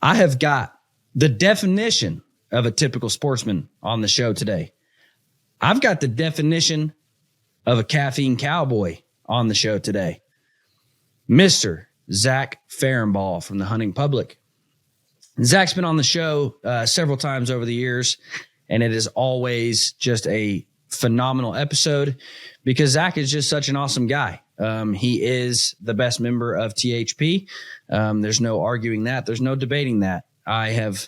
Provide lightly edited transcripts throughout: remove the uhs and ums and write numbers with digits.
I have got the definition of a typical sportsman on the show today. I've got the definition of a caffeine cowboy on the show today. Mr. Zach Ferenbaugh from the Hunting Public. Zach's been on the show several times over the years, and it is always just a phenomenal episode because Zach is just such an awesome guy. He is the best member of THP. There's no arguing that. There's no debating that. I have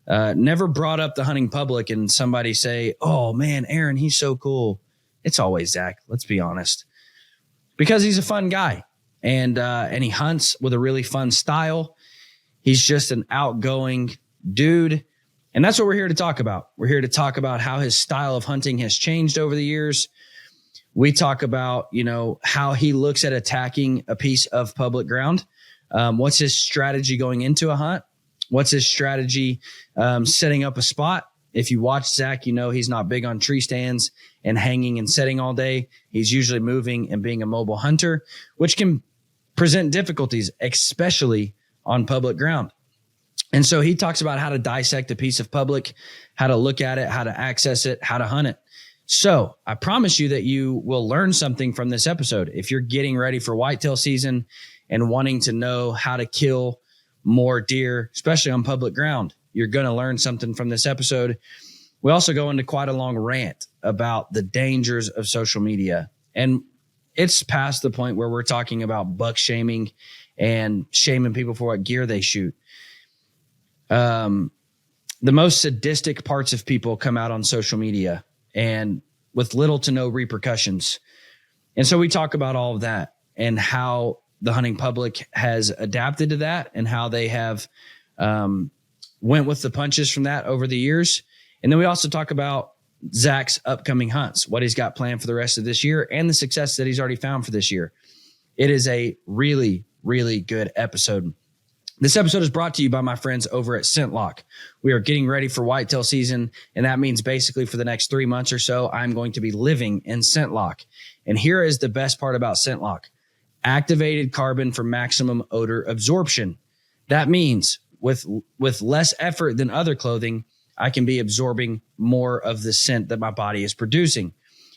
never brought up the Hunting Public and somebody say, oh man, Aaron, he's so cool. It's always Zach. Let's be honest, because he's a fun guy and he hunts with a really fun style. He's just an outgoing dude. And that's what we're here to talk about. We're here to talk about how his style of hunting has changed over the years. We talk about, how he looks at attacking a piece of public ground. What's his strategy going into a hunt? What's his strategy setting up a spot? If you watch Zach, he's not big on tree stands and hanging and setting all day. He's usually moving and being a mobile hunter, which can present difficulties, especially on public ground. And so he talks about how to dissect a piece of public, how to look at it, how to access it, how to hunt it. So I promise you that you will learn something from this episode. If you're getting ready for whitetail season and wanting to know how to kill more deer, especially on public ground, you're going to learn something from this episode. We also go into quite a long rant about the dangers of social media. And it's past the point where we're talking about buck shaming and shaming people for what gear they shoot. The most sadistic parts of people come out on social media and with little to no repercussions. And so we talk about all of that and how the Hunting Public has adapted to that and how they have went with the punches from that over the years. And then we also talk about Zach's upcoming hunts, what he's got planned for the rest of this year and the success that he's already found for this year. It is a really, really good episode. This episode is brought to you by my friends over at ScentLock. We are getting ready for whitetail season, and that means basically for the next 3 months or so, I'm going to be living in ScentLock. And here is the best part about ScentLock. Activated carbon for maximum odor absorption. That means with less effort than other clothing, I can be absorbing more of the scent that my body is producing,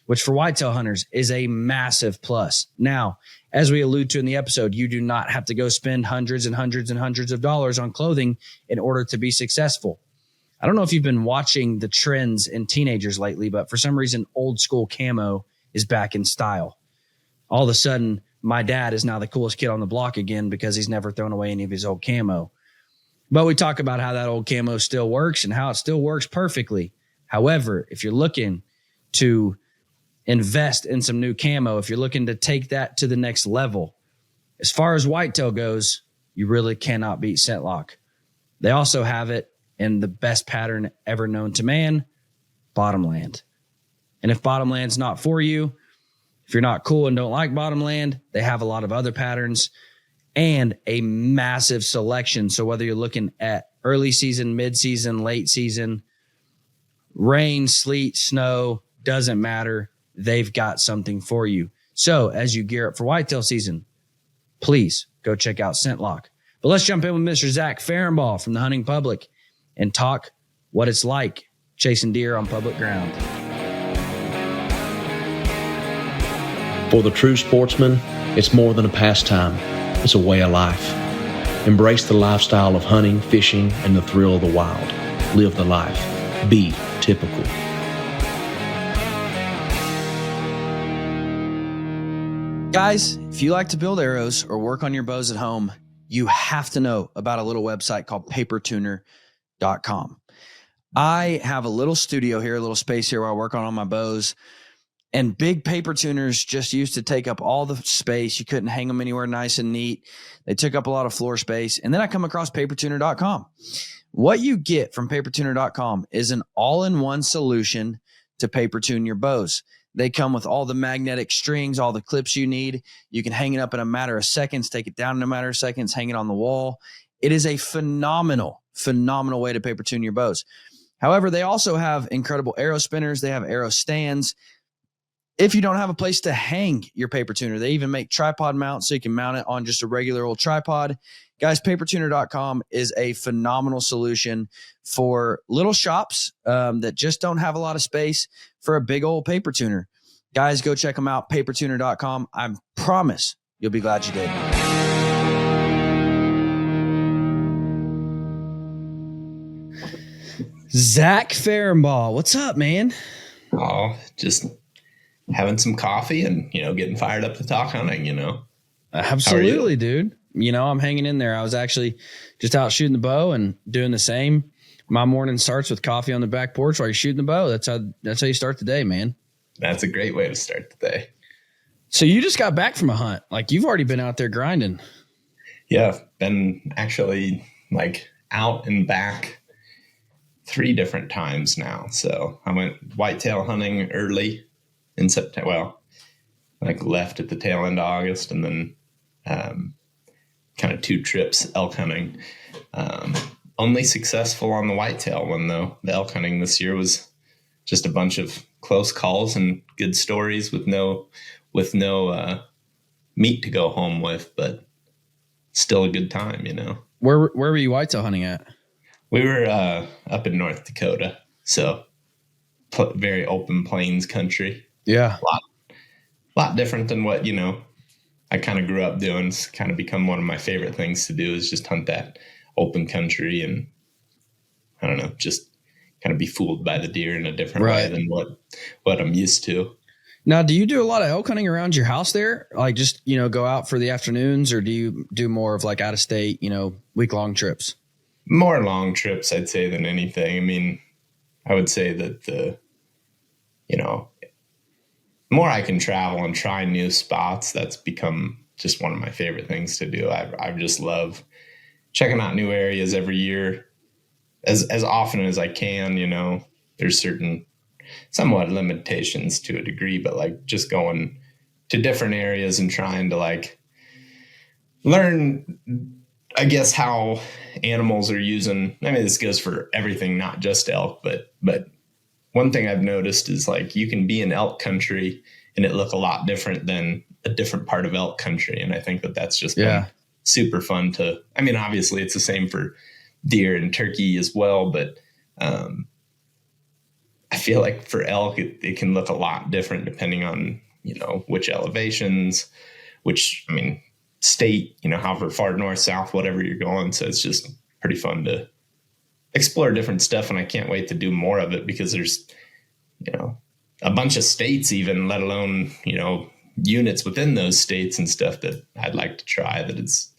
which for whitetail hunters is a massive plus. Now, as we allude to in the episode, you do not have to go spend hundreds and hundreds and hundreds of dollars on clothing in order to be successful. I don't know if you've been watching the trends in teenagers lately, but for some reason, old school camo is back in style. All of a sudden, my dad is now the coolest kid on the block again because he's never thrown away any of his old camo. But we talk about how that old camo still works and how it still works perfectly. However, if you're looking to invest in some new camo, if you're looking to take that to the next level, as far as whitetail goes, you really cannot beat ScentLock. They also have it in the best pattern ever known to man, bottomland. And if bottomland's not for you, if you're not cool and don't like bottomland, they have a lot of other patterns and a massive selection. So whether you're looking at early season, mid-season, late season, rain, sleet, snow, doesn't matter. They've got something for you. So as you gear up for whitetail season, please go check out ScentLock. But let's jump in with Mr. Zach Ferenbaugh from the Hunting Public and talk what it's like chasing deer on public ground. For the true sportsman, it's more than a pastime. It's a way of life. Embrace the lifestyle of hunting, fishing, and the thrill of the wild. Live the life. Be typical. Guys, if you like to build arrows or work on your bows at home, you have to know about a little website called papertuner.com. I have a little studio here, a little space here where I work on all my bows. And big paper tuners just used to take up all the space. You couldn't hang them anywhere nice and neat. They took up a lot of floor space. And then I come across papertuner.com. What you get from papertuner.com is an all-in-one solution to paper tune your bows. They come with all the magnetic strings, all the clips you need. You can hang it up in a matter of seconds, take it down in a matter of seconds, hang it on the wall. It is a phenomenal way to paper tune your bows. However, they also have incredible arrow spinners. They have arrow stands. if you don't have a place to hang your paper tuner, they even make tripod mounts so you can mount it on just a regular old tripod. Guys, papertuner.com is a phenomenal solution for little shops that just don't have a lot of space for a big old paper tuner. Guys, go check them out, papertuner.com. I promise you'll be glad you did. Zach Ferenbaugh, what's up, man? Oh, just having some coffee and, getting fired up to talk hunting, Absolutely, dude. I'm hanging in there. I was actually just out shooting the bow and doing the same. My morning starts with coffee on the back porch while you're shooting the bow. That's how you start the day, man. That's a great way to start the day. So you just got back from a hunt. Like, you've already been out there grinding. Yeah, been actually out and back 3 different times now. So I went whitetail hunting early in September. Well, left at the tail end of August, and then kind of 2 trips elk hunting. Only successful on the whitetail one, though. The elk hunting this year was just a bunch of close calls and good stories with no meat to go home with, but still a good time, Where were you whitetail hunting at? We were up in North Dakota, so very open plains country. Yeah, a lot different than what I kind of grew up doing. It's kind of become one of my favorite things to do is just hunt that open country, and I don't know, just kind of be fooled by the deer in a different way than what I'm used to. Now, do you do a lot of elk hunting around your house there? Like, just, go out for the afternoons, or do you do more of out of state, week-long trips? More long trips, I'd say, than anything. I mean, I would say that the more I can travel and try new spots, that's become just one of my favorite things to do. I just love checking out new areas every year as often as I can. There's certain somewhat limitations to a degree, but just going to different areas and trying to learn, I guess, how animals are using. I mean, this goes for everything, not just elk, but one thing I've noticed is you can be in elk country and it look a lot different than a different part of elk country. And I think that that's just been super fun to, I mean, obviously it's the same for deer and turkey as well, but I feel like for elk, it can look a lot different depending on, which elevations, state, however far north, south, whatever you're going. So it's just pretty fun to explore different stuff. And I can't wait to do more of it because there's, a bunch of states even, let alone, units within those states and stuff that I'd like to try, that it's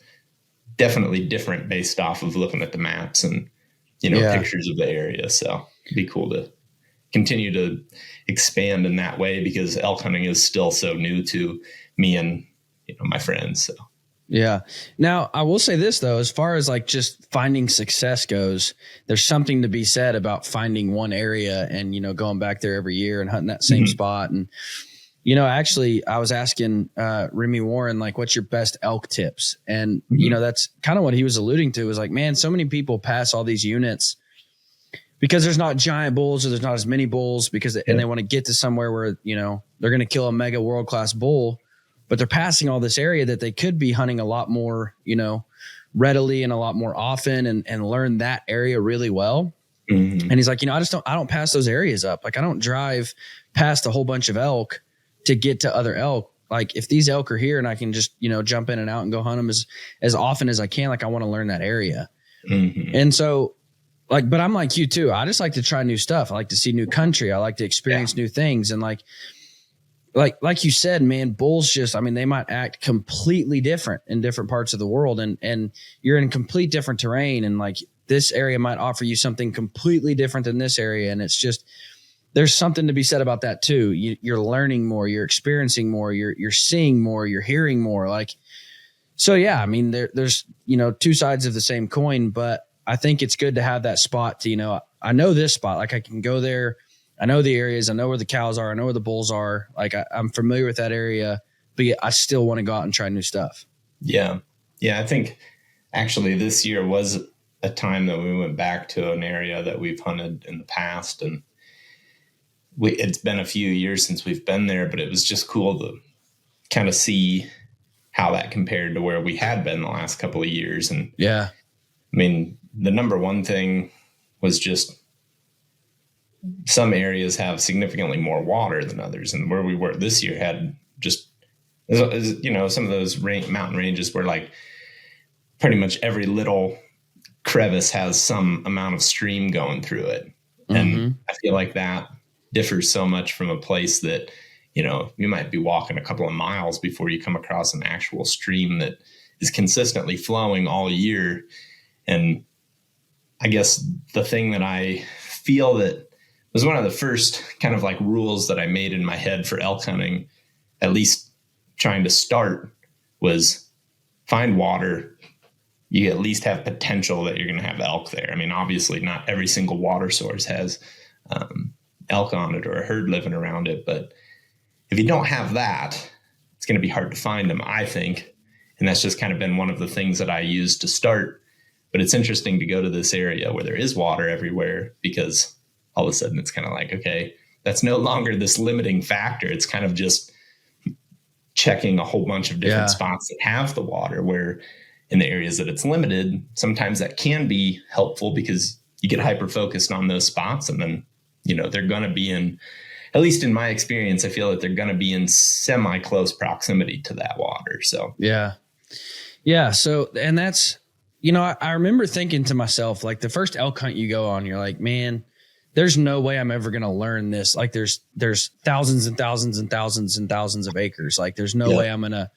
definitely different based off of looking at the maps and, pictures of the area. So it'd be cool to continue to expand in that way because elk hunting is still so new to me and, my friends. So. Yeah. Now, I will say this, though, as far as just finding success goes, there's something to be said about finding one area and, going back there every year and hunting that same spot. And, actually, I was asking Remy Warren, what's your best elk tips? And, that's kind of what he was alluding to, was man, so many people pass all these units because there's not giant bulls or there's not as many bulls and they want to get to somewhere where, they're going to kill a mega world-class bull. But they're passing all this area that they could be hunting a lot more, readily and a lot more often and learn that area really well. Mm-hmm. And he's like, I don't pass those areas up. I don't drive past a whole bunch of elk to get to other elk. If these elk are here and I can just, jump in and out and go hunt them as often as I can, I want to learn that area. Mm-hmm. And so but I'm like you too. I just like to try new stuff. I like to see new country. I like to experience new things. And like you said, man, bulls they might act completely different in different parts of the world. And you're in complete different terrain. And this area might offer you something completely different than this area. And it's just, there's something to be said about that too. You're learning more, you're experiencing more, you're seeing more, you're hearing more. So yeah, there's, 2 sides of the same coin, but I think it's good to have that spot to, I know this spot, I can go there. I know the areas. I know where the cows are. I know where the bulls are. I'm familiar with that area, but yet I still want to go out and try new stuff. Yeah. Yeah. I think actually this year was a time that we went back to an area that we've hunted in the past. And it's been a few years since we've been there, but it was just cool to kind of see how that compared to where we had been the last couple of years. And yeah, I mean, the number one thing was just some areas have significantly more water than others. And where we were this year had just, you know, some of those mountain ranges where like pretty much every little crevice has some amount of stream going through it. And I feel like that differs so much from a place that, you know, you might be walking a couple of miles before you come across an actual stream that is consistently flowing all year. And I guess the thing that I feel that was one of the first kind of like rules that I made in my head for elk hunting, at least trying to start, was find water. You at least have potential that you're going to have elk there. I mean, obviously not every single water source has elk on it or a herd living around it. But if you don't have that, it's going to be hard to find them, I think. And that's just kind of been one of the things that I used to start. But it's interesting to go to this area where there is water everywhere, because all of a sudden it's kind of like, okay, that's no longer this limiting factor. It's kind of just checking a whole bunch of different spots that have the water, where in the areas that it's limited, sometimes that can be helpful because you get hyper focused on those spots. And then, you know, they're going to be in, at least in my experience, I feel that they're going to be in semi close proximity to that water. So, yeah. So, and that's, you know, I remember thinking to myself, like the first elk hunt you go on, you're like, man, there's no way I'm ever going to learn this. Like there's thousands and thousands and thousands and thousands of acres. Like there's no way I'm going to.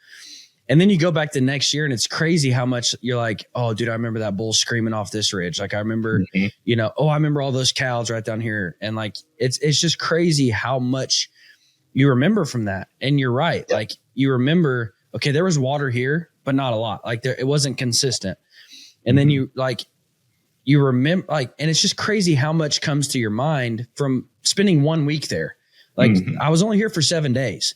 And then you go back the next year and it's crazy how much you're like, oh, dude, I remember that bull screaming off this ridge. Like I remember, you know, I remember all those cows right down here. And like, it's just crazy how much you remember from that. And you're right. Like you remember, okay, there was water here, but not a lot. Like it wasn't consistent. And then you remember, like, and it's just crazy how much comes to your mind from spending 1 week there. Like I was only here for 7 days.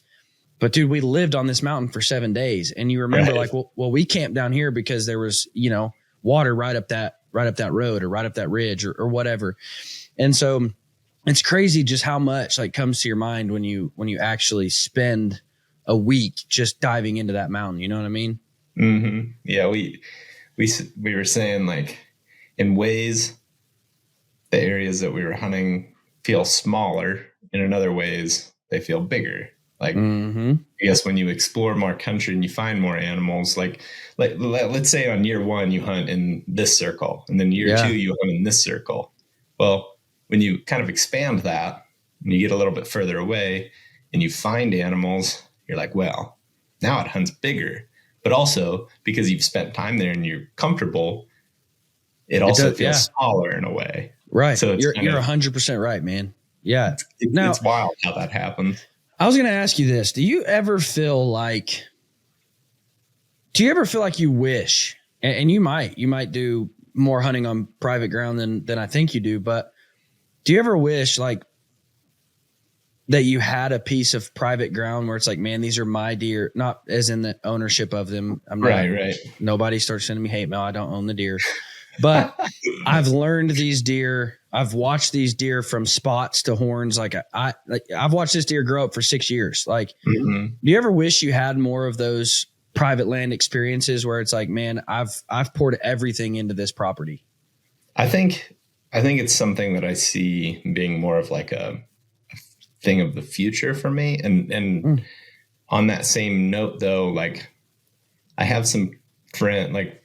But dude, we lived on this mountain for 7 days, and you remember like, well, we camped down here because there was, you know, water right up that road or right up that ridge or whatever. And so it's crazy just how much like comes to your mind when you actually spend a week just diving into that mountain. You know what I mean? Mm-hmm. Yeah. We were saying like in ways, the areas that we were hunting feel smaller, and in other ways they feel bigger. Like, I guess when you explore more country and you find more animals, like let's say on year one, you hunt in this circle, and then year two, you hunt in this circle. Well, when you kind of expand that and you get a little bit further away and you find animals, you're like, well, now it hunts bigger, but also because you've spent time there and you're comfortable, it also feels smaller in a way. Right. So you're 100% right, man. Yeah. It's wild how that happens. I was going to ask you this. Do you ever feel like you wish, and you might do more hunting on private ground than I think you do, but do you ever wish like that you had a piece of private ground where it's like, man, these are my deer, not as in the ownership of them. I'm not, right. Nobody starts sending me hate mail. I don't own the deer, but I've learned these deer. I've watched these deer from spots to horns. Like I've watched this deer grow up for 6 years. Like, do you ever wish you had more of those private land experiences where it's like, man, I've poured everything into this property? I think it's something that I see being more of like a thing of the future for me. And on that same note though, like I have some friend, like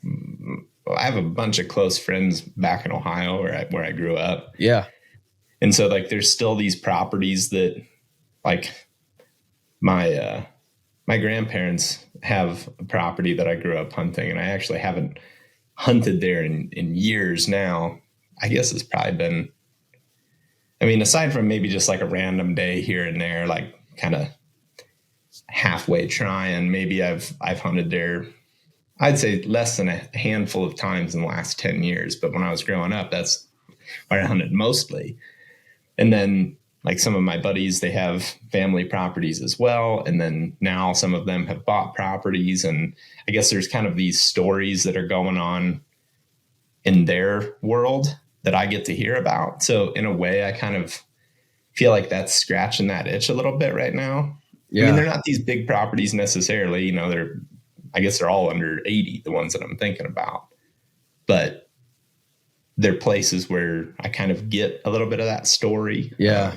I have a bunch of close friends back in Ohio where I grew up. Yeah. And so like, there's still these properties that like my grandparents have a property that I grew up hunting, and I actually haven't hunted there in years now. I guess it's probably been, I mean, aside from maybe just like a random day here and there, like kind of halfway trying, maybe I've hunted there, I'd say less than a handful of times in the last 10 years. But when I was growing up, that's where I hunted mostly. And then like some of my buddies, they have family properties as well. And then now some of them have bought properties. And I guess there's kind of these stories that are going on in their world that I get to hear about. So in a way, I kind of feel like that's scratching that itch a little bit right now. Yeah. I mean, they're not these big properties necessarily, you know, I guess they're all under 80, the ones that I'm thinking about, but they're places where I kind of get a little bit of that story. Yeah.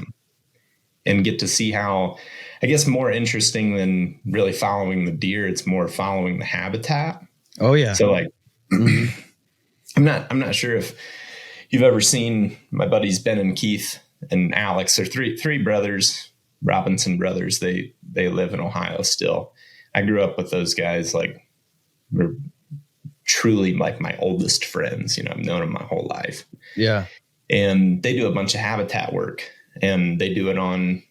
And get to see how, I guess, more interesting than really following the deer. It's more following the habitat. Oh yeah. So like, I'm not sure if you've ever seen my buddies, Ben and Keith and Alex. They're three brothers, Robinson brothers. They live in Ohio still. I grew up with those guys. Like, we're truly like my oldest friends. You know, I've known them my whole life. Yeah. And they do a bunch of habitat work, and they do it on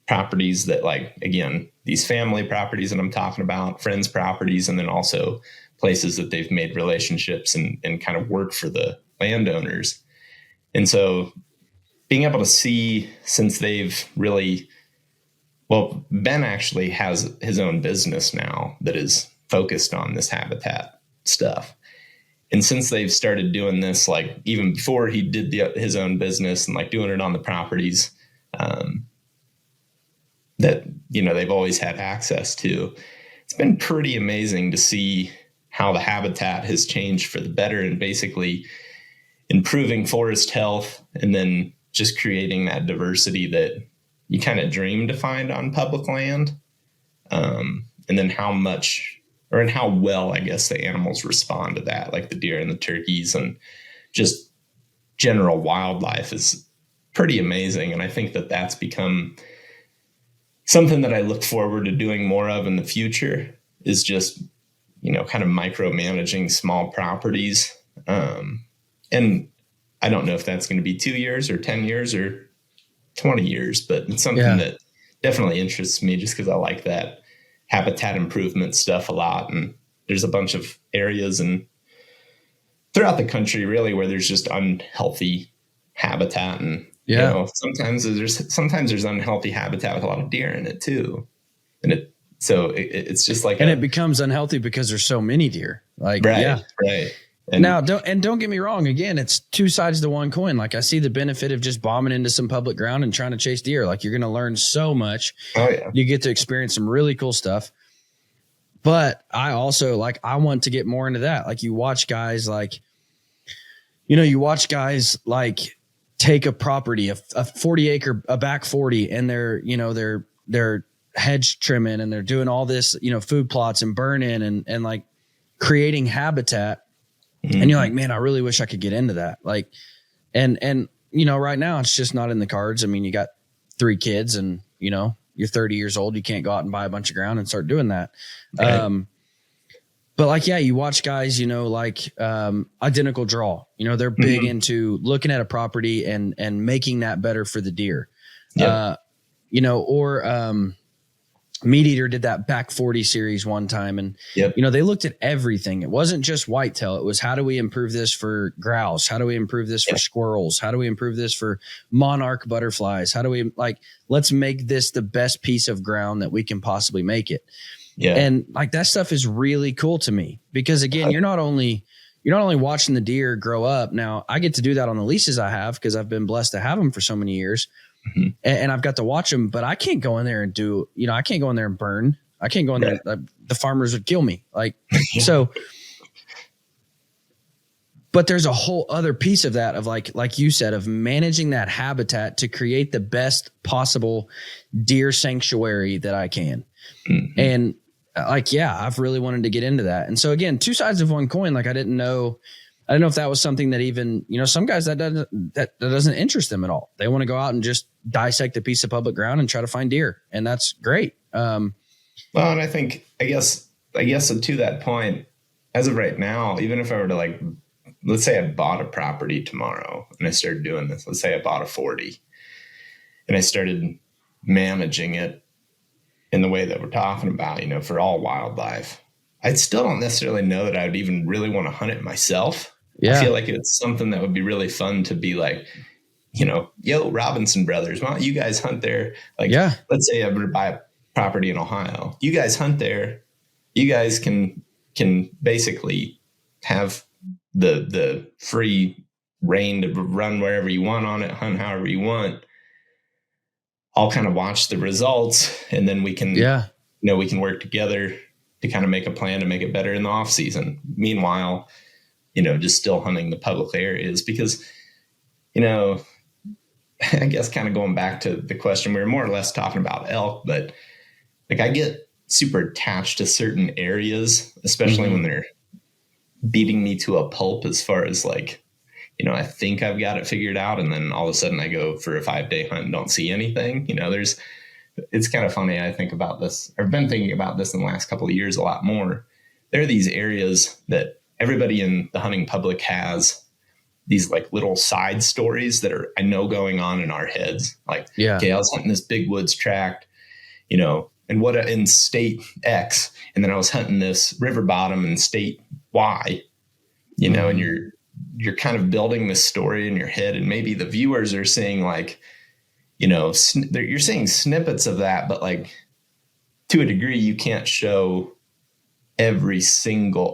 properties that, like, again, these family properties that I'm talking about, friends' properties, and then also places that they've made relationships and kind of work for the landowners. And so being able to see, since they've really, well, Ben actually has his own business now that is focused on this habitat stuff. And since they've started doing this, like even before he did his own business and like doing it on the properties that, you know, they've always had access to, it's been pretty amazing to see how the habitat has changed for the better and basically improving forest health, and then just creating that diversity that you kind of dream to find on public land. And then how much, or in how well, I guess, the animals respond to that, like the deer and the turkeys, and just general wildlife is pretty amazing. And I think that that's become something that I look forward to doing more of in the future, is just, you know, kind of micromanaging small properties. And I don't know if that's going to be 2 years or 10 years or 20 years, but it's something that definitely interests me, just because I like that habitat improvement stuff a lot. And there's a bunch of areas and throughout the country really where there's just unhealthy habitat. And, you know, sometimes there's unhealthy habitat with a lot of deer in it too. And it's just like, and it becomes unhealthy because there's so many deer. Like, right. And now, don't get me wrong. Again, it's two sides to one coin. Like, I see the benefit of just bombing into some public ground and trying to chase deer. Like, you're going to learn so much. Oh yeah. You get to experience some really cool stuff. But I also, like, I want to get more into that. Like, you watch guys like take a property, a 40 acre, a back 40, and they're hedge trimming and they're doing all this, you know, food plots and burning and like creating habitat. Mm-hmm. And you're like, man, I really wish I could get into that. Like, and, you know, right now it's just not in the cards. I mean, you got 3 kids and, you know, you're 30 years old. You can't go out and buy a bunch of ground and start doing that. Right. But like, yeah, you watch guys, you know, like, Identical Draw, you know, they're big into looking at a property and making that better for the deer. Yep. You know, or, Meat Eater did that back 40 series one time. And, you know, they looked at everything. It wasn't just whitetail. It was, how do we improve this for grouse? How do we improve this for squirrels? How do we improve this for monarch butterflies? How do we, like, let's make this the best piece of ground that we can possibly make it. Yeah. And like, that stuff is really cool to me because, again, you're not only watching the deer grow up. Now I get to do that on the leases I have, because I've been blessed to have them for so many years. Mm-hmm. And I've got to watch them, but I can't go in there and I can't go in there and burn. I can't go in there. The farmers would kill me. Like, so, but there's a whole other piece of that, of like you said, of managing that habitat to create the best possible deer sanctuary that I can. Mm-hmm. And like, yeah, I've really wanted to get into that. And so again, two sides of one coin. Like, I didn't know if that was something that even, you know, some guys that doesn't interest them at all. They want to go out and just dissect a piece of public ground and try to find deer. And that's great. Well, and I guess to that point, as of right now, even if I were to, like, let's say I bought a property tomorrow and I started doing this, let's say I bought a 40 and I started managing it in the way that we're talking about, you know, for all wildlife, I still don't necessarily know that I would even really want to hunt it myself. Yeah. I feel like it's something that would be really fun to be like, you know, yo, Robinson brothers, why don't you guys hunt there? Like, let's say I were to buy a property in Ohio. You guys hunt there. You guys can basically have the free reign to run wherever you want on it, hunt however you want. I'll kind of watch the results, and then we can, we can work together to kind of make a plan to make it better in the off season. Meanwhile, just still hunting the public areas because, I guess kind of going back to the question, we were more or less talking about elk, but like I get super attached to certain areas, especially when they're beating me to a pulp as far as like, I think I've got it figured out. And then all of a sudden I go for a 5-day hunt and don't see anything. It's kind of funny. I think about this. I've been thinking about this in the last couple of years a lot more. There are these areas that everybody in the hunting public has these like little side stories that are, I know, going on in our heads. Like, okay, I was hunting this big woods tract, and what in state X. And then I was hunting this river bottom in state Y, and you're kind of building this story in your head, and maybe the viewers are seeing like, you're seeing snippets of that, but like to a degree, you can't show every single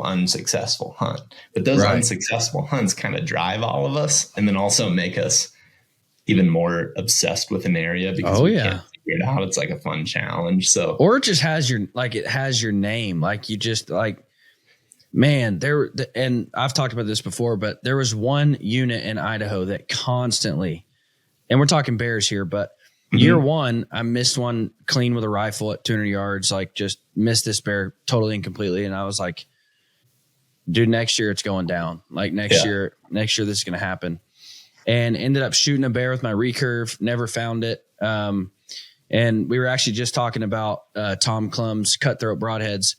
unsuccessful hunt, but those unsuccessful hunts kind of drive all of us and then also make us even more obsessed with an area because we can't figure it out. It's like a fun challenge. So, or it just has your name. Like you just like, man, and I've talked about this before, but there was one unit in Idaho that constantly, and we're talking bears here, but year one, I missed one clean with a rifle at 200 yards, like just missed this bear totally and completely. And I was like, dude, next year it's going down. Like next year this is going to happen. And ended up shooting a bear with my recurve, never found it. And we were actually just talking about Tom Clum's cutthroat broadheads.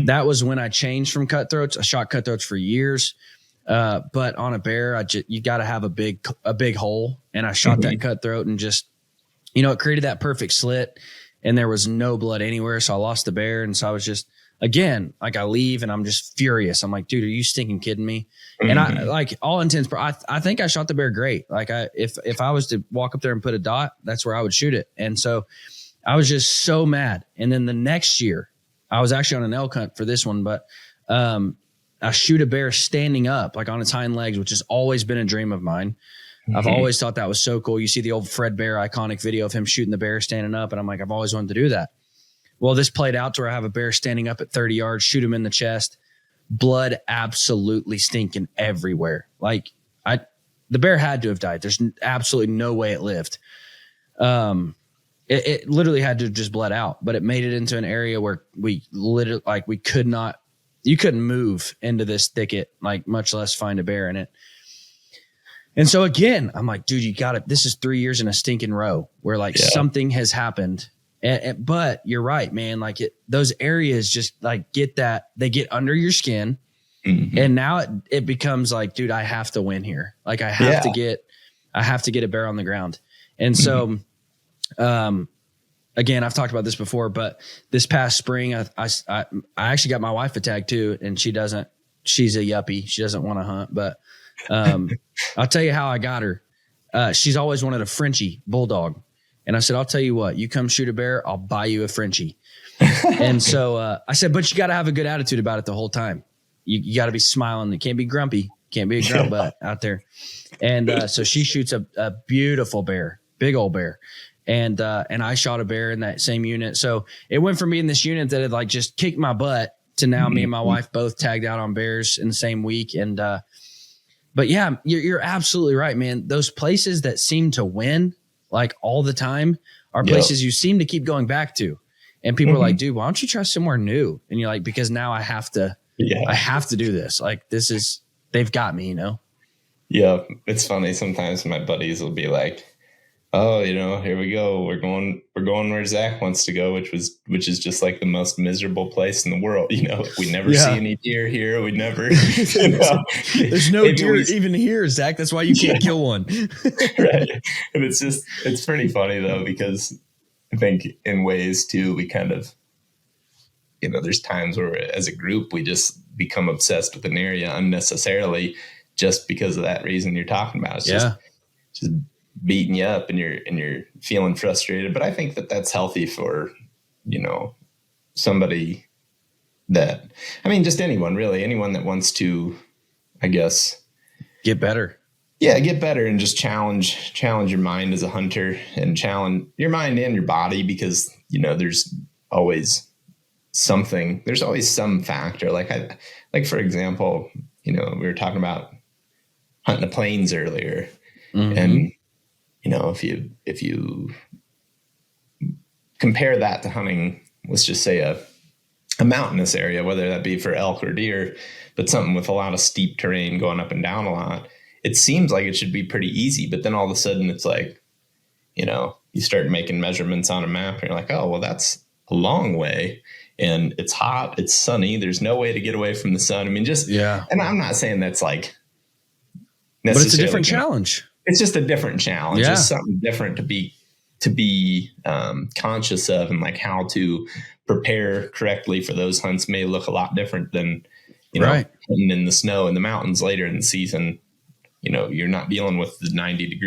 That was when I changed from cutthroats. I shot cutthroats for years. But on a bear, you got to have a big hole. And I shot that cutthroat and just, it created that perfect slit and there was no blood anywhere. So I lost the bear. And so I was just, again, like I leave and I'm just furious. I'm like, dude, are you stinking kidding me? And I like all intents, I think I shot the bear great. Like if I was to walk up there and put a dot, that's where I would shoot it. And so I was just so mad. And then the next year I was actually on an elk hunt for this one, but I shoot a bear standing up like on its hind legs, which has always been a dream of mine. I've always thought that was so cool. You see the old Fred Bear iconic video of him shooting the bear standing up. And I'm like, I've always wanted to do that. Well, this played out to where I have a bear standing up at 30 yards, shoot him in the chest, blood absolutely stinking everywhere. Like the bear had to have died. There's absolutely no way it lived. It literally had to have just bled out, but it made it into an area where we literally, like you couldn't move into this thicket, like much less find a bear in it. And so again, I'm like, dude, you got it. This is 3 years in a stinking row where like something has happened. But you're right, man. Like those areas just like they get under your skin. And now it becomes like, dude, I have to win here. Like I have to get a bear on the ground. And so, again, I've talked about this before, but this past spring, I actually got my wife a tag too. And she's a yuppie. She doesn't want to hunt, but, I'll tell you how I got her. She's always wanted a Frenchie bulldog. And I said, I'll tell you what, you come shoot a bear, I'll buy you a Frenchie. And so I said, but you got to have a good attitude about it the whole time. You got to be smiling. You can't be grumpy. Can't be a grunt butt out there. And so she shoots a beautiful bear, big old bear. And I shot a bear in that same unit. So it went from being this unit that had like just kicked my butt to now me and my wife both tagged out on bears in the same week. And but yeah, you're absolutely right, man. Those places that seem to win like all the time are places you seem to keep going back to. And people are like, dude, why don't you try somewhere new? And you're like, because now I have to do this. Like they've got me, Yeah. It's funny. Sometimes my buddies will be like, oh, here we go. We're going where Zach wants to go, which is just like the most miserable place in the world. We never see any deer here. We never, there's no deer even here, Zach. That's why you can't kill one. Right. And it's pretty funny though, because I think in ways too, we kind of, there's times where as a group, we just become obsessed with an area unnecessarily just because of that reason you're talking about. It's just beating you up and you're feeling frustrated. But I think that's healthy for, somebody just anyone that wants to, I guess, get better. get better and just challenge your mind as a hunter, and challenge your mind and your body, because, there's always some factor. Like for example, we were talking about hunting the plains earlier. Mm-hmm. And, if you compare that to hunting, let's just say a mountainous area, whether that be for elk or deer, but something with a lot of steep terrain going up and down a lot, it seems like it should be pretty easy. But then all of a sudden it's like, you start making measurements on a map and you're like, oh, well, that's a long way, and it's hot, it's sunny, there's no way to get away from the sun. I mean, and I'm not saying that's like, but it's a different challenge. It's just a different challenge. Yeah. It's something different to be conscious of, and like how to prepare correctly for those hunts may look a lot different than, hunting in the snow in the mountains later in the season. You're not dealing with the 90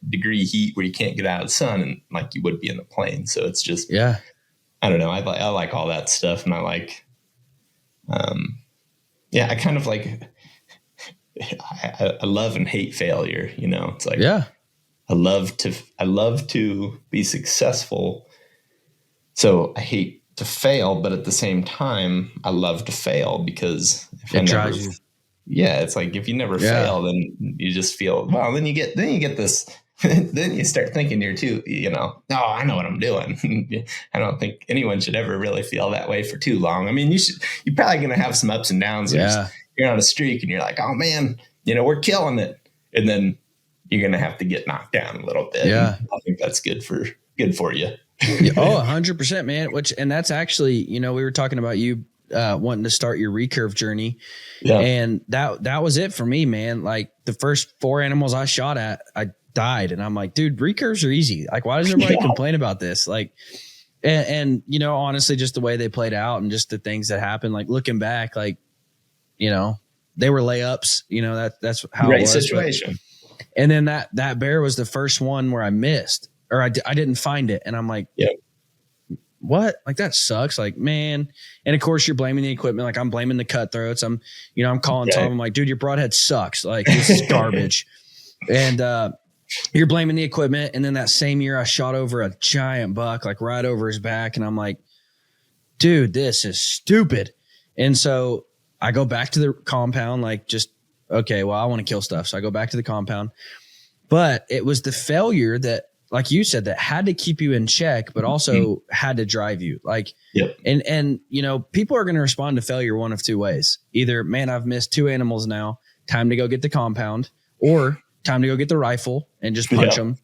degree heat where you can't get out of the sun, and like you would be in the plains. So it's just, I don't know. I like all that stuff. And I like, I kind of like, I love and hate failure. It's like, I love to be successful. So I hate to fail, but at the same time, I love to fail, because if it drives you. Yeah, it's like if you never fail, then you just feel, well, then you get this, then you start thinking you're too, oh, I know what I'm doing. I don't think anyone should ever really feel that way for too long. I mean, you're probably going to have some ups and downs. You're on a streak and you're like, oh man, we're killing it. And then you're going to have to get knocked down a little bit. Yeah. I think that's good for you. 100%, man. And that's actually, we were talking about you wanting to start your recurve journey. Yeah. And that was it for me, man. Like the first 4 animals I shot at, I died. And I'm like, dude, recurves are easy. Like, why does everybody complain about this? Like, and honestly, just the way they played out and just the things that happened, like looking back, like, they were layups, that's how it was. Situation. And then that bear was the first one where I missed, or I didn't find it. And I'm like, what? Like, that sucks. Like, man. And of course you're blaming the equipment. Like, I'm blaming the cutthroats. I'm calling Tom. I'm like, dude, your broadhead sucks. Like, this is garbage. And, you're blaming the equipment. And then that same year I shot over a giant buck, like right over his back. And I'm like, dude, this is stupid. And so I go back to the compound, like, just, okay, well, I want to kill stuff. So I go back to the compound, but it was the failure that, like you said, that had to keep you in check, but also had to drive you. Like, and people are going to respond to failure one of 2 ways. Either, man, I've missed 2 animals now, time to go get the compound, or time to go get the rifle and just punch them.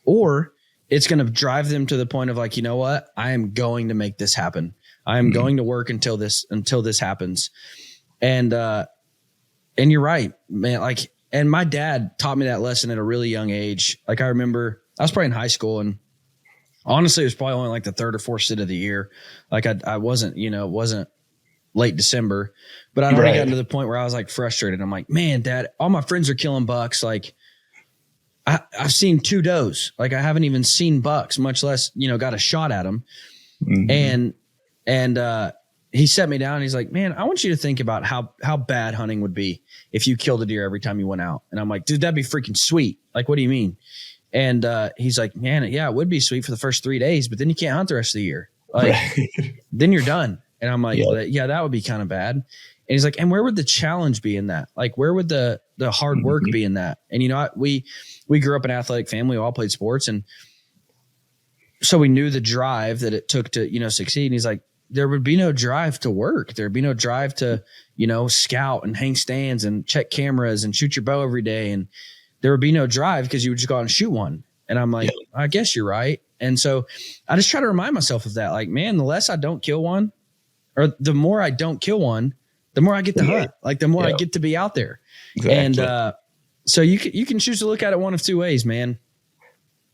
Or it's going to drive them to the point of like, you know what? I am going to make this happen. I am going to work until this happens. And you're right, man. Like, and my dad taught me that lesson at a really young age. Like, I remember I was probably in high school, and honestly, it was probably only like the 3rd or 4th sit of the year. Like, I wasn't, it wasn't late December, but I'd already gotten to the point where I was like frustrated. I'm like, man, Dad, all my friends are killing bucks. Like, I've seen 2 does. Like, I haven't even seen bucks, much less, got a shot at them. Mm-hmm. And he set me down and he's like, man, I want you to think about how bad hunting would be if you killed a deer every time you went out. And I'm like, dude, that'd be freaking sweet. Like, what do you mean? And he's like, man, yeah, it would be sweet for the first 3 days, but then you can't hunt the rest of the year. Like, then you're done. And I'm like, yeah, that would be kind of bad. And he's like, and where would the challenge be in that? Like, where would the hard work be in that? And, we grew up in an athletic family. We all played sports. And so we knew the drive that it took to, succeed. And he's like, there would be no drive to work. There'd be no drive to, scout and hang stands and check cameras and shoot your bow every day. And there would be no drive because you would just go out and shoot one. And I'm like, I guess you're right. And so I just try to remind myself of that. Like, man, the less I don't kill one, or the more I don't kill one, the more I get to hunt. Like, the more I get to be out there. Exactly. And so you can choose to look at it one of 2 ways, man.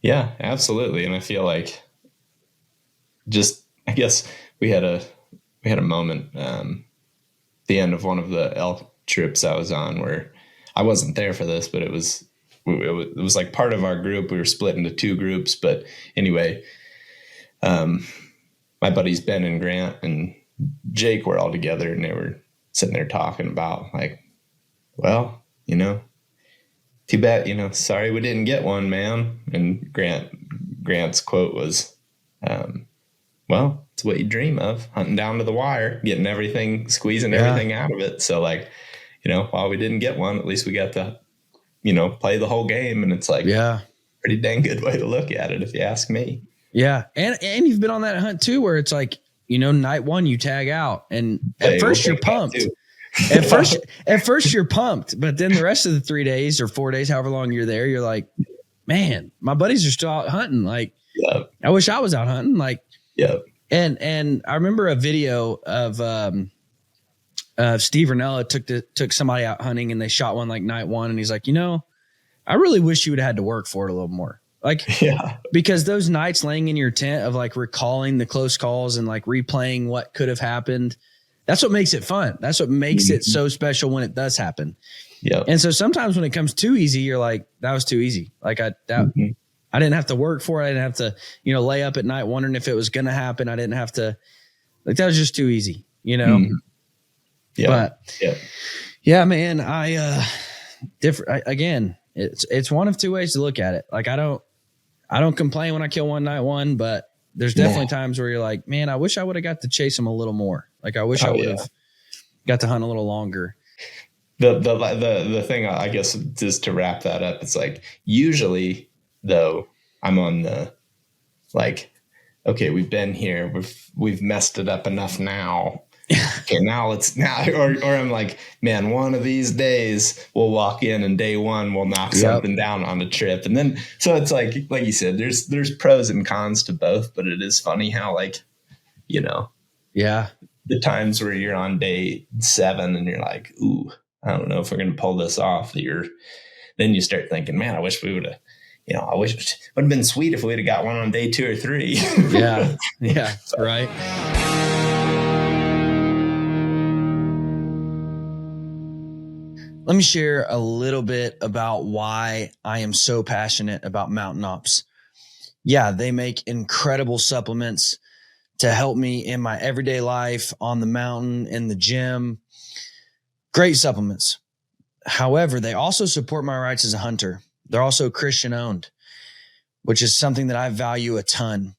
Yeah, absolutely. And I feel like I guess we had a moment the end of one of the elk trips I was on where I wasn't there for this, but it was like part of our group. We were split into 2 groups, but anyway, my buddies Ben and Grant and Jake were all together, and they were sitting there talking about like, well, too bad, sorry we didn't get one, man. And Grant's quote was, well, it's what you dream of, hunting down to the wire, getting everything, squeezing everything out of it. So like, while we didn't get one, at least we got to, play the whole game. And it's like, pretty dang good way to look at it, if you ask me. Yeah. And you've been on that hunt too, where it's like, night one, you tag out, and at first you're pumped. At first you're pumped, but then the rest of the 3 days or 4 days, however long you're there, you're like, man, my buddies are still out hunting. Like, I wish I was out hunting. Like, and I remember a video of Steve Ranella took somebody out hunting, and they shot one like night one, and he's like, I really wish you would have had to work for it a little more. Like, because those nights laying in your tent of like recalling the close calls and like replaying what could have happened, that's what makes it fun. That's what makes it so special when it does happen. Yeah. And so sometimes when it comes too easy, you're like, that was too easy. Like I didn't have to work for it. I didn't have to, lay up at night wondering if it was going to happen. I didn't have to, like, that was just too easy, Yeah. But yeah, man, again, it's one of two ways to look at it. Like, I don't complain when I kill one night one, but there's definitely times where you're like, man, I wish I would have got to chase them a little more. Like, I wish I would have got to hunt a little longer. The thing, I guess, just to wrap that up, it's like, usually though, I'm on the, like, okay, we've been here, we've messed it up enough now. Okay, or I'm like, man, one of these days we'll walk in and day one we'll knock something down on a trip. And then, so it's like you said, there's pros and cons to both, but it is funny how, like, the times where you're on day 7 and you're like, ooh, I don't know if we're going to pull this off. Then you start thinking, man, I wish we would have, I wish it would have been sweet if we would have got one on day 2 or 3. Yeah. Right. Let me share a little bit about why I am so passionate about Mountain Ops. Yeah, they make incredible supplements to help me in my everyday life, on the mountain, in the gym. Great supplements. However, they also support my rights as a hunter. They're also Christian owned, which is something that I value a ton.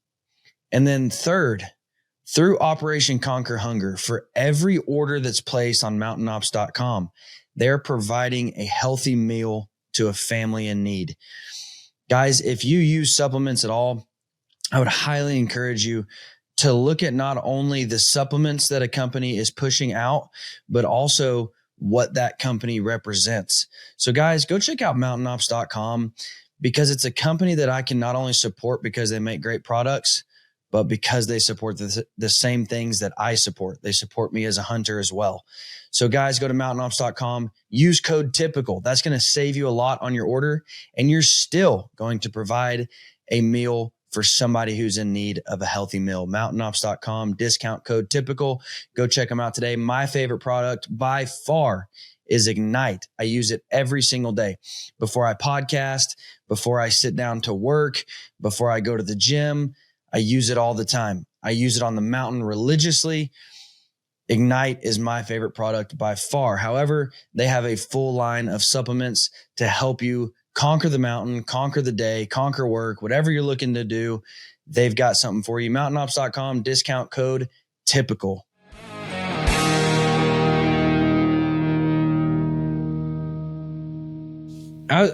And then third, through Operation Conquer Hunger, for every order that's placed on mountainops.com, they're providing a healthy meal to a family in need. Guys, if you use supplements at all, I would highly encourage you to look at not only the supplements that a company is pushing out, but also what that company represents. So guys, go check out mountainops.com, because it's a company that I can not only support because they make great products, but because they support the same things that I support. They support me as a hunter as well. So guys, go to mountainops.com, use code TYPICAL. That's going to save you a lot on your order, and you're still going to provide a meal for somebody who's in need of a healthy meal. Mountainops.com, discount code TYPICAL. Go check them out today. My favorite product by far is Ignite. I use it every single day. Before I podcast, before I sit down to work, before I go to the gym, I use it all the time. I use it on the mountain religiously. Ignite is my favorite product by far. However, they have a full line of supplements to help you conquer the mountain, conquer the day, conquer work, whatever you're looking to do. They've got something for you. Mountainops.com, discount code TYPICAL.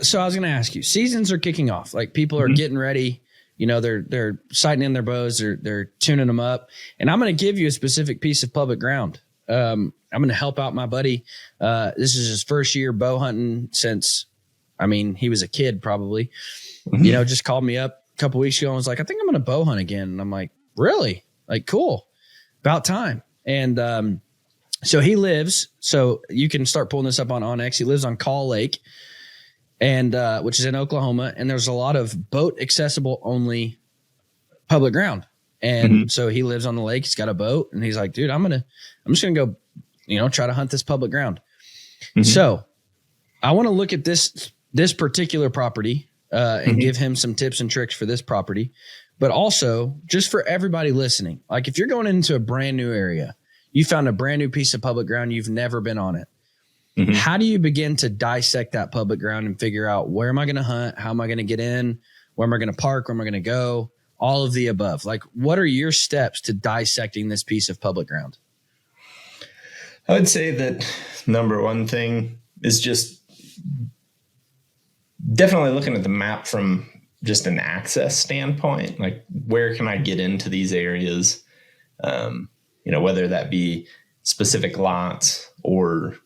So I was going to ask you, seasons are kicking off. Like, people are getting ready. They're sighting in their bows, they're tuning them up. And I'm going to give you a specific piece of public ground. I'm going to help out my buddy. This is his first year bow hunting since, he was a kid probably. Just called me up a couple weeks ago and was like, I think I'm going to bow hunt again. And I'm like, really? Like, cool. About time. And so he lives, so you can start pulling this up on OnX. He lives on Call Lake, and which is in Oklahoma, and there's a lot of boat accessible only public ground. And so he lives on the lake. He's got a boat, and he's like, dude, I'm just gonna go, try to hunt this public ground. So I want to look at this particular property and give him some tips and tricks for this property, but also just for everybody listening. Like, if you're going into a brand new area, you found a brand new piece of public ground, you've never been on it. Mm-hmm. How do you begin to dissect that public ground and figure out where am I going to hunt? How am I going to get in? Where am I going to park? Where am I going to go? All of the above. Like, what are your steps to dissecting this piece of public ground? I would say that number one thing is just definitely looking at the map from just an access standpoint. Like, where can I get into these areas? Whether that be specific lots or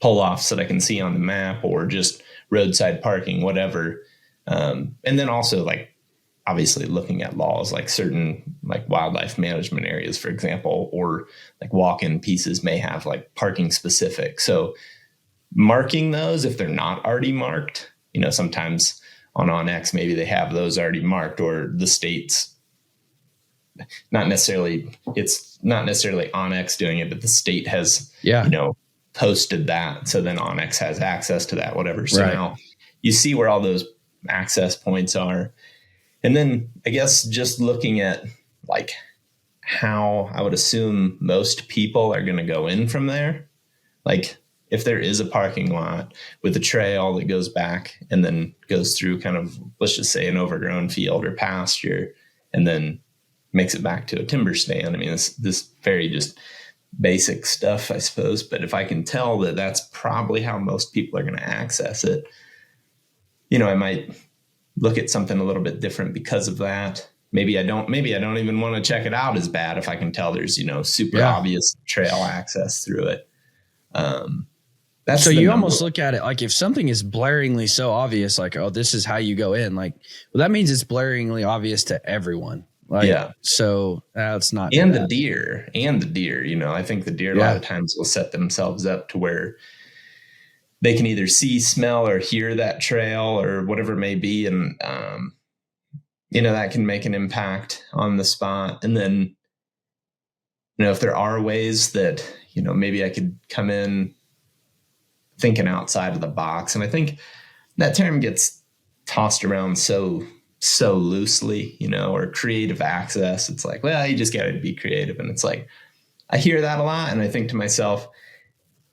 pull-offs that I can see on the map or just roadside parking, whatever. And then also, like, obviously looking at laws, like certain like wildlife management areas, for example, or like walk-in pieces may have like parking specific. So marking those, if they're not already marked, sometimes on OnX, maybe they have those already marked, or the state's it's not necessarily OnX doing it, but the state has, posted that. So then OnX has access to that, whatever. So now you see where all those access points are. And then I guess just looking at like how I would assume most people are going to go in from there. Like, if there is a parking lot with a trail that goes back and then goes through kind of, let's just say, an overgrown field or pasture, and then makes it back to a timber stand. I mean, this very just basic stuff, I suppose. But if I can tell that that's probably how most people are going to access it, I might look at something a little bit different because of that. Maybe I don't even want to check it out as bad if I can tell there's, super obvious trail access through it. So you almost look at it like, if something is blaringly so obvious, like, oh, this is how you go in, like, well, that means it's blaringly obvious to everyone. Like, so it's not. And the deer, I think the deer a lot of times will set themselves up to where they can either see, smell, or hear that trail or whatever it may be. And, that can make an impact on the spot. And then, if there are ways that, maybe I could come in thinking outside of the box. And I think that term gets tossed around so loosely, or creative access. It's like, well, you just got to be creative. And it's like, I hear that a lot. And I think to myself,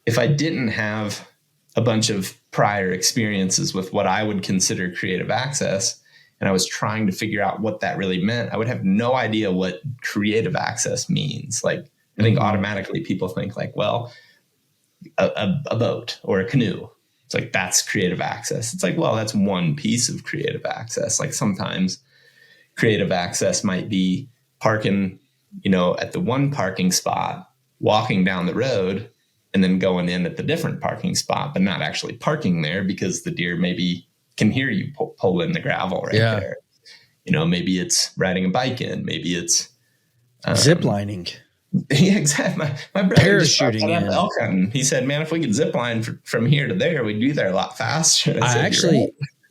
if I didn't have a bunch of prior experiences with what I would consider creative access, and I was trying to figure out what that really meant, I would have no idea what creative access means. Like, I think automatically people think like, well, a boat or a canoe. It's like, that's creative access. It's like, well, that's one piece of creative access. Like, sometimes creative access might be parking, at the one parking spot, walking down the road, and then going in at the different parking spot, but not actually parking there because the deer maybe can hear you pull in the gravel there. Maybe it's riding a bike in, maybe it's zip lining. Yeah, exactly. My brother parachuting in. Elk hunting. He said, "Man, if we could zip line from here to there, we'd be there a lot faster."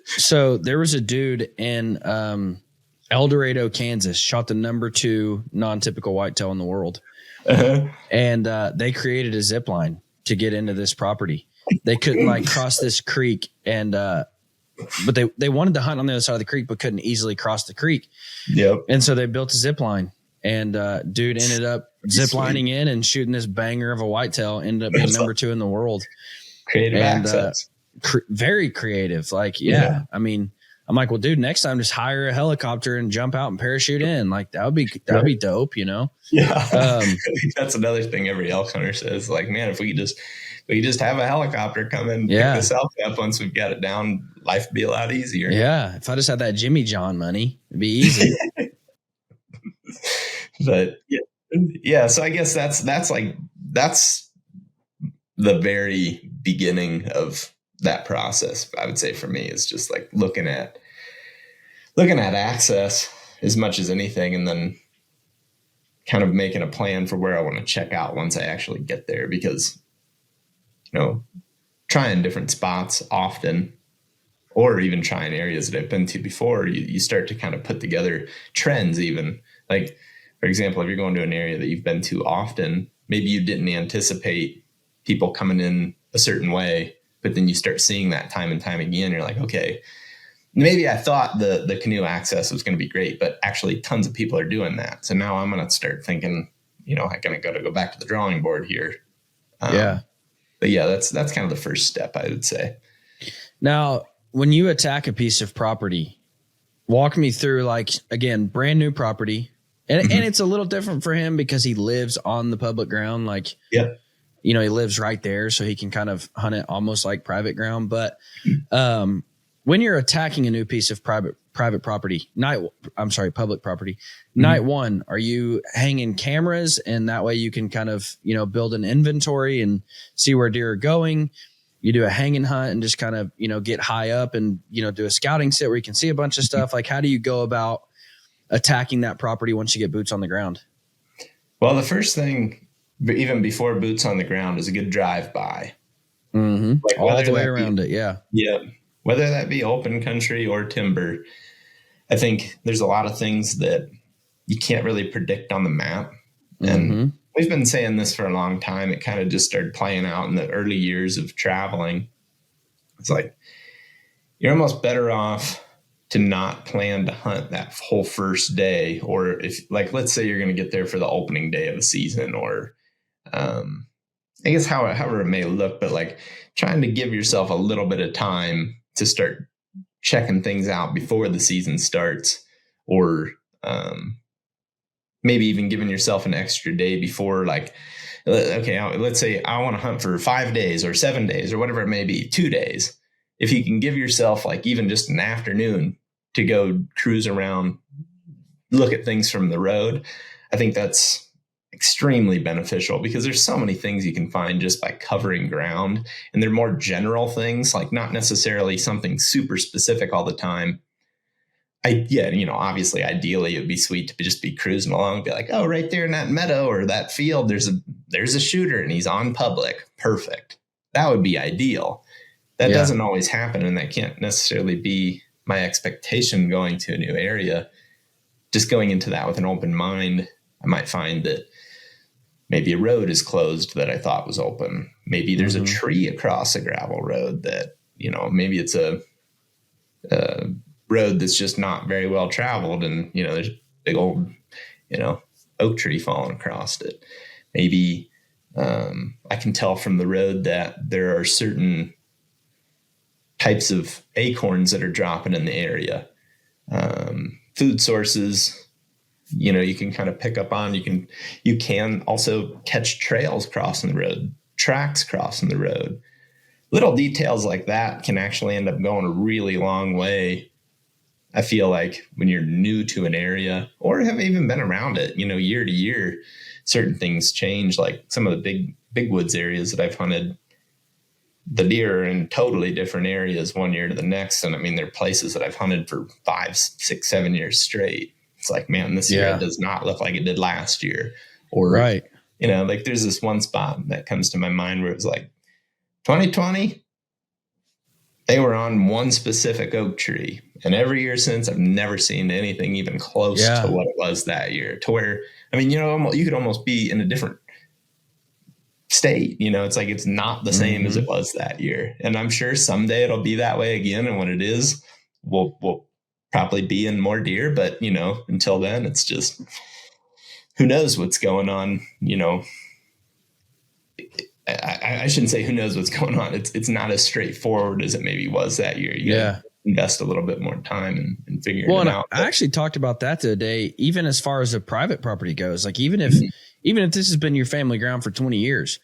So there was a dude in El Dorado, Kansas, shot the number 2 non-typical whitetail in the world, and they created a zip line to get into this property. They couldn't cross this creek, and but they wanted to hunt on the other side of the creek, but couldn't easily cross the creek. Yep. And so they built a zip line. And dude ended up ziplining in and shooting this banger of a whitetail. Ended up being number 2 in the world. Creative access. Very creative. Like, I mean, I'm like, well, dude, next time just hire a helicopter and jump out and parachute in. Like, that would be dope, Yeah. That's another thing every elk hunter says. Like, man, if we just have a helicopter come and pick this elk up once we've got it down, life would be a lot easier. Yeah. If I just had that Jimmy John money, it'd be easy. But so I guess that's the very beginning of that process. I would say for me, it's just like looking at access as much as anything, and then kind of making a plan for where I want to check out once I actually get there, because, trying different spots often, or even trying areas that I've been to before, you start to kind of put together trends. Even like, for example, if you're going to an area that you've been to often, maybe you didn't anticipate people coming in a certain way, but then you start seeing that time and time again. You're like, okay, maybe I thought the canoe access was going to be great, but actually tons of people are doing that. So now I'm going to start thinking, I'm going to go back to the drawing board here. But yeah, that's kind of the first step, I would say. Now, when you attack a piece of property, walk me through, like, again, brand new property. And it's a little different for him because he lives on the public ground. Like, yeah, he lives right there, so he can kind of hunt it almost like private ground. But when you're attacking a new piece of private property, public property, night one, are you hanging cameras, and that way you can kind of, build an inventory and see where deer are going? You do a hanging hunt and just kind of, get high up and, do a scouting sit where you can see a bunch of stuff. Like, how do you go about attacking that property once you get boots on the ground? Well, the first thing, even before boots on the ground, is a good drive-by. Like all the way around it, yeah. Yeah. Whether that be open country or timber, I think there's a lot of things that you can't really predict on the map. And we've been saying this for a long time. It kind of just started playing out in the early years of traveling. It's like, you're almost better off to not plan to hunt that whole first day. Or if, like, let's say you're going to get there for the opening day of the season, or I guess however it may look, but like trying to give yourself a little bit of time to start checking things out before the season starts, or maybe even giving yourself an extra day before, like, okay, let's say I want to hunt for 5 days or 7 days or whatever it may be, 2 days. If you can give yourself like even just an afternoon to go cruise around, look at things from the road, I think that's extremely beneficial, because there's so many things you can find just by covering ground, and they're more general things, like not necessarily something super specific all the time. Obviously, ideally, it would be sweet to just be cruising along and be like, oh, right there in that meadow or that field, there's a shooter and he's on public. Perfect. That would be ideal. That doesn't always happen, and that can't necessarily be my expectation going to a new area. Just going into that with an open mind, I might find that maybe a road is closed that I thought was open. Maybe there's a tree across a gravel road that, maybe it's a road that's just not very well traveled, and, there's a big old, oak tree falling across it. Maybe I can tell from the road that there are certain types of acorns that are dropping in the area. Food sources, you can kind of pick up on. You can also catch trails crossing the road, tracks crossing the road. Little details like that can actually end up going a really long way. I feel like when you're new to an area, or have even been around it, year to year, certain things change. Like some of the big woods areas that I've hunted, the deer are in totally different areas one year to the next. And I mean, there are places that I've hunted for 5, 6, 7 years straight. It's like, man, this year it does not look like it did last year. Or, right. Like there's this one spot that comes to my mind where it was like 2020, they were on one specific oak tree. And every year since, I've never seen anything even close to what it was that year. To where, I mean, you could almost be in a different state. It's like, it's not the same as it was that year. And I'm sure someday it'll be that way again. And when it is, we'll probably be in more deer. But, until then, it's just, who knows what's going on, I shouldn't say who knows what's going on. It's not as straightforward as it maybe was that year. You gotta invest a little bit more time and figuring it out. I actually talked about that today, even as far as a private property goes. Like even if this has been your family ground for 20 years,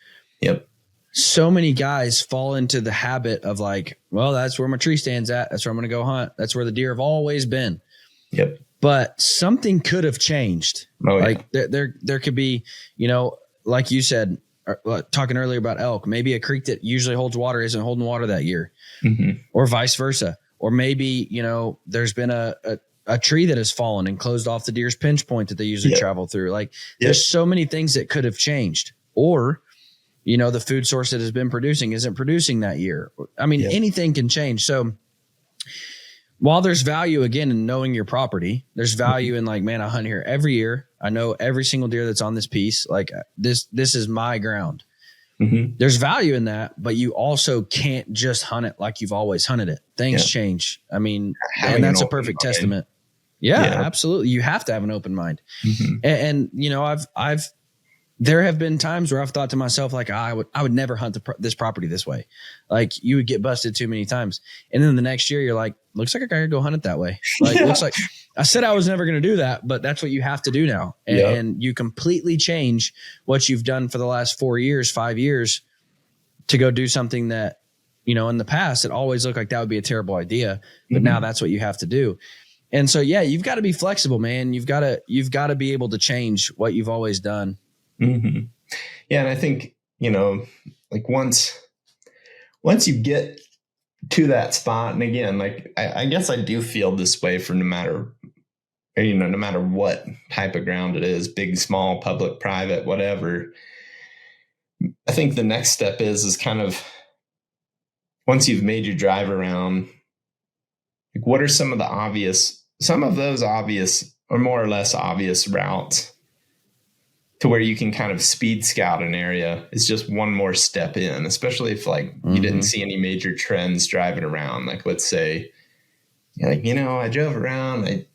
so many guys fall into the habit of like, well, that's where my tree stand's at. That's where I'm going to go hunt. That's where the deer have always been. But something could have changed. Like there could be, like you said, talking earlier about elk, maybe a creek that usually holds water isn't holding water that year, or vice versa. Or maybe, there's been a tree that has fallen and closed off the deer's pinch point that they usually travel through. Like there's so many things that could have changed. Or, the food source that has been producing isn't producing that year. I mean, anything can change. So while there's value again in knowing your property, there's value in like, man, I hunt here every year. I know every single deer that's on this piece. Like this is my ground. There's value in that, but you also can't just hunt it like you've always hunted it. Things change. I mean, and that's a perfect testament. Yeah, absolutely. You have to have an open mind. And I've there have been times where I've thought to myself, like, I would never hunt this property this way. Like, you would get busted too many times. And then the next year you're like, looks like I gotta go hunt it that way. Like, looks like I said I was never going to do that, but that's what you have to do now. And you completely change what you've done for the last 4 years, 5 years to go do something that, you know, in the past, it always looked like that would be a terrible idea, but now that's what you have to do. And so, yeah, you've got to be flexible, man. You've got to be able to change what you've always done. Mm-hmm. Yeah. And I think, you know, like once you get to that spot, and again, like, I guess I do feel this way for no matter what type of ground it is, big, small, public, private, whatever. I think the next step is kind of, once you've made your drive around, like, what are some of those obvious or more or less obvious routes to where you can kind of speed scout an area is just one more step in, especially if like you didn't see any major trends driving around. Like, let's say, like, you know, I drove around, I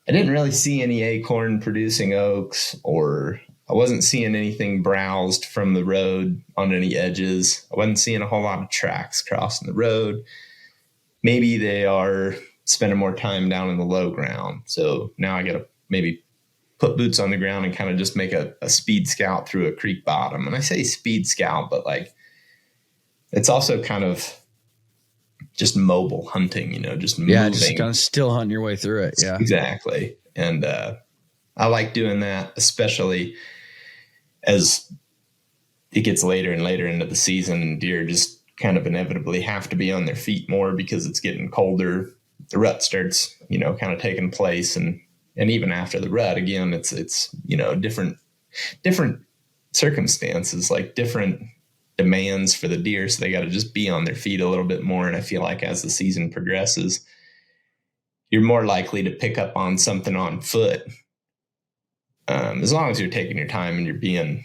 didn't really see any acorn producing oaks, or I wasn't seeing anything browsed from the road on any edges. I wasn't seeing a whole lot of tracks crossing the road. Maybe they are spending more time down in the low ground. So now I got to maybe put boots on the ground and kind of just make a speed scout through a creek bottom. And I say speed scout, but like, it's also kind of just mobile hunting, you know, just moving. Just kind of still hunting your way through it. Yeah, exactly. And I like doing that, especially as it gets later and later into the season, and deer just kind of inevitably have to be on their feet more because it's getting colder. The rut starts, you know, kind of taking place, and even after the rut, again, it's you know, different circumstances, like different demands for the deer. So they got to just be on their feet a little bit more. And I feel like as the season progresses, you're more likely to pick up on something on foot, as long as you're taking your time and you're being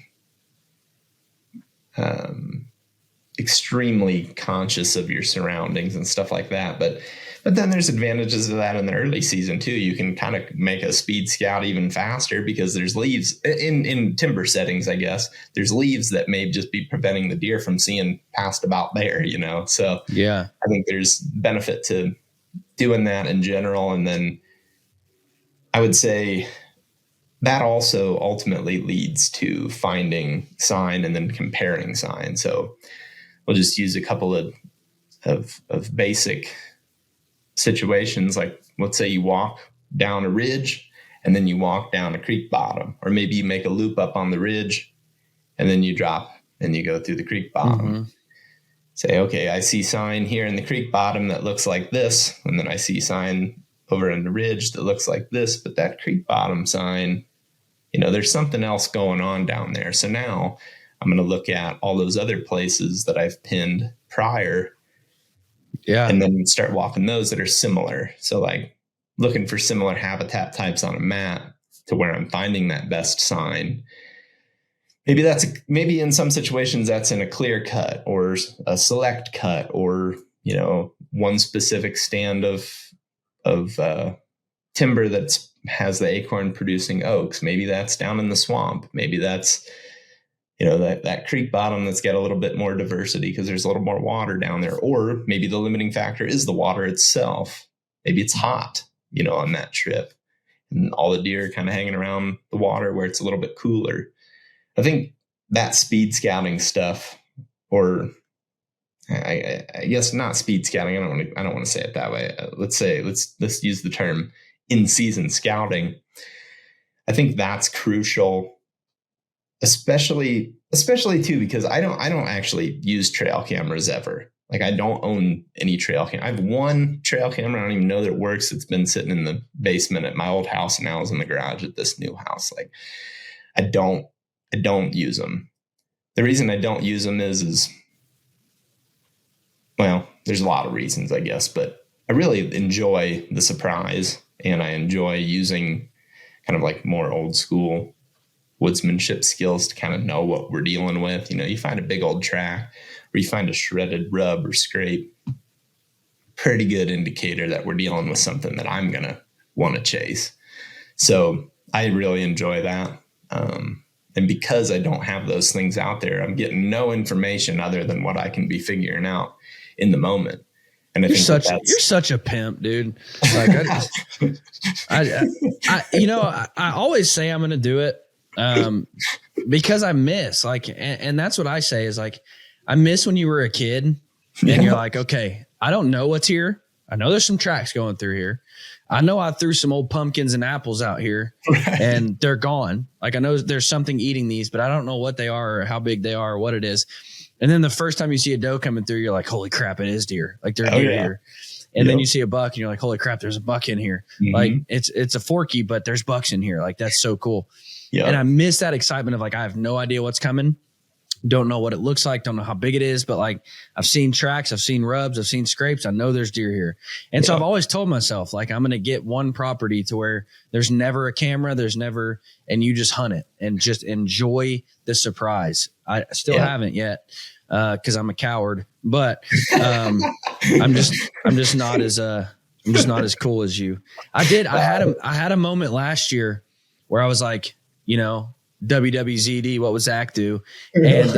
extremely conscious of your surroundings and stuff like that. But then there's advantages of that in the early season too. You can kind of make a speed scout even faster because there's leaves in timber settings, I guess. There's leaves that may just be preventing the deer from seeing past about there, you know? So yeah, I think there's benefit to doing that in general. And then I would say that also ultimately leads to finding sign and then comparing sign. So we'll just use a couple of basic situations. Like, let's say you walk down a ridge and then you walk down a creek bottom, or maybe you make a loop up on the ridge and then you drop and you go through the creek bottom. Say, okay, I see sign here in the creek bottom that looks like this. And then I see sign over in the ridge that looks like this, but that creek bottom sign, you know, there's something else going on down there. So now I'm going to look at all those other places that I've pinned prior. Yeah. And then start walking those that are similar. So like looking for similar habitat types on a map to where I'm finding that best sign. Maybe in some situations that's in a clear cut or a select cut, or, you know, one specific stand of timber that has the acorn producing oaks. Maybe that's down in the swamp. Maybe that's, you know, that creek bottom that's got a little bit more diversity because there's a little more water down there. Or maybe the limiting factor is the water itself. Maybe it's hot, you know, on that trip, and all the deer are kind of hanging around the water where it's a little bit cooler. I think that speed scouting stuff, or I guess not speed scouting. I don't want to say it that way. Let's use the term in-season scouting. I think that's crucial. Especially too, because I don't actually use trail cameras ever. Like, I don't own any trail camera. I have one trail camera. I don't even know that it works. It's been sitting in the basement at my old house, and now it's in the garage at this new house. Like, I don't use them. The reason I don't use them is well, there's a lot of reasons, I guess, but I really enjoy the surprise, and I enjoy using kind of like more old school woodsmanship skills to kind of know what we're dealing with. You know, you find a big old track or you find a shredded rub or scrape, pretty good indicator that we're dealing with something that I'm going to want to chase. So I really enjoy that. And because I don't have those things out there, I'm getting no information other than what I can be figuring out in the moment. And I think you're such a pimp, dude. Like I always say I'm going to do it because I miss, like, and that's what I say is like, I miss when you were a kid and you're like, okay, I don't know what's here. I know there's some tracks going through here. I know I threw some old pumpkins and apples out here and they're gone. Like I know there's something eating these, but I don't know what they are or how big they are or what it is. And then the first time you see a doe coming through, you're like, holy crap, it is deer. Like there's deer here. And then you see a buck and you're like, holy crap, there's a buck in here. Mm-hmm. Like it's a forky, but there's bucks in here. Like that's so cool. Yeah. And I miss that excitement of like, I have no idea what's coming. Don't know what it looks like. Don't know how big it is, but like I've seen tracks, I've seen rubs, I've seen scrapes. I know there's deer here. And so I've always told myself like, I'm going to get one property to where there's never a camera, and you just hunt it and just enjoy the surprise. I still haven't yet. Cause I'm a coward, but, I'm just not as cool as you. I had a moment last year where I was like, WWZD, what would Zach do? And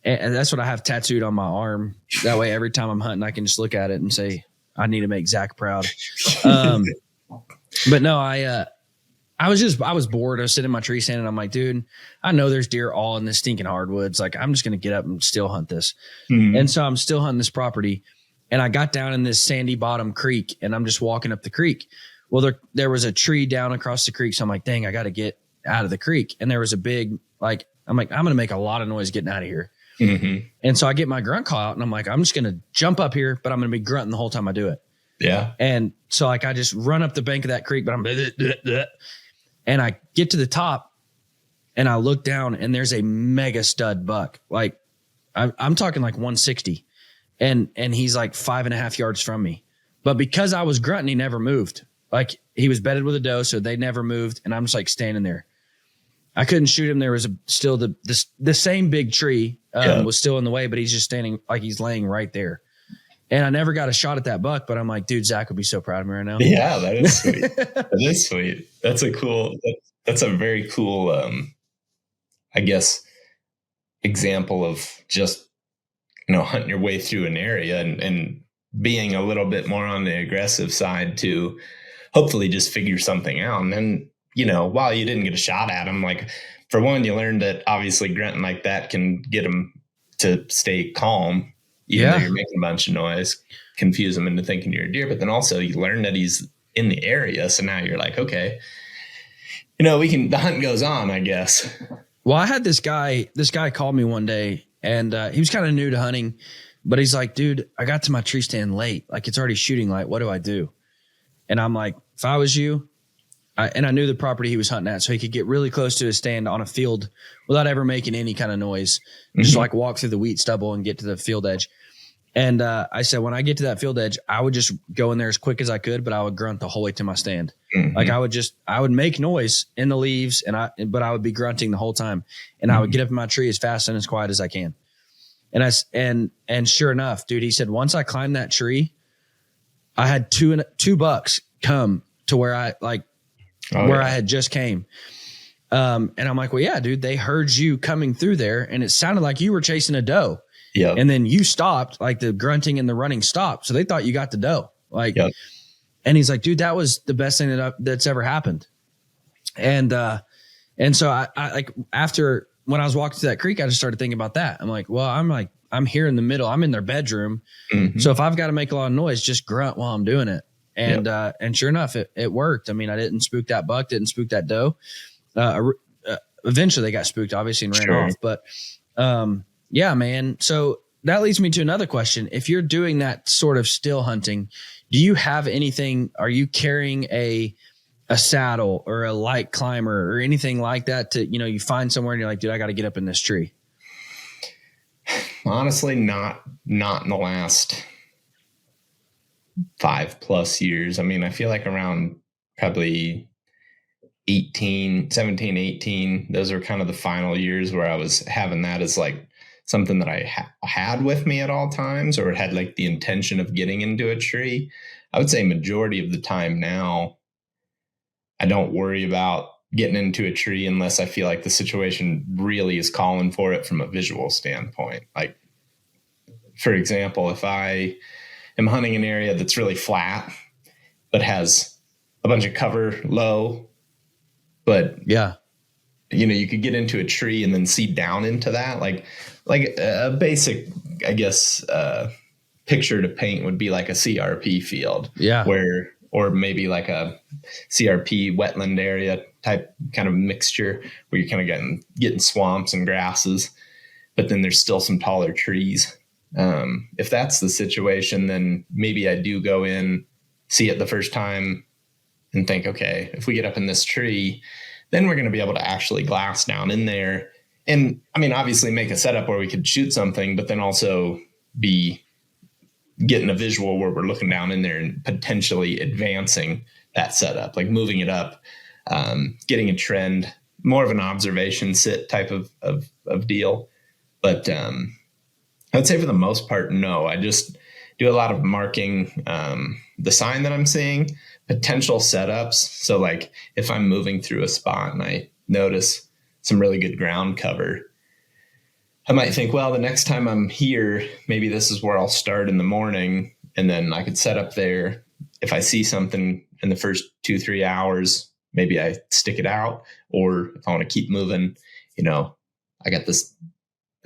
that's what I have tattooed on my arm. That way, every time I'm hunting, I can just look at it and say, I need to make Zach proud. But no, I was bored. I was sitting in my tree stand and I'm like, dude, I know there's deer all in this stinking hardwoods. Like, I'm just going to get up and still hunt this. Mm-hmm. And so I'm still hunting this property. And I got down in this sandy bottom creek and I'm just walking up the creek. Well, there was a tree down across the creek. So I'm like, dang, I got to get out of the creek. And there was a big, like, I'm like, I'm going to make a lot of noise getting out of here. Mm-hmm. And so I get my grunt call out and I'm like, I'm just going to jump up here, but I'm going to be grunting the whole time I do it. Yeah. And so like, I just run up the bank of that creek, but and I get to the top and I look down and there's a mega stud buck. Like I'm talking like 160 and he's like 5.5 yards from me, but because I was grunting, he never moved. Like he was bedded with a doe, so they never moved. And I'm just like standing there. I couldn't shoot him. There was still the same big tree was still in the way, but he's just standing like he's laying right there. And I never got a shot at that buck, but I'm like, dude, Zach would be so proud of me right now. Yeah, that is sweet. That is sweet. That's a very cool, I guess, example of just, hunting your way through an area and being a little bit more on the aggressive side to hopefully just figure something out. And then, while you didn't get a shot at him, like for one, you learned that obviously grunting like that can get him to stay calm. Even though you're making a bunch of noise, confuse him into thinking you're a deer. But then also you learn that he's in the area. So now you're like, okay, the hunt goes on, I guess. Well, I had this guy called me one day and he was kind of new to hunting, but he's like, dude, I got to my tree stand late. Like it's already shooting light. What do I do? And I'm like, if I was you, and I knew the property he was hunting at, so he could get really close to his stand on a field without ever making any kind of noise. Mm-hmm. Just like walk through the wheat stubble and get to the field edge. And I said, when I get to that field edge, I would just go in there as quick as I could, but I would grunt the whole way to my stand. Mm-hmm. Like I would make noise in the leaves but I would be grunting the whole time. And I would get up in my tree as fast and as quiet as I can. And sure enough, dude, he said, once I climbed that tree, I had two bucks come to where I had just came. And I'm like, well, yeah, dude, they heard you coming through there and it sounded like you were chasing a doe. Yeah. And then you stopped, like the grunting and the running stopped. So they thought you got the doe. Like, and he's like, dude, that was the best thing that's ever happened. And so I like after when I was walking to that creek, I just started thinking about that. I'm like, well, I'm here in the middle. I'm in their bedroom. Mm-hmm. So if I've got to make a lot of noise, just grunt while I'm doing it. And sure enough, it worked. I mean, I didn't spook that buck, didn't spook that doe. Eventually they got spooked, obviously, and ran off. But, yeah, man. So that leads me to another question. If you're doing that sort of still hunting, do you have anything? Are you carrying a saddle or a light climber or anything like that to, you find somewhere and you're like, dude, I got to get up in this tree? Honestly, not in the last 5+ years. I mean, I feel like around probably 17, 18, those are kind of the final years where I was having that as like something that I had with me at all times, or had like the intention of getting into a tree. I would say majority of the time now, I don't worry about getting into a tree unless I feel like the situation really is calling for it from a visual standpoint. Like, for example, if I am hunting an area that's really flat, but has a bunch of cover low, but yeah, you could get into a tree and then see down into that. Like a basic, I guess, picture to paint would be like a CRP field, yeah, or maybe like a CRP wetland area type kind of mixture where you're kind of getting swamps and grasses, but then there's still some taller trees. If that's the situation, then maybe I do go in, see it the first time, and think, okay, if we get up in this tree, then we're going to be able to actually glass down in there. And I mean, obviously make a setup where we could shoot something, but then also be getting a visual where we're looking down in there and potentially advancing that setup, like moving it up, getting a trend, more of an observation sit type of deal. But I'd say for the most part, no. I just do a lot of marking the sign that I'm seeing, potential setups. So like if I'm moving through a spot and I notice some really good ground cover, I might think, well, the next time I'm here, maybe this is where I'll start in the morning. And then I could set up there. If I see something in the first 2-3 hours, maybe I stick it out. Or if I want to keep moving, I got this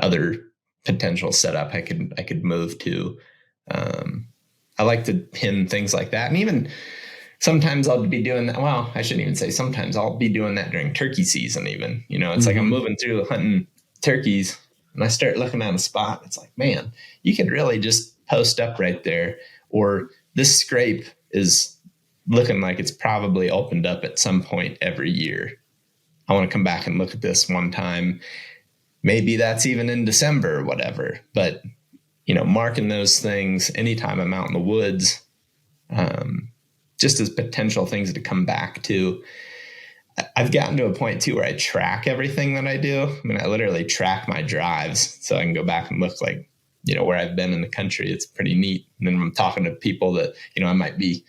other potential setup I could move to. I like to pin things like that. And even sometimes I'll be doing that. Well, I shouldn't even say sometimes. I'll be doing that during turkey season even. It's like I'm moving through hunting turkeys and I start looking at a spot. It's like, man, you could really just post up right there. Or this scrape is looking like it's probably opened up at some point every year. I want to come back and look at this one time. Maybe that's even in December or whatever. But, marking those things anytime I'm out in the woods, just as potential things to come back to. I've gotten to a point too where I track everything that I do. I mean, I literally track my drives so I can go back and look like, where I've been in the country. It's pretty neat. And then I'm talking to people that, I might be,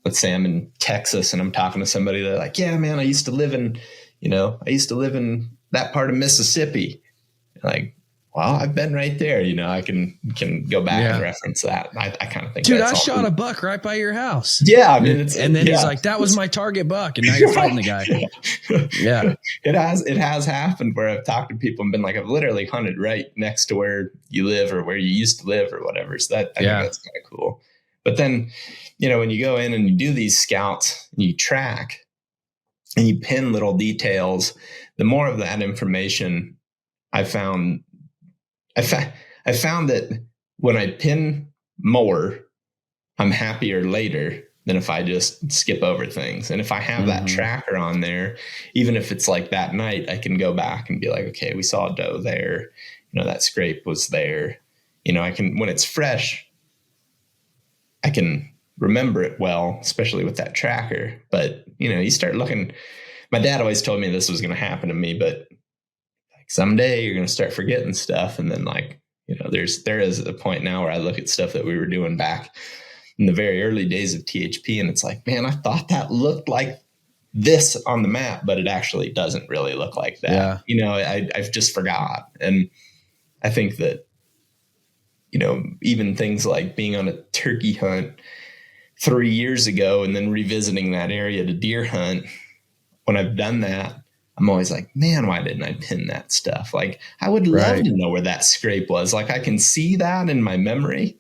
let's say I'm in Texas and I'm talking to somebody that like, yeah, man, I used to live in that part of Mississippi. Like, well, I've been right there. I can go back and reference that. I kind of think, dude, I shot a buck right by your house. Yeah, I mean, and then he's like, that was my target buck, and now you're fighting the guy. Yeah, it has happened where I've talked to people and been like, I've literally hunted right next to where you live or where you used to live or whatever. So I think that's kind of cool. But then, when you go in and you do these scouts and you track and you pin little details, the more of that information I found that when I pin more, I'm happier later than if I just skip over things. And if I have that tracker on there, even if it's like that night, I can go back and be like, okay, we saw a doe there. That scrape was there. I can, when it's fresh, I can remember it well, especially with that tracker. But, you start looking, my dad always told me this was going to happen to me, but someday you're going to start forgetting stuff. And then there is a point now where I look at stuff that we were doing back in the very early days of THP. And it's like, man, I thought that looked like this on the map, but it actually doesn't really look like that. Yeah. I've just forgot. And I think that, even things like being on a turkey hunt 3 years ago and then revisiting that area to deer hunt, when I've done that, I'm always like, man, why didn't I pin that stuff? Like, I would love to know where that scrape was. Like, I can see that in my memory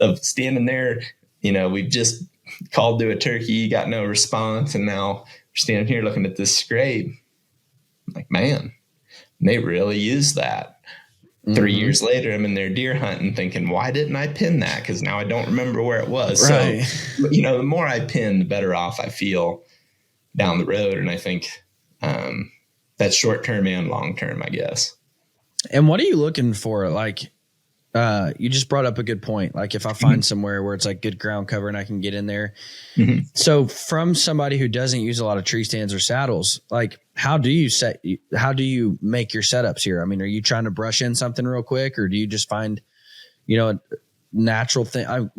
of standing there. We've just called to a turkey, got no response. And now we're standing here looking at this scrape. I'm like, man, they really used that. 3 years later, I'm in there deer hunting thinking, why didn't I pin that? Because now I don't remember where it was. Right. So, the more I pin, the better off I feel down the road. And I think that's short term and long term, I guess. And what are you looking for? Like, you just brought up a good point. Like, if I find somewhere where it's like good ground cover and I can get in there. So from somebody who doesn't use a lot of tree stands or saddles, like, how do you make your setups here? I mean, are you trying to brush in something real quick, or do you just find, a natural thing?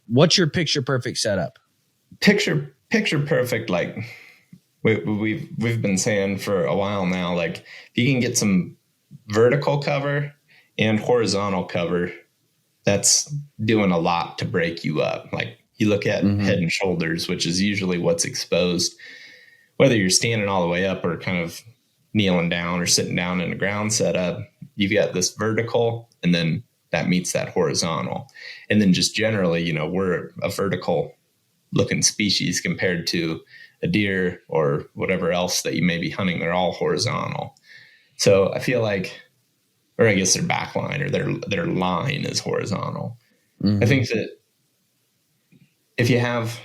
What's your picture perfect setup? Picture perfect. Like, we've been saying for a while now, like if you can get some vertical cover and horizontal cover, that's doing a lot to break you up. Like you look at head and shoulders, which is usually what's exposed, whether you're standing all the way up or kind of kneeling down or sitting down in a ground setup. You've got this vertical, and then that meets that horizontal. And then just generally, you know, we're a vertical looking species compared to a deer or whatever else that you may be hunting. They're all horizontal. So I feel like, or I guess their back line or their line is horizontal. I think that if you have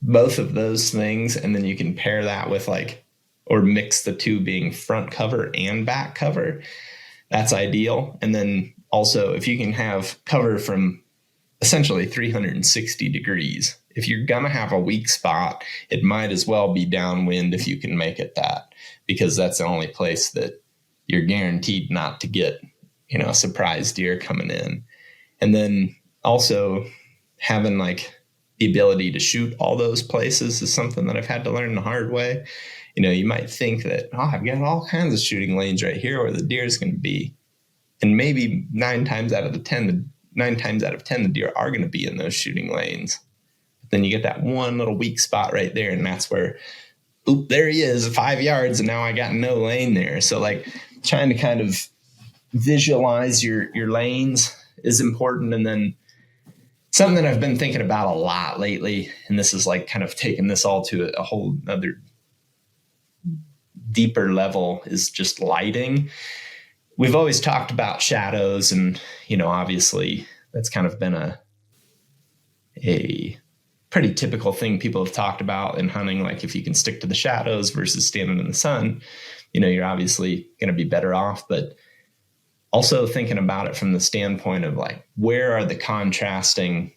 both of those things, and then you can pair that with like, or mix the two being front cover and back cover, that's ideal. And then also if you can have cover from essentially 360 degrees, if you're going to have a weak spot, it might as well be downwind if you can make it that, because that's the only place that you're guaranteed not to get, you know, a surprise deer coming in. And then also having like the ability to shoot all those places is something that I've had to learn the hard way. You know, you might think that, oh, I've got all kinds of shooting lanes right here where the deer is going to be. And maybe 9 times out of 10, the deer are going to be in those shooting lanes. But then you get that one little weak spot right there. And that's where, oop, there he is, 5 yards. And now I got no lane there. So like trying to kind of visualize your lanes is important. And then something that I've been thinking about a lot lately, and this is like kind of taking this all to a whole other deeper level, is just lighting. We've always talked about shadows, and, you know, obviously that's kind of been a pretty typical thing people have talked about in hunting. Like if you can stick to the shadows versus standing in the sun, you know, you're obviously going to be better off. But also thinking about it from the standpoint of like, where are the contrasting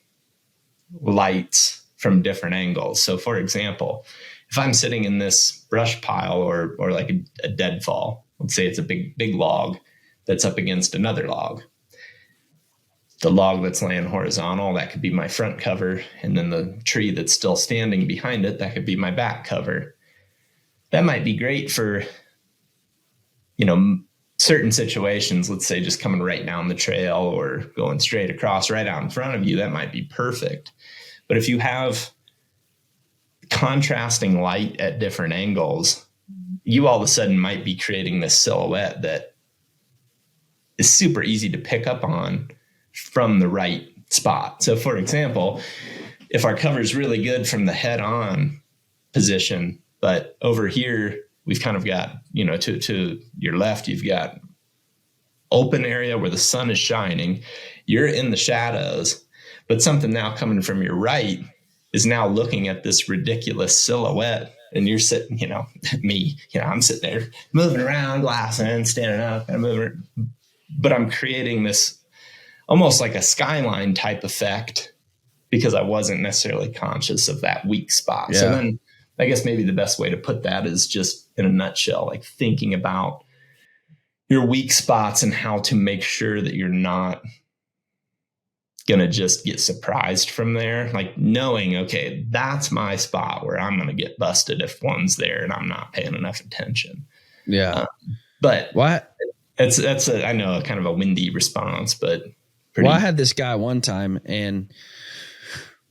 lights from different angles? So for example, if I'm sitting in this brush pile or like a deadfall, let's say it's a big log that's up against another log. The log that's laying horizontal, that could be my front cover. And then the tree that's still standing behind it, that could be my back cover. That might be great for, you know, certain situations. Let's say just coming right down the trail or going straight across right out in front of you, that might be perfect. But if you have contrasting light at different angles, you all of a sudden might be creating this silhouette that is super easy to pick up on from the right spot. So for example, if our cover is really good from the head on position, but over here we've kind of got, you know, to your left, you've got open area where the sun is shining, you're in the shadows, but something now coming from your right is now looking at this ridiculous silhouette, and you're sitting, you know, me, you know, I'm sitting there moving around, glassing, standing up and moving, but I'm creating this almost like a skyline type effect because I wasn't necessarily conscious of that weak spot. Yeah. So then I guess maybe the best way to put that is just in a nutshell, like thinking about your weak spots and how to make sure that you're not going to just get surprised from there. Like knowing, okay, that's my spot where I'm going to get busted if one's there and I'm not paying enough attention. Yeah. But what? That's I know kind of a windy response, but well, I had this guy one time and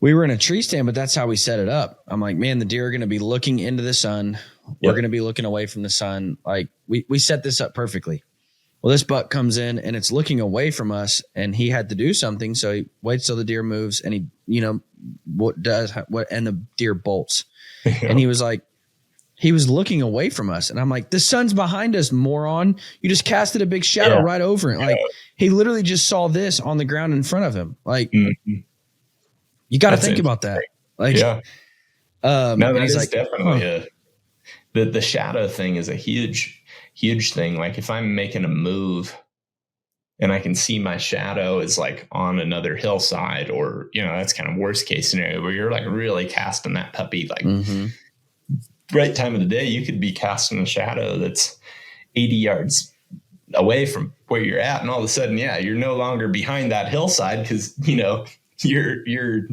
we were in a tree stand, but that's how we set it up. I'm like, man, the deer are going to be looking into the sun. We're going to be looking away from the sun. Like we set this up perfectly. Well, this buck comes in and it's looking away from us and he had to do something. So he waits till the deer moves and he, you know, and the deer bolts. And he was like, he was looking away from us. And I'm like, the sun's behind us, moron. You just casted a big shadow right over it. Like he literally just saw this on the ground in front of him. Like you got to think about that. Like, no, that is like, definitely the shadow thing is a huge thing. Like if I'm making a move and I can see my shadow is like on another hillside, or, you know, that's kind of worst case scenario where you're like really casting that puppy, like right time of the day, you could be casting a shadow that's 80 yards away from where you're at. And all of a sudden, you're no longer behind that hillside because, you know, you're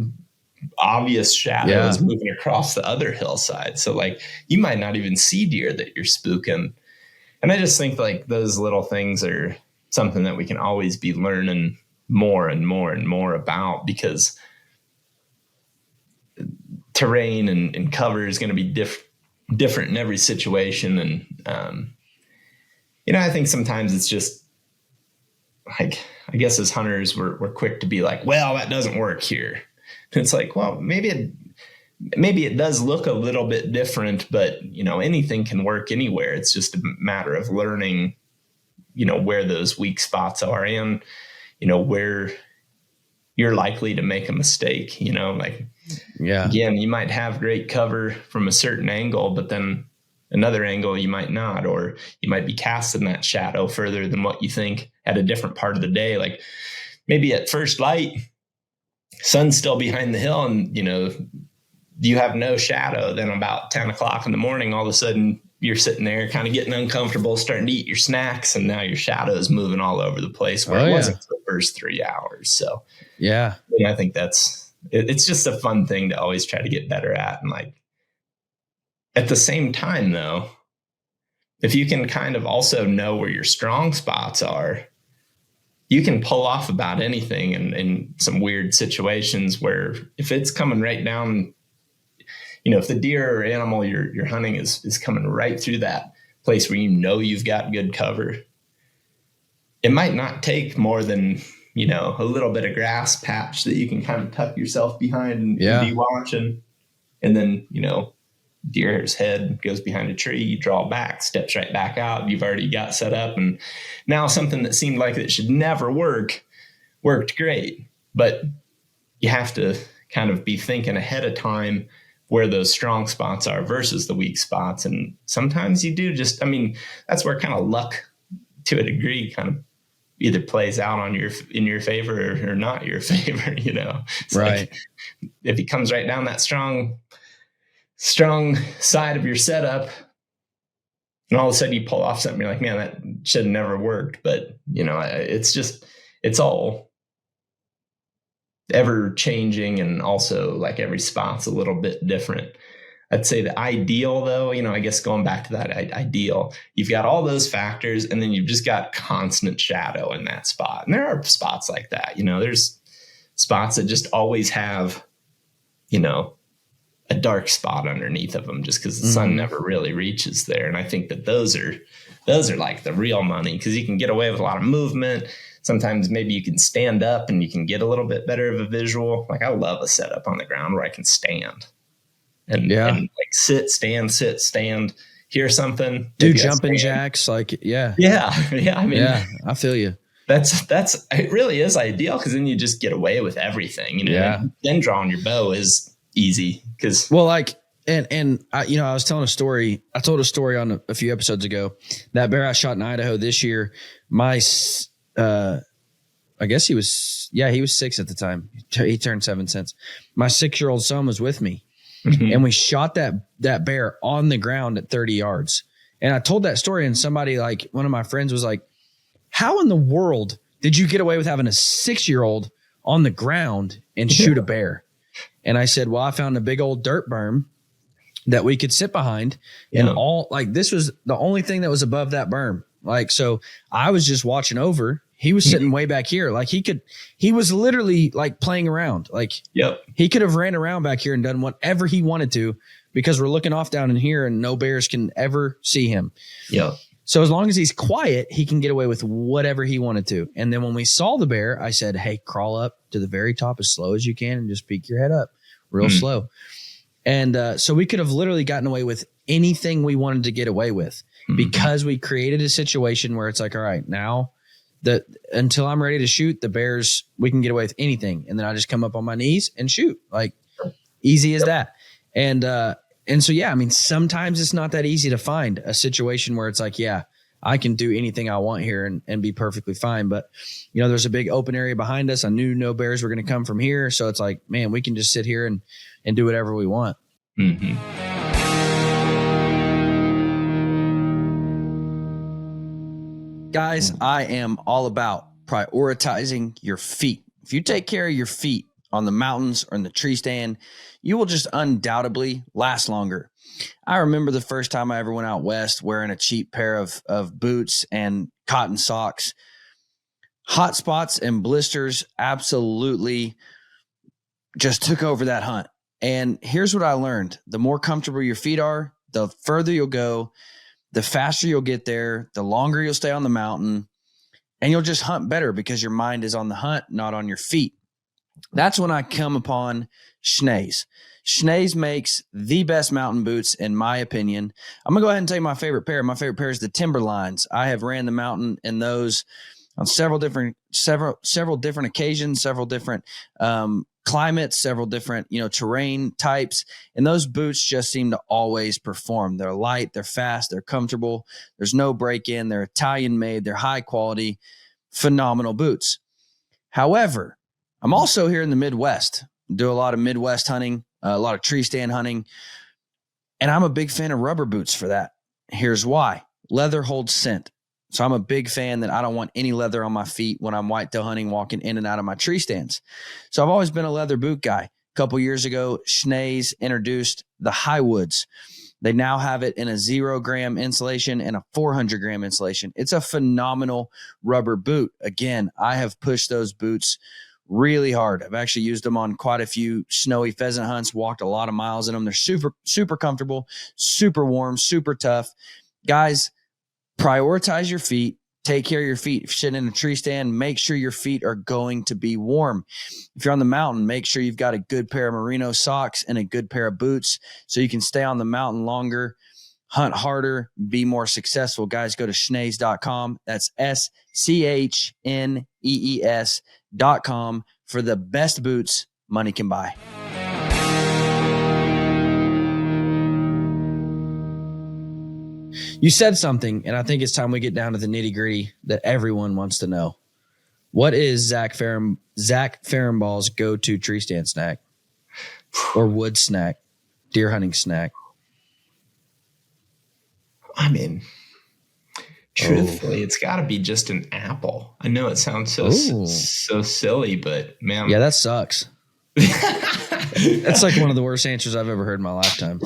obvious shadows moving across the other hillside. So like you might not even see deer that you're spooking. And I just think like those little things are something that we can always be learning more and more and more about, because terrain and cover is going to be different in every situation. And, I think sometimes it's just like, I guess as hunters, we're quick to be like, well, that doesn't work here. And it's like, well, maybe it does look a little bit different, but anything can work anywhere. It's just a matter of learning, where those weak spots are and, where you're likely to make a mistake, again, you might have great cover from a certain angle, but then another angle you might not, or you might be casting that shadow further than what you think at a different part of the day. Like maybe at first light, sun's still behind the hill and, you have no shadow. Then about 10 o'clock in the morning, all of a sudden you're sitting there kind of getting uncomfortable, starting to eat your snacks. And now your shadow is moving all over the place where it wasn't for the first 3 hours. So I think it's just a fun thing to always try to get better at. And like, at the same time though, if you can kind of also know where your strong spots are, you can pull off about anything in some weird situations where if it's coming right down, if the deer or animal you're hunting is coming right through that place where you've got good cover, it might not take more than, a little bit of grass patch that you can kind of tuck yourself behind and be watching. And then, deer's head goes behind a tree, you draw back, steps right back out. You've already got set up. And now something that seemed like it should never work worked great. But you have to kind of be thinking ahead of time where those strong spots are versus the weak spots. And sometimes you do that's where kind of luck to a degree kind of either plays out in your favor or not your favor, It's right. Like, if he comes right down that strong side of your setup and all of a sudden you pull off something, you're like, man, that should have never worked. But it's all ever changing. And also like every spot's a little bit different. I'd say the ideal though, I guess going back to that ideal, you've got all those factors and then you've just got constant shadow in that spot. And there are spots like that, there's spots that just always have, a dark spot underneath of them just because the sun never really reaches there. And I think that those are like the real money, because you can get away with a lot of movement. Sometimes maybe you can stand up and you can get a little bit better of a visual. Like I love a setup on the ground where I can stand and like sit, stand, hear something. Do jumping jacks. Like, Yeah. I mean, I feel you. That's it really is ideal, because then you just get away with everything, Then drawing your bow is easy because and I was telling a story. I told a story on a few episodes ago. That bear I shot in Idaho this year, I guess he was 6 at the time. He turned 7 since. My 6-year-old son was with me, and we shot that bear on the ground at 30 yards. And I told that story, and somebody, like one of my friends, was like, how in the world did you get away with having a 6-year-old on the ground and shoot a bear? And I said, well, I found a big old dirt berm that we could sit behind, and this was the only thing that was above that berm. Like, so I was just watching over. He was sitting way back here. Like he was literally like playing around. Like, he could have ran around back here and done whatever he wanted to, because we're looking off down in here and no bears can ever see him. So as long as he's quiet, he can get away with whatever he wanted to. And then when we saw the bear, I said, hey, crawl up to the very top as slow as you can and just peek your head up real slow. And so we could have literally gotten away with anything we wanted to get away with, because we created a situation where it's like, all right, now until I'm ready to shoot the bears, we can get away with anything. And then I just come up on my knees and shoot, like easy as that. And so, sometimes it's not that easy to find a situation where it's like, I can do anything I want here and be perfectly fine. But, there's a big open area behind us. I knew no bears were going to come from here. So it's like, man, we can just sit here and do whatever we want. Guys, I am all about prioritizing your feet. If you take care of your feet on the mountains or in the tree stand, you will just undoubtedly last longer. I remember the first time I ever went out west wearing a cheap pair of boots and cotton socks. Hot spots and blisters absolutely just took over that hunt. And here's what I learned. The more comfortable your feet are, the further you'll go, the faster you'll get there, the longer you'll stay on the mountain, and you'll just hunt better because your mind is on the hunt, not on your feet. That's when I come upon Schnee's. Schnee's makes the best mountain boots, in my opinion. I'm going to go ahead and tell you my favorite pair. My favorite pair is the Timberlines. I have ran the mountain in those on several different occasions, several different climates, several different, terrain types. And those boots just seem to always perform. They're light, they're fast, they're comfortable. There's no break in. They're Italian made. They're high quality, phenomenal boots. However, I'm also here in the Midwest, do a lot of Midwest hunting, a lot of tree stand hunting. And I'm a big fan of rubber boots for that. Here's why. Leather holds scent. So I'm a big fan that I don't want any leather on my feet when I'm whitetail hunting, walking in and out of my tree stands. So I've always been a leather boot guy. A couple years ago, Schnee's introduced the Highwoods. They now have it in a 0 gram insulation and a 400 gram insulation. It's a phenomenal rubber boot. Again, I have pushed those boots really hard. I've actually used them on quite a few snowy pheasant hunts, walked a lot of miles in them. They're super, super comfortable, super warm, super tough. Guys, prioritize your feet. Take care of your feet. If you're sitting in a tree stand, make sure your feet are going to be warm. If you're on the mountain, make sure you've got a good pair of merino socks and a good pair of boots so you can stay on the mountain longer, hunt harder, be more successful. Guys, go to schnees.com. That's SCHNEES.com for the best boots money can buy. You said something, and I think it's time we get down to the nitty-gritty that everyone wants to know. What is Zach Ferenbaugh's go-to tree stand snack or wood snack, deer hunting snack? I mean, truthfully, it's got to be just an apple. I know it sounds so silly, but man. Yeah, that sucks. That's like one of the worst answers I've ever heard in my lifetime.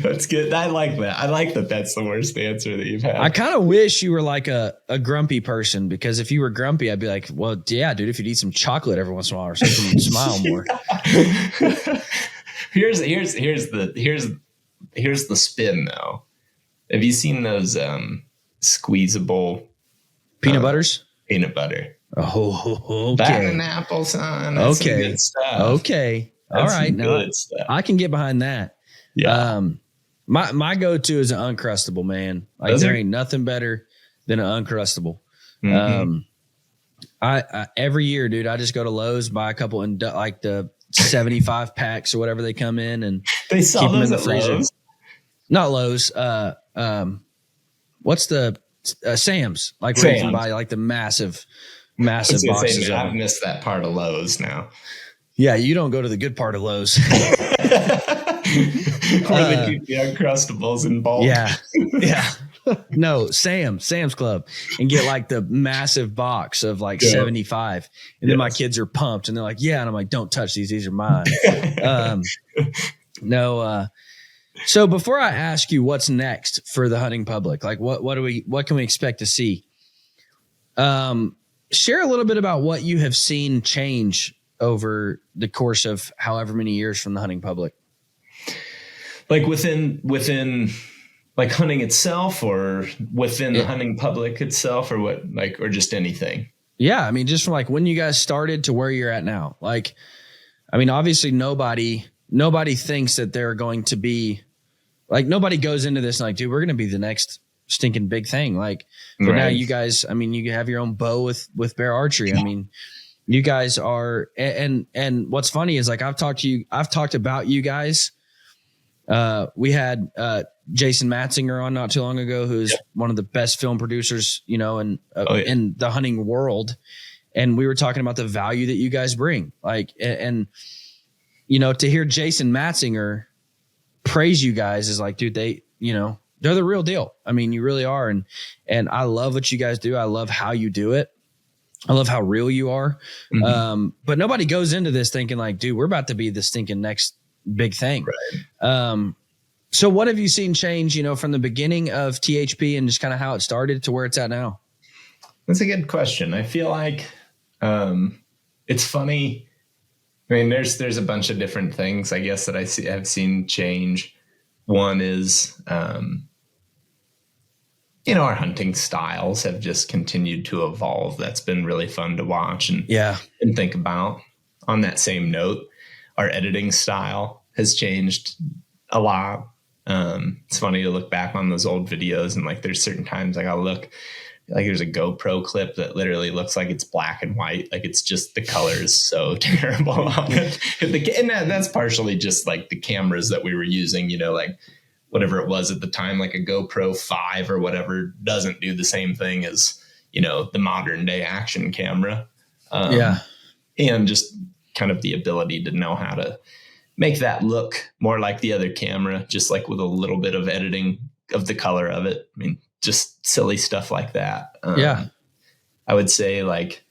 That's good. I like that. I like that that's the worst answer that you've had. I kind of wish you were like a grumpy person, because if you were grumpy, I'd be like, well, yeah, dude, if you'd eat some chocolate every once in a while or something, you'd smile more. Here's the spin though. Have you seen those squeezable peanut butters? Peanut butter. Oh, okay. That and apple, son. That's some good stuff. Okay. All right. Now I can get behind that. Yeah. My go-to is an Uncrustable, man. Like there ain't nothing better than an Uncrustable. Mm-hmm. I every year, dude, I just go to Lowe's, buy a couple and like the 75 packs or whatever they come in, and they sell keep them those in the freezer. Lowe's? Not Lowe's. What's the Sam's? Like where you can buy like the massive boxes. I've missed that part of Lowe's now. Yeah, you don't go to the good part of Lowe's. Where they keep the Uncrustables in bulk. Yeah. No, Sam's Club, and get like the massive box of like 75. And then my kids are pumped and they're like, yeah. And I'm like, don't touch these. These are mine. So before I ask you what's next for the hunting public, like what can we expect to see? Share a little bit about what you have seen change over the course of however many years from the hunting public. Like within like hunting itself, or within the hunting public itself, or what, like, or just anything? Yeah. I mean, just from like when you guys started to where you're at now. Like, I mean, obviously nobody thinks that they're going to be like, nobody goes into this like, dude, we're going to be the next stinking big thing. Like, but now you guys, I mean, you have your own bow with Bear Archery. I mean, you guys are, and what's funny is like, I've talked about you guys. We had Jason Matzinger on not too long ago, who's one of the best film producers, in the hunting world. And we were talking about the value that you guys bring. Like, and to hear Jason Matzinger praise you guys is like, dude, they're the real deal. I mean, you really are. And I love what you guys do. I love how you do it. I love how real you are. Mm-hmm. But nobody goes into this thinking like, dude, we're about to be the stinking next big thing. Right. So what have you seen change, from the beginning of THP and just kind of how it started to where it's at now? That's a good question. I feel like it's funny. I mean, there's a bunch of different things, I guess, that I've seen change. One is, our hunting styles have just continued to evolve. That's been really fun to watch and think about. On that same note, our editing style has changed a lot. It's funny to look back on those old videos and like there's certain times like I'll look like there's a GoPro clip that literally looks like it's black and white. Like it's just the color is so terrible on it. And that's partially just like the cameras that we were using, like whatever it was at the time, like a GoPro 5 or whatever doesn't do the same thing as, the modern day action camera. And just kind of the ability to know how to make that look more like the other camera, just like with a little bit of editing of the color of it. I mean, just silly stuff like that. I would say like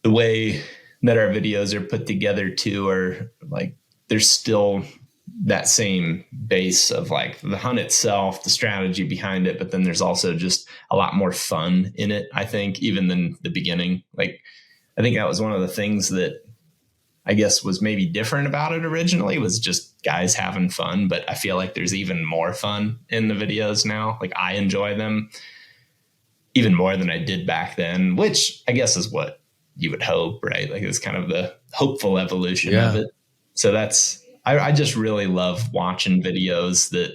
the way that our videos are put together too, are like, there's still that same base of like the hunt itself, the strategy behind it. But then there's also just a lot more fun in it. I think even than the beginning, like, I think that was one of the things that I guess was maybe different about it originally, was just guys having fun. But I feel like there's even more fun in the videos now. Like I enjoy them even more than I did back then, which I guess is what you would hope, right? Like it was kind of the hopeful evolution of it. So I just really love watching videos that,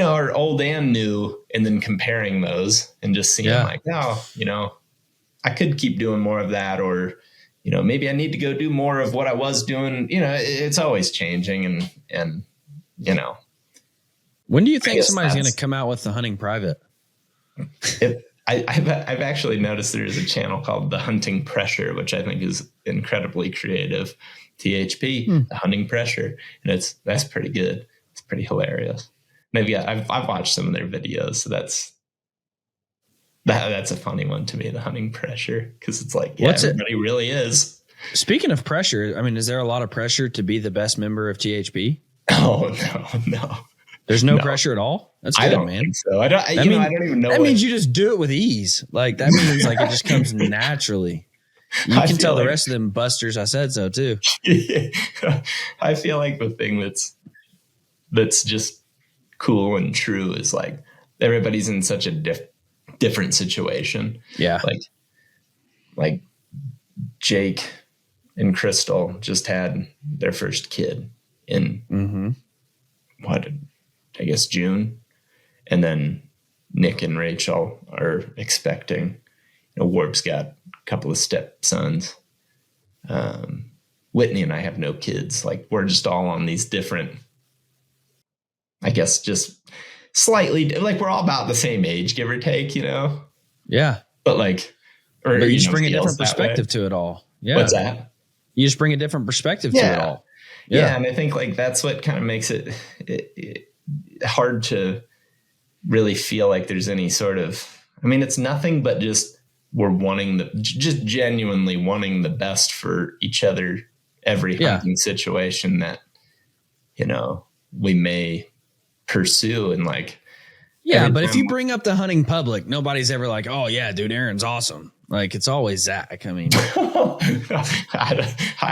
are old and new, and then comparing those and just seeing like, I could keep doing more of that, or, maybe I need to go do more of what I was doing. It's always changing and When do you think somebody's going to come out with the hunting private? I've actually noticed there is a channel called The Hunting Pressure, which I think is incredibly creative. THP, The Hunting Pressure, and that's pretty good. It's pretty hilarious. Maybe I've watched some of their videos, so that's a funny one to me. The Hunting Pressure, because it's like everybody really is. Speaking of pressure, I mean, is there a lot of pressure to be the best member of THP? Oh no. There's no pressure at all. That's good, I don't man. think so. I don't even know. That means you just do it with ease. Like that means like it just comes naturally. You can tell the rest of them busters I said so too. I feel like the thing that's just cool and true is like everybody's in such a different situation. Yeah. Like Jake and Crystal just had their first kid in I guess June. And then Nick and Rachel are expecting. Warp's got a couple of stepsons. Whitney and I have no kids. Like we're just all on these different, I guess, just slightly like we're all about the same age, give or take, Yeah. But like, but you just bring a different perspective to it all. Yeah. What's that? You just bring a different perspective to it all. Yeah. And I think like that's what kind of makes it hard to really feel like there's any sort of, I mean, it's nothing but just we're just genuinely wanting the best for each other, every hunting situation that, we may pursue. And like, but if you bring up the hunting public, nobody's ever like, oh yeah, dude, Aaron's awesome. Like it's always Zach. I mean, I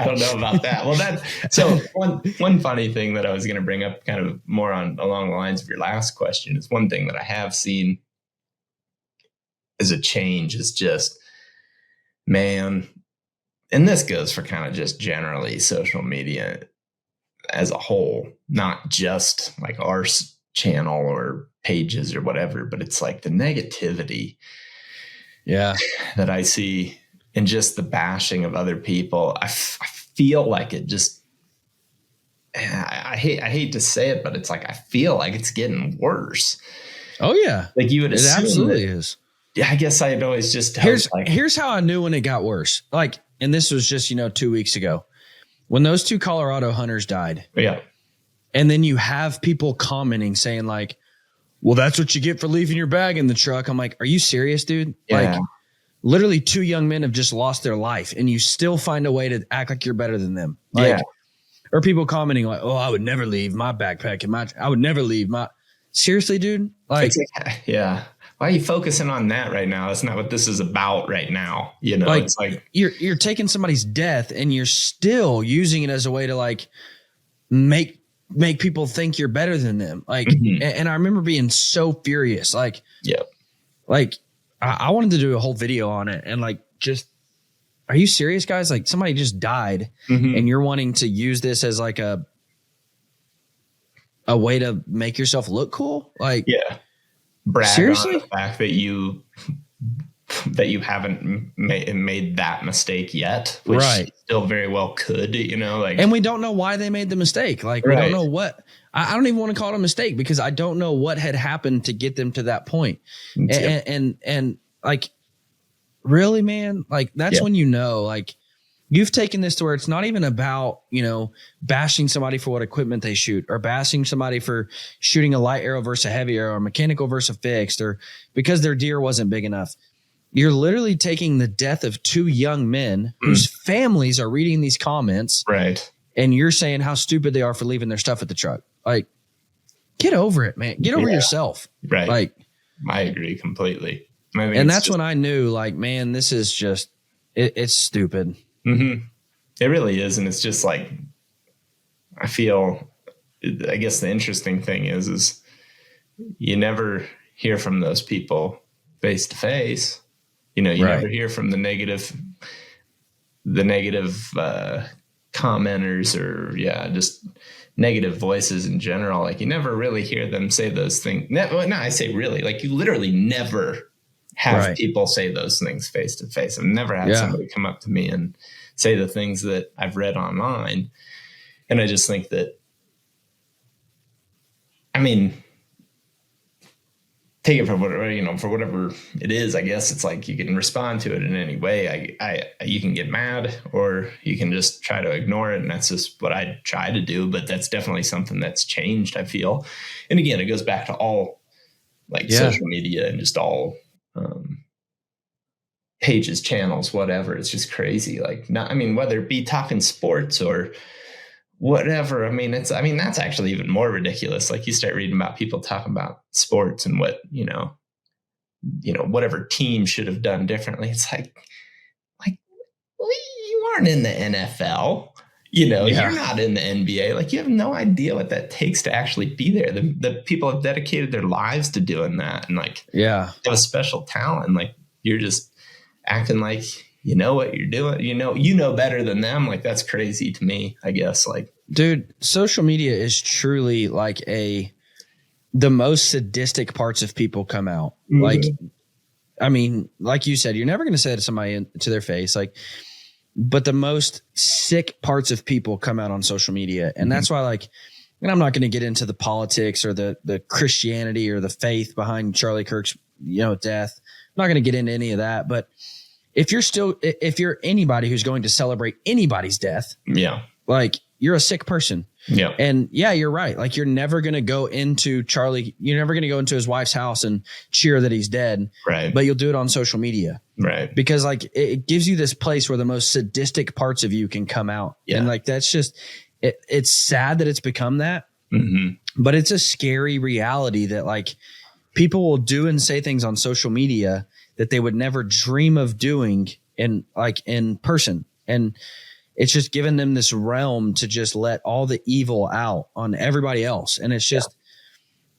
don't know about that. Well, so one funny thing that I was going to bring up kind of more along the lines of your last question is one thing that I have seen as a change is just, man, and this goes for kind of just generally social media as a whole, not just like our channel or pages or whatever, but it's like the negativity that I see and just the bashing of other people. I feel like it just, I hate to say it, but it's like, I feel like it's getting worse. Oh yeah. Like you would assume. It absolutely is. Yeah, I guess I'd always just here's how I knew when it got worse. Like, and this was just 2 weeks ago when those 2 Colorado hunters died. Yeah, and then you have people commenting saying like, "Well, that's what you get for leaving your bag in the truck." I'm like, "Are you serious, dude?" Yeah. Like, literally 2 young men have just lost their life, and you still find a way to act like you're better than them. Like, or people commenting like, "Oh, I would never leave my backpack and I would never leave my." Seriously, dude. Like, yeah. Why are you focusing on that right now? That's not what this is about right now. You know, like, it's like you're taking somebody's death and you're still using it as a way to like make people think you're better than them. Like, and I remember being so furious. Like, like I wanted to do a whole video on it and like, just, are you serious, guys? Like, somebody just died and you're wanting to use this as like a way to make yourself look cool. Like, brag seriously? on the fact that you haven't made that mistake yet, which still very well could, you know, like, and we don't know why they made the mistake. Like, we don't know what, I don't even want to call it a mistake because I don't know what had happened to get them to that point. And like, really, man, like, that's when, you know, like, you've taken this to where it's not even about, you know, bashing somebody for what equipment they shoot or bashing somebody for shooting a light arrow versus a heavy arrow or mechanical versus a fixed or because their deer wasn't big enough. You're literally taking the death of 2 young men whose families are reading these comments. Right. And you're saying how stupid they are for leaving their stuff at the truck. Like, get over it, man. Get over yourself. Right. Like, I agree completely. And that's when I knew, like, man, this is just, it's stupid. It really is. And it's just like, I guess the interesting thing is you never hear from those people face to face. You know, you never hear from the negative commenters or just negative voices in general. Like, you never really hear them say those things. No, I say really, like, you literally never have people say those things face to face. I've never had somebody come up to me and say the things that I've read online. And I just think that, I mean, take it for whatever, you know, for whatever it is. I guess it's like you can respond to it in any way. You can get mad or you can just try to ignore it. And that's just what I try to do. But that's definitely something that's changed, I feel. And again, it goes back to all like social media and just all pages, channels, whatever. It's just crazy. Like, whether it be talking sports or whatever. That's actually even more ridiculous. Like, you start reading about people talking about sports and what, you know, whatever team should have done differently. It's like, you aren't in the NFL, you know, you're not in the NBA. Like, you have no idea what that takes to actually be there. The people have dedicated their lives to doing that. And like, have a special talent. Like, you're just acting like, you know what you're doing, you know better than them. Like, that's crazy to me, I guess. Like, dude, social media is truly like the most sadistic parts of people come out. Like, like you said, you're never going to say it to somebody to their face, like, but the most sick parts of people come out on social media. And that's why, like, and I'm not going to get into the politics or the Christianity or the faith behind Charlie Kirk's, you know, death. I'm not going to get into any of that, but if you're anybody who's going to celebrate anybody's death, like, you're a sick person. Yeah. And you're right. Like, you're never going to go into you're never going to go into his wife's house and cheer that he's dead. Right. But you'll do it on social media. Right. Because like, it gives you this place where the most sadistic parts of you can come out. Yeah. And like, that's just, it's sad that it's become that, but it's a scary reality that like people will do and say things on social media that they would never dream of doing in person. And it's just given them this realm to just let all the evil out on everybody else. And it's just,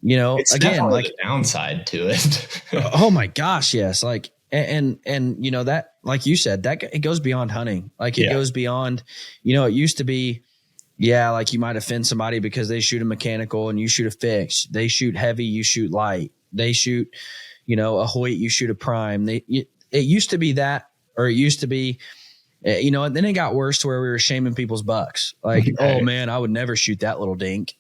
you know, it's again, like the downside to it. Oh my gosh. Yes. Like, and, you know, that, like you said, that it goes beyond hunting. Like, it goes beyond, you know, it used to be, like, you might offend somebody because they shoot a mechanical and you shoot a fix. They shoot heavy, you shoot light. They shoot, you know, a Hoyt, you shoot a prime. It used to be that, or it used to be, you know, and then it got worse to where we were shaming people's bucks. Like, oh man, I would never shoot that little dink.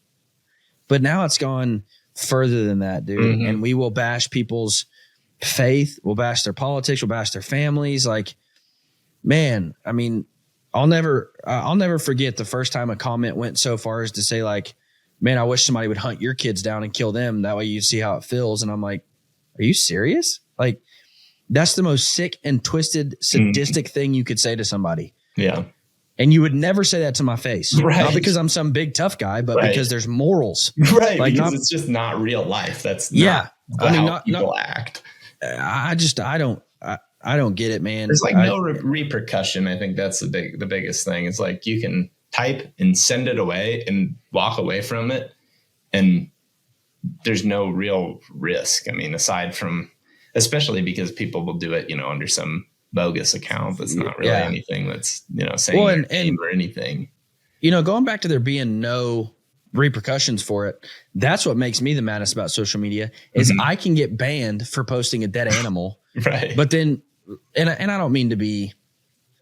But now it's gone further than that, dude. And we will bash people's faith. We'll bash their politics. We'll bash their families. Like, man, I'll never forget the first time a comment went so far as to say like, man, I wish somebody would hunt your kids down and kill them. That way you see how it feels. And I'm like, are you serious? Like, That's the most sick and twisted, sadistic thing you could say to somebody. Yeah. And you would never say that to my face. Right. Not because I'm some big tough guy, but because there's morals. Right. Like because it's just not real life. That's not how people act. I don't get it, man. There's like no repercussion. I think that's the biggest thing. It's like you can type and send it away and walk away from it, and there's no real risk. I mean, aside from, especially because people will do it, under some bogus account that's not really anything that's, saying name or anything. Going back to there being no repercussions for it, that's what makes me the maddest about social media is I can get banned for posting a dead animal. Right. But then, and I don't mean to be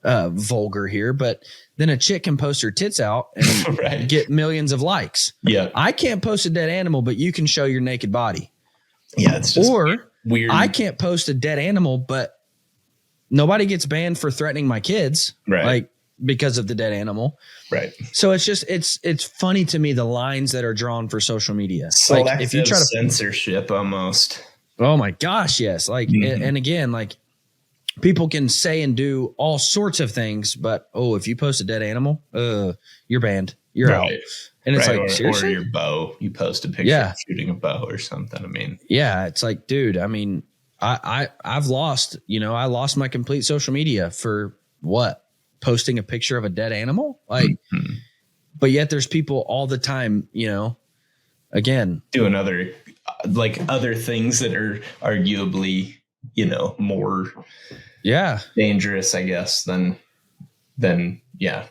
vulgar here, but then a chick can post her tits out and get millions of likes. Yeah. I can't post a dead animal, but you can show your naked body. Yeah. It's just weird. I can't post a dead animal, but nobody gets banned for threatening my kids. Right. Like because of the dead animal. Right. So it's just, it's funny to me, the lines that are drawn for social media. Selective like if you try to censorship almost. Oh my gosh. Yes. Like, and again, like people can say and do all sorts of things, but if you post a dead animal, you're banned. You're out. And it's like, seriously? Or your bow, you post a picture of shooting a bow or something. I mean, it's like, dude, I mean, I've lost, I lost my complete social media for what? Posting a picture of a dead animal? Like, but yet there's people all the time, again, doing other things that are arguably, more dangerous, I guess, than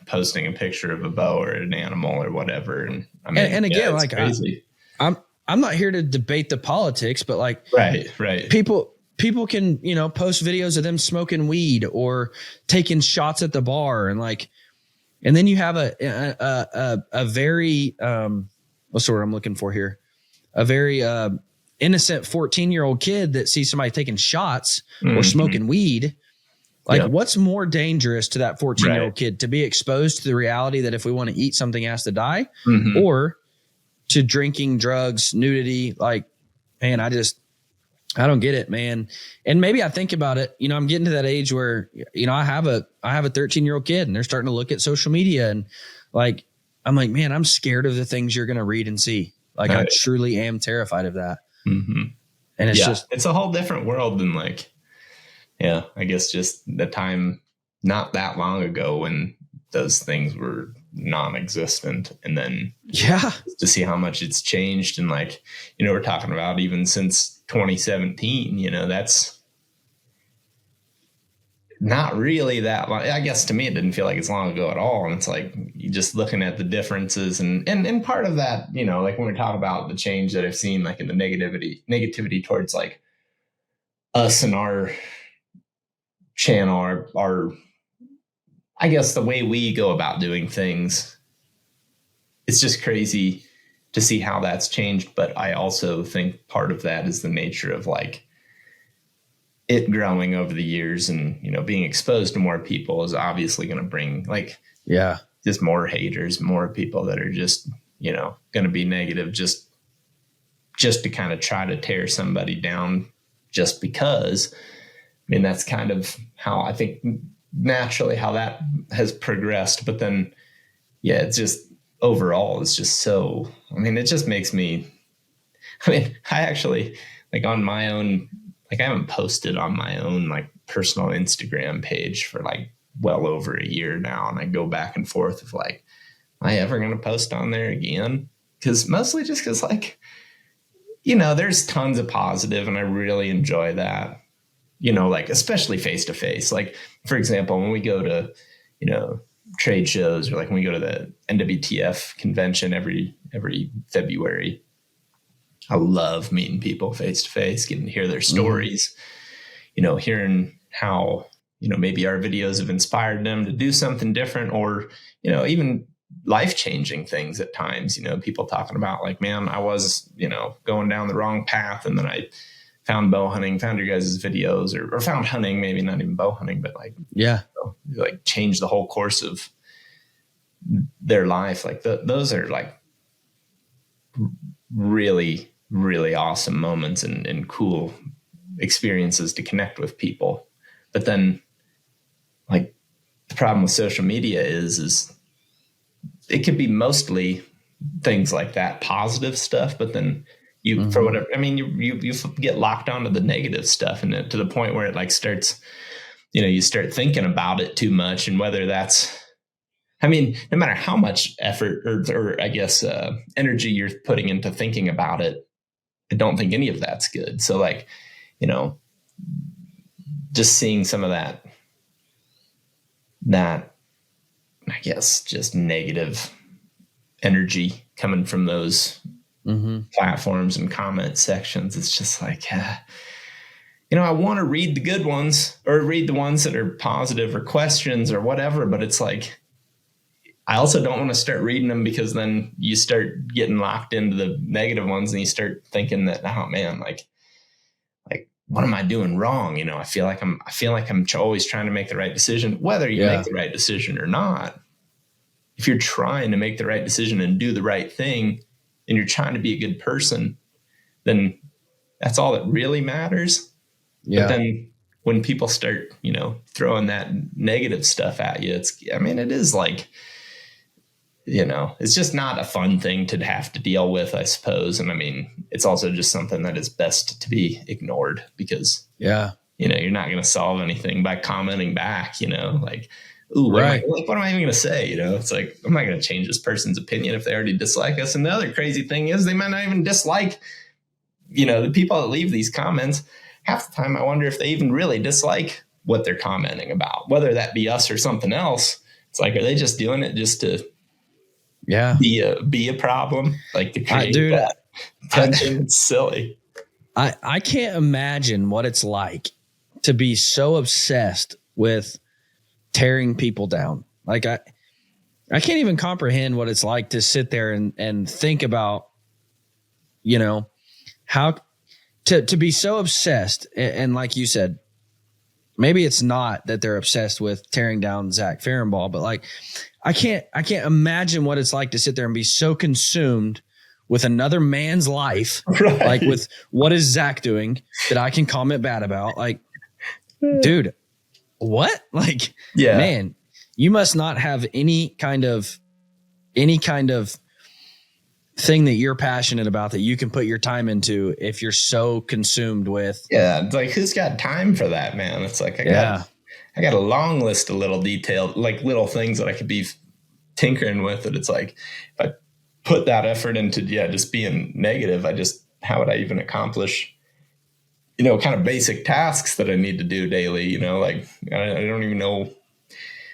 posting a picture of a bow or an animal or whatever. And I mean, and again, like crazy. I'm not here to debate the politics, but like, right. People can, post videos of them smoking weed or taking shots at the bar and then you have a very, what's the word I'm looking for here? A very, innocent 14-year-old kid that sees somebody taking shots or smoking weed. Like what's more dangerous to that 14-year-old kid, to be exposed to the reality that if we want to eat something, it has to die, or to drinking, drugs, nudity? Like, man, I don't get it, man. And maybe I think about it, I'm getting to that age where, I have a 13-year-old kid and they're starting to look at social media and like, I'm like, man, I'm scared of the things you're going to read and see. Like I truly am terrified of that. And it's a whole different world than I guess just the time not that long ago when those things were non-existent, and then to see how much it's changed. And we're talking about even since 2017, that's not really that long. I guess to me, it didn't feel like it's long ago at all. And it's like, you just looking at the differences and part of that, like when we talk about the change that I've seen, like in the negativity towards like us and our channel, our I guess the way we go about doing things, it's just crazy to see how that's changed. But I also think part of that is the nature of it growing over the years, and, being exposed to more people is obviously going to bring just more haters, more people that are just, going to be negative just to kind of try to tear somebody down just because. I mean, that's kind of how I think naturally how that has progressed. But then, it's just overall, it's just so, it just makes me, I actually on my own, I haven't posted on my own personal Instagram page for well over a year now. And I go back and forth of am I ever going to post on there again? Cause mostly just cause there's tons of positive and I really enjoy that. Especially face to face. For example, when we go to, trade shows or when we go to the NWTF convention every February, I love meeting people face to face, getting to hear their stories, hearing how, maybe our videos have inspired them to do something different or, even life-changing things at times, people talking about man, I was, going down the wrong path. And then I found bow hunting, found your guys' videos or found hunting, maybe not even bow hunting, but changed the whole course of their life. Those are really, really awesome moments and cool experiences to connect with people. But then like the problem with social media is it could be mostly things like that, positive stuff, but then you, for whatever, I mean, you get locked onto the negative stuff, and to the point where it like starts, you start thinking about it too much. And whether that's, I mean, no matter how much effort or I guess, energy you're putting into thinking about it, I don't think any of that's good. So like, just seeing some of that, I guess, just negative energy coming from those platforms and comment sections. It's just like, I want to read the good ones or read the ones that are positive or questions or whatever. But it's like, I also don't want to start reading them, because then you start getting locked into the negative ones and you start thinking that, oh man, like, what am I doing wrong? I feel like I'm always trying to make the right decision, whether you make the right decision or not. If you're trying to make the right decision and do the right thing, and you're trying to be a good person, then that's all that really matters. Yeah. But then when people start, throwing that negative stuff at you, it is like, it's just not a fun thing to have to deal with, I suppose. And I mean, it's also just something that is best to be ignored, because, you're not going to solve anything by commenting back, like, ooh, what am I even going to say? It's like, I'm not going to change this person's opinion if they already dislike us. And the other crazy thing is they might not even dislike, the people that leave these comments. Half the time, I wonder if they even really dislike what they're commenting about, whether that be us or something else. It's like, are they just doing it just to be a problem, like to create that tension? It's silly. I can't imagine what it's like to be so obsessed with tearing people down. Like I can't even comprehend what it's like to sit there and think about, how to be so obsessed. And like you said, maybe it's not that they're obsessed with tearing down Zach Ferenbaugh, but like, I can't imagine what it's like to sit there and be so consumed with another man's life, like with what is Zach doing, that I can comment bad about. Like, dude, what? Like, man, you must not have any kind of thing that you're passionate about that you can put your time into if you're so consumed with. Yeah. It's like, who's got time for that, man? It's like, I got a long list of little detailed, like little things that I could be tinkering with. That it's like, if I put that effort into, just being negative, how would I even accomplish, kind of basic tasks that I need to do daily, like, I don't even know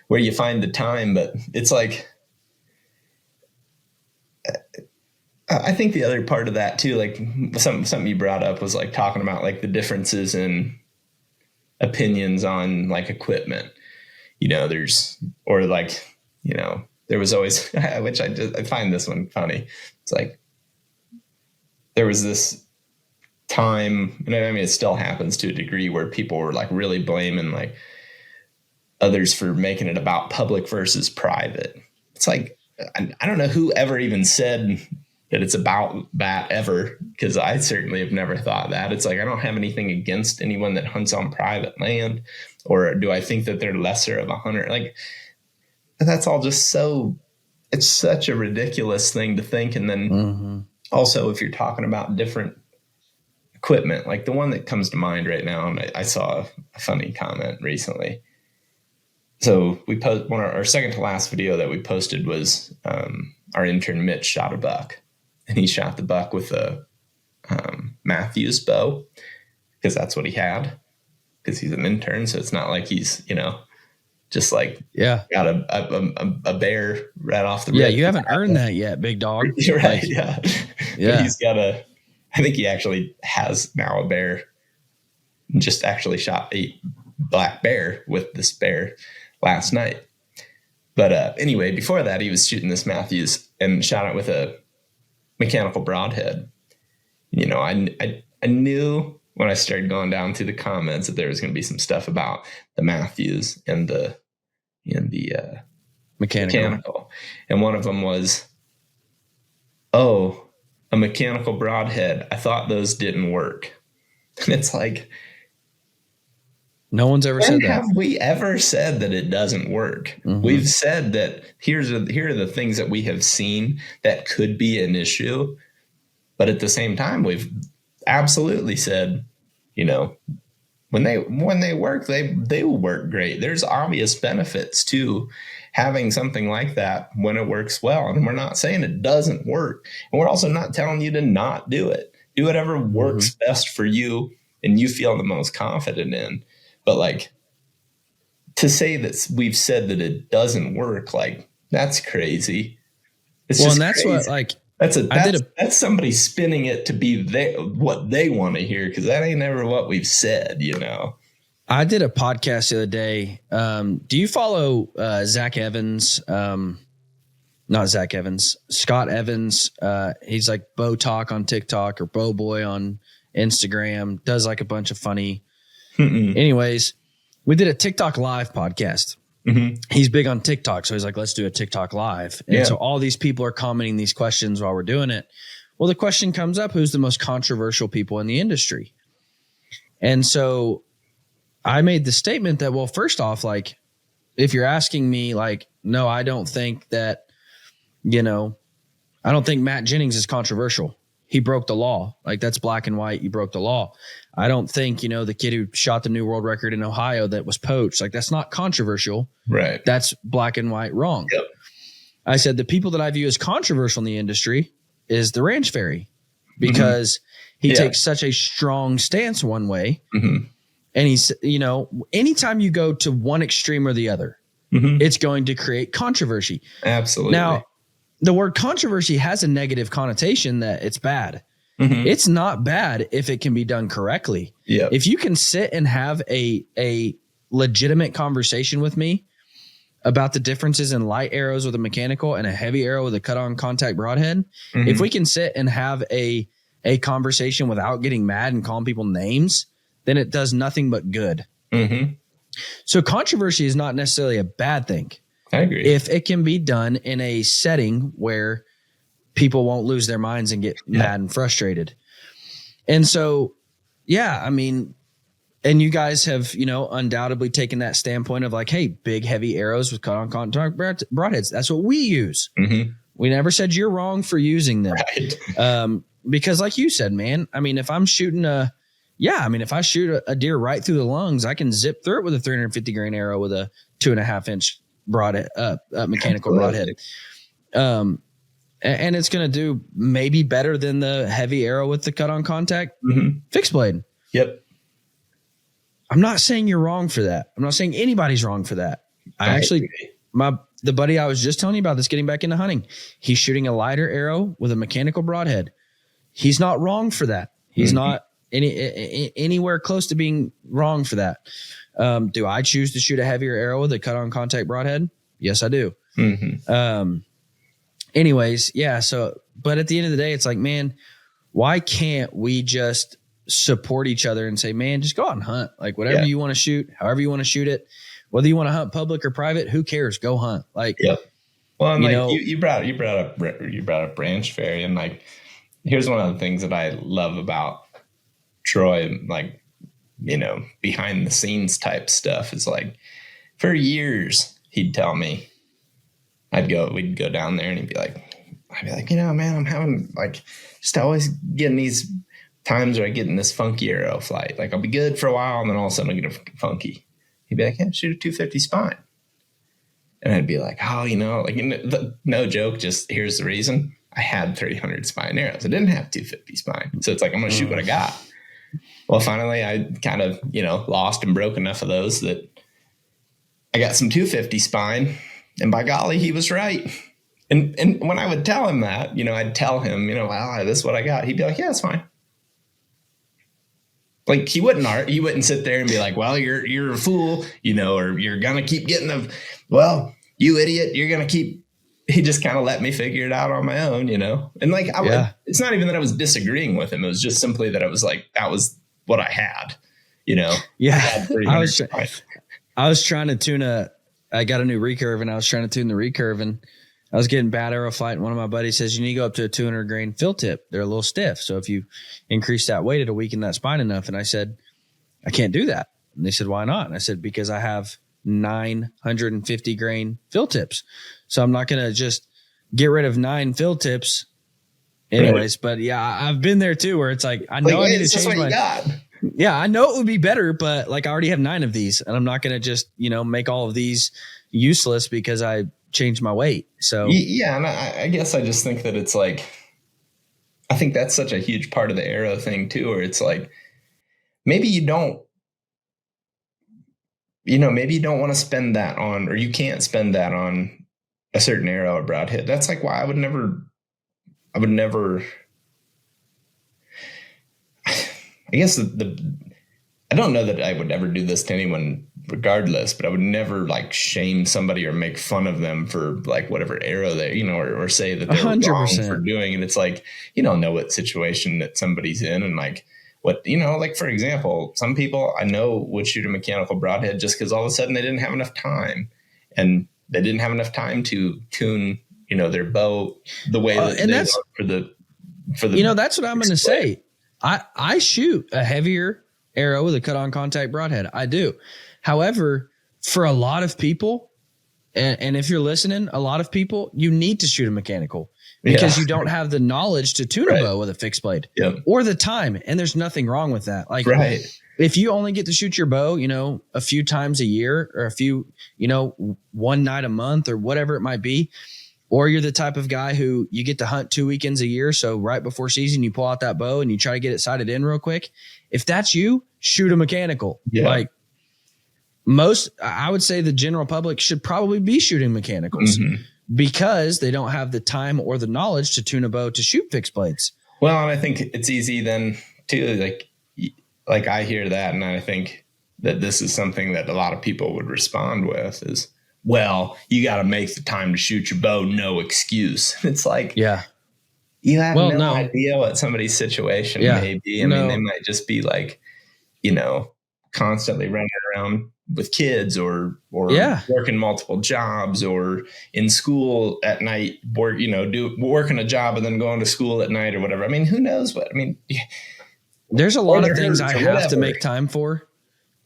where you find the time. But it's like, I think the other part of that too, like something you brought up was like talking about like the differences in opinions on like equipment, there was always, which I find this one funny. It's like, there was this time, and I mean, it still happens to a degree, where people were like really blaming like others for making it about public versus private. It's like, I don't know who ever even said that it's about that ever, because I certainly have never thought that. It's like, I don't have anything against anyone that hunts on private land, or do I think that they're lesser of a hunter? Like, that's all just it's such a ridiculous thing to think. And then also, if you're talking about different equipment, like the one that comes to mind right now, and I saw a funny comment recently. So we our second to last video that we posted was our intern Mitch shot a buck. And he shot the buck with a Matthews bow, because that's what he had, because he's an intern. So it's not like he's, just like got a bear right off the rip. Yeah, you haven't earned that yet, big dog. You're right. Yeah. But he's got I think he actually has now a bear. Just actually shot a black bear with this bear last night. But anyway, before that, he was shooting this Matthews and shot it with a mechanical broadhead. I knew when I started going down through the comments that there was going to be some stuff about the Matthews and the mechanical. And one of them was, a mechanical broadhead. I thought those didn't work. And it's like, No one's ever said that. Have we ever said that it doesn't work? Mm-hmm. We've said that here are the things that we have seen that could be an issue. But at the same time, we've absolutely said, you know, when they work, they will work great. There's obvious benefits to having something like that when it works well. And we're not saying it doesn't work. And we're also not telling you to not do it. Do whatever works best for you and you feel the most confident in. But like, to say that we've said that it doesn't work, like, that's crazy. It's just that's crazy. What, like, that's somebody spinning it to be what they want to hear, because that ain't ever what we've said, you know. I did a podcast the other day. Do you follow Zach Evans? Not Zach Evans, Scott Evans. He's like Bow Talk on TikTok or Bow Boy on Instagram. Does like a bunch of funny. Anyways, we did a TikTok live podcast. Mm-hmm. He's big on TikTok. So he's like, let's do a TikTok live. And so all these people are commenting these questions while we're doing it. Well, the question comes up, who's the most controversial people in the industry? And so I made the statement that, well, first off, like, if you're asking me, like, no, I don't think that, you know, I don't think Matt Jennings is controversial. He broke the law. Like, that's black and white. You broke the law. I don't think, you know, the kid who shot the new world record in Ohio that was poached, like, that's not controversial. Right. That's black and white wrong. Yep. I said the people that I view as controversial in the industry is the ranch fairy, because he takes such a strong stance one way. Mm-hmm. And he's, you know, anytime you go to one extreme or the other, it's going to create controversy. Absolutely. Now, the word controversy has a negative connotation that it's bad. Mm-hmm. It's not bad if it can be done correctly. Yeah. If you can sit and have a legitimate conversation with me about the differences in light arrows with a mechanical and a heavy arrow with a cut-on contact broadhead, if we can sit and have a conversation without getting mad and calling people names, then it does nothing but good. Mm-hmm. So controversy is not necessarily a bad thing. I agree. If it can be done in a setting where people won't lose their minds and get mad and frustrated. And so, yeah, I mean, and you guys have, you know, undoubtedly taken that standpoint of like, hey, big, heavy arrows with cut on contact broadheads. That's what we use. Mm-hmm. We never said you're wrong for using them. Right. Because like you said, man, I mean, if I'm shooting if I shoot a deer right through the lungs, I can zip through it with a 350 grain arrow with a 2.5 inch broadhead, mechanical broadhead. And it's going to do maybe better than the heavy arrow with the cut on contact fixed blade. Yep. I'm not saying you're wrong for that. I'm not saying anybody's wrong for that. The buddy I was just telling you about that's getting back into hunting, he's shooting a lighter arrow with a mechanical broadhead. He's not wrong for that. He's not anywhere close to being wrong for that. Do I choose to shoot a heavier arrow with a cut on contact broadhead? Yes, I do. Anyways, yeah. So, but at the end of the day, it's like, man, why can't we just support each other and say, man, just go out and hunt, like whatever you want to shoot, however you want to shoot it, whether you want to hunt public or private, who cares? Go hunt. Like, well, and you brought up branch fairy, and like, here's one of the things that I love about Troy, like, you know, behind the scenes type stuff is like, for years he'd tell me, we'd go down there and I'd be like, you know, man, I'm having like, just always getting these times where I get in this funky arrow flight. Like, I'll be good for a while and then all of a sudden I get a funky. He'd be like, yeah, shoot a 250 spine. And I'd be like, oh, you know, like, no joke, just here's the reason. I had 300 spine arrows. I didn't have 250 spine. So it's like, I'm going to shoot what I got. Well, finally, I kind of, you know, lost and broke enough of those that I got some 250 spine. And by golly, he was right. And when I would tell him that, you know, I'd tell him, you know, well, this is what I got. He'd be like, yeah, it's fine. Like, he wouldn't sit there and be like, well, you're a fool, you know, or you're going to keep getting well, you idiot, you're going to keep. He just kind of let me figure it out on my own, you know? And like, it's not even that I was disagreeing with him. It was just simply that I was like, that was what I had, you know? Yeah. I was trying to tune I got a new recurve and I was trying to tune the recurve and I was getting bad arrow flight. And one of my buddies says, you need to go up to a 200 grain fill tip. They're a little stiff. So if you increase that weight, it'll weaken that spine enough. And I said, I can't do that. And they said, why not? And I said, because I have 950 grain fill tips. So I'm not going to just get rid of 9 fill tips anyways. Right. But yeah, I've been there too, where it's like, I know I need to change my, yeah, I know it would be better, but like I already have 9 of these and I'm not going to just, make all of these useless because I changed my weight. So yeah. And I guess I just think that it's like, I think that's such a huge part of the arrow thing too, where it's like, maybe you don't want to spend that on, or you can't spend that on a certain arrow or broadhead. That's like why I would never, I guess I don't know that I would ever do this to anyone regardless, but I would never like shame somebody or make fun of them for like whatever arrow they, or say that they're 100%. Wrong for doing. And it's like, you don't know what situation that somebody's in. And like what, like for example, some people I know would shoot a mechanical broadhead just because all of a sudden they didn't have enough time and they didn't have enough time to tune, their bow the way that and that's for the, that's what I'm going to say. I shoot a heavier arrow with a cut-on contact broadhead. I do. However, for a lot of people, and if you're listening, a lot of people, you need to shoot a mechanical because you don't have the knowledge to tune a bow with a fixed blade or the time. And there's nothing wrong with that. Like if you only get to shoot your bow, a few times a year or a few, one night a month or whatever it might be, or you're the type of guy who you get to hunt 2 weekends a year. So right before season, you pull out that bow and you try to get it sighted in real quick. If that's you, shoot a mechanical. Yeah. Like I would say the general public should probably be shooting mechanicals because they don't have the time or the knowledge to tune a bow to shoot fixed blades. Well, and I think it's easy then too. Like I hear that. And I think that this is something that a lot of people would respond with is, well, you got to make the time to shoot your bow. No excuse. It's like, you have no idea what somebody's situation may be. I mean, they might just be like, constantly running around with kids or working multiple jobs or in school at night, working a job and then going to school at night or whatever. I mean, who knows what, there's a lot of things I have to make time for,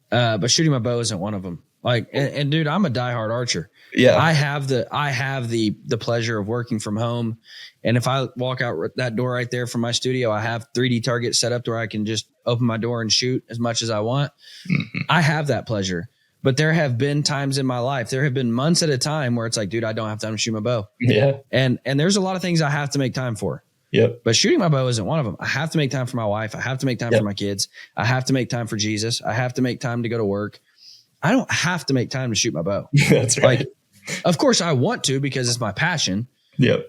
but shooting my bow isn't one of them. Like, and dude, I'm a diehard archer. Yeah. I have the pleasure of working from home. And if I walk out that door right there from my studio, I have 3D targets set up to where I can just open my door and shoot as much as I want. Mm-hmm. I have that pleasure, but there have been times in my life, there have been months at a time where it's like, dude, I don't have time to shoot my bow. Yeah. And there's a lot of things I have to make time for. Yep. But shooting my bow isn't one of them. I have to make time for my wife. I have to make time for my kids. I have to make time for Jesus. I have to make time to go to work. I don't have to make time to shoot my bow. That's right. Like, of course I want to because it's my passion. Yep.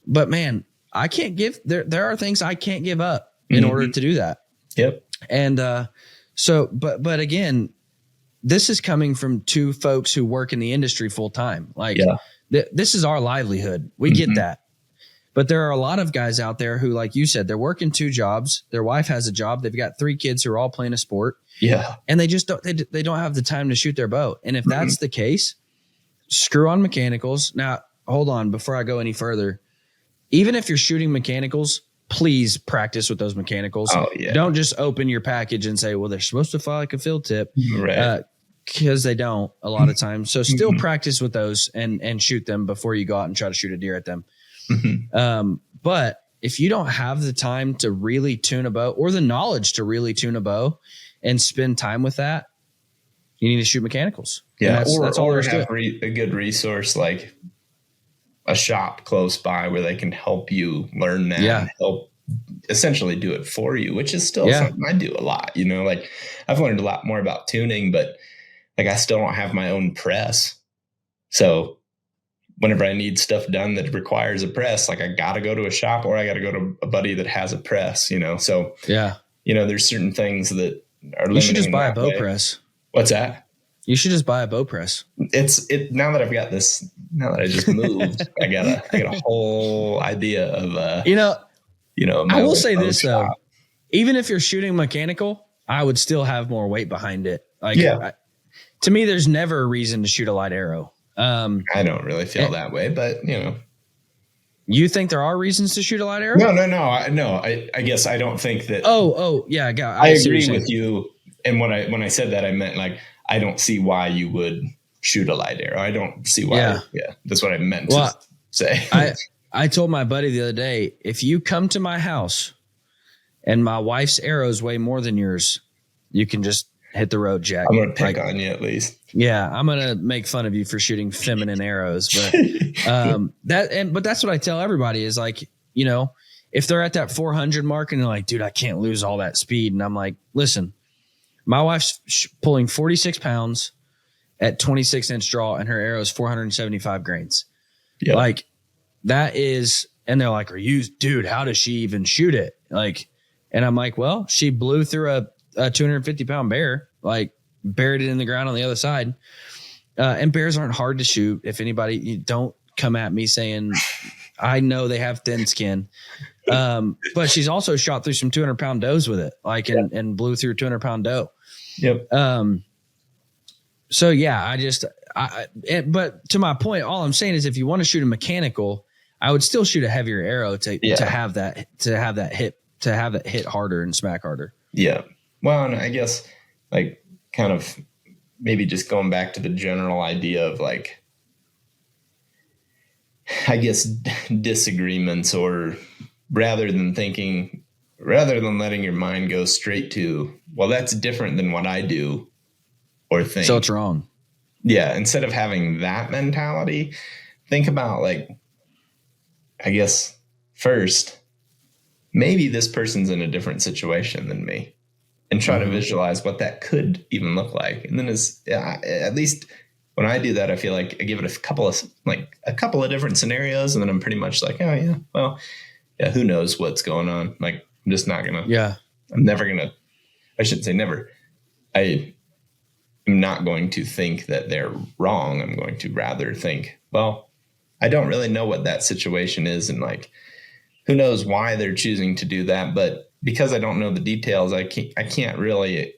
But man, I can't give there are things I can't give up in order to do that. Yep. And but again, this is coming from 2 folks who work in the industry full time. Like this is our livelihood. We get that. But there are a lot of guys out there who, like you said, they're working 2 jobs. Their wife has a job. They've got 3 kids who are all playing a sport. Yeah. And they just they don't have the time to shoot their bow. And if that's the case, screw on mechanicals. Now, hold on. Before I go any further, even if you're shooting mechanicals, please practice with those mechanicals. Oh, yeah. Don't just open your package and say, well, they're supposed to fly like a field tip. Right. Because they don't a lot of times. So still practice with those and shoot them before you go out and try to shoot a deer at them. But if you don't have the time to really tune a bow or the knowledge to really tune a bow and spend time with that, you need to shoot mechanicals. Yeah. That's all there's to it. A good resource like a shop close by where they can help you learn that and help essentially do it for you, which is still something I do a lot. Like I've learned a lot more about tuning, but like I still don't have my own press. So whenever I need stuff done that requires a press, like I got to go to a shop or I got to go to a buddy that has a press, So, there's certain things that are limiting. You should just buy a bow press. What's that? You should just buy a bow press. Now that I've got this, now that I just moved, I got a whole idea of, I will say this though, even if you're shooting mechanical, I would still have more weight behind it. Like to me, there's never a reason to shoot a light arrow. I don't really feel that way, but you think there are reasons to shoot a light arrow? No. I guess I don't think that. Oh, yeah. I agree with you And when I said that, I meant like, I don't see why you would shoot a light arrow. I don't see why. Yeah. That's what I meant to say. I told my buddy the other day, if you come to my house and my wife's arrows weigh more than yours, you can just hit the road, Jack. I'm going to pick on you at least. Yeah. I'm going to make fun of you for shooting feminine arrows. But, but that's what I tell everybody is like, you know, if they're at that 400 mark and they're like, dude, I can't lose all that speed. And I'm like, listen, my wife's pulling 46 pounds at 26-inch draw and her arrow is 475 grains. Yep. Like that is, and they're like, dude, how does she even shoot it? Like, and I'm like, well, she blew through a 250 pound bear, like buried it in the ground on the other side. And bears aren't hard to shoot. If anybody, you don't come at me saying, I know they have thin skin. But she's also shot through some 200 pound does with it, like, and blew through a 200 pound doe. Yep. So yeah, but to my point, all I'm saying is if you want to shoot a mechanical, I would still shoot a heavier arrow to have that hit harder and smack harder. Yeah. Well, and I guess like kind of maybe just going back to the general idea of like, I guess disagreements, or rather than letting your mind go straight to, well, that's different than what I do or think. So it's wrong. Yeah. Instead of having that mentality, think about like, I guess first, maybe this person's in a different situation than me, and try to visualize what that could even look like. And then at least when I do that, I feel like I give it a couple of different scenarios, and then I'm pretty much like, oh yeah, well, yeah, who knows what's going on? Like, I'm just not gonna. Yeah, I'm never gonna. I shouldn't say never. I am not going to think that they're wrong. I'm going to rather think, well, I don't really know what that situation is, and like, who knows why they're choosing to do that? But because I don't know the details, I can't really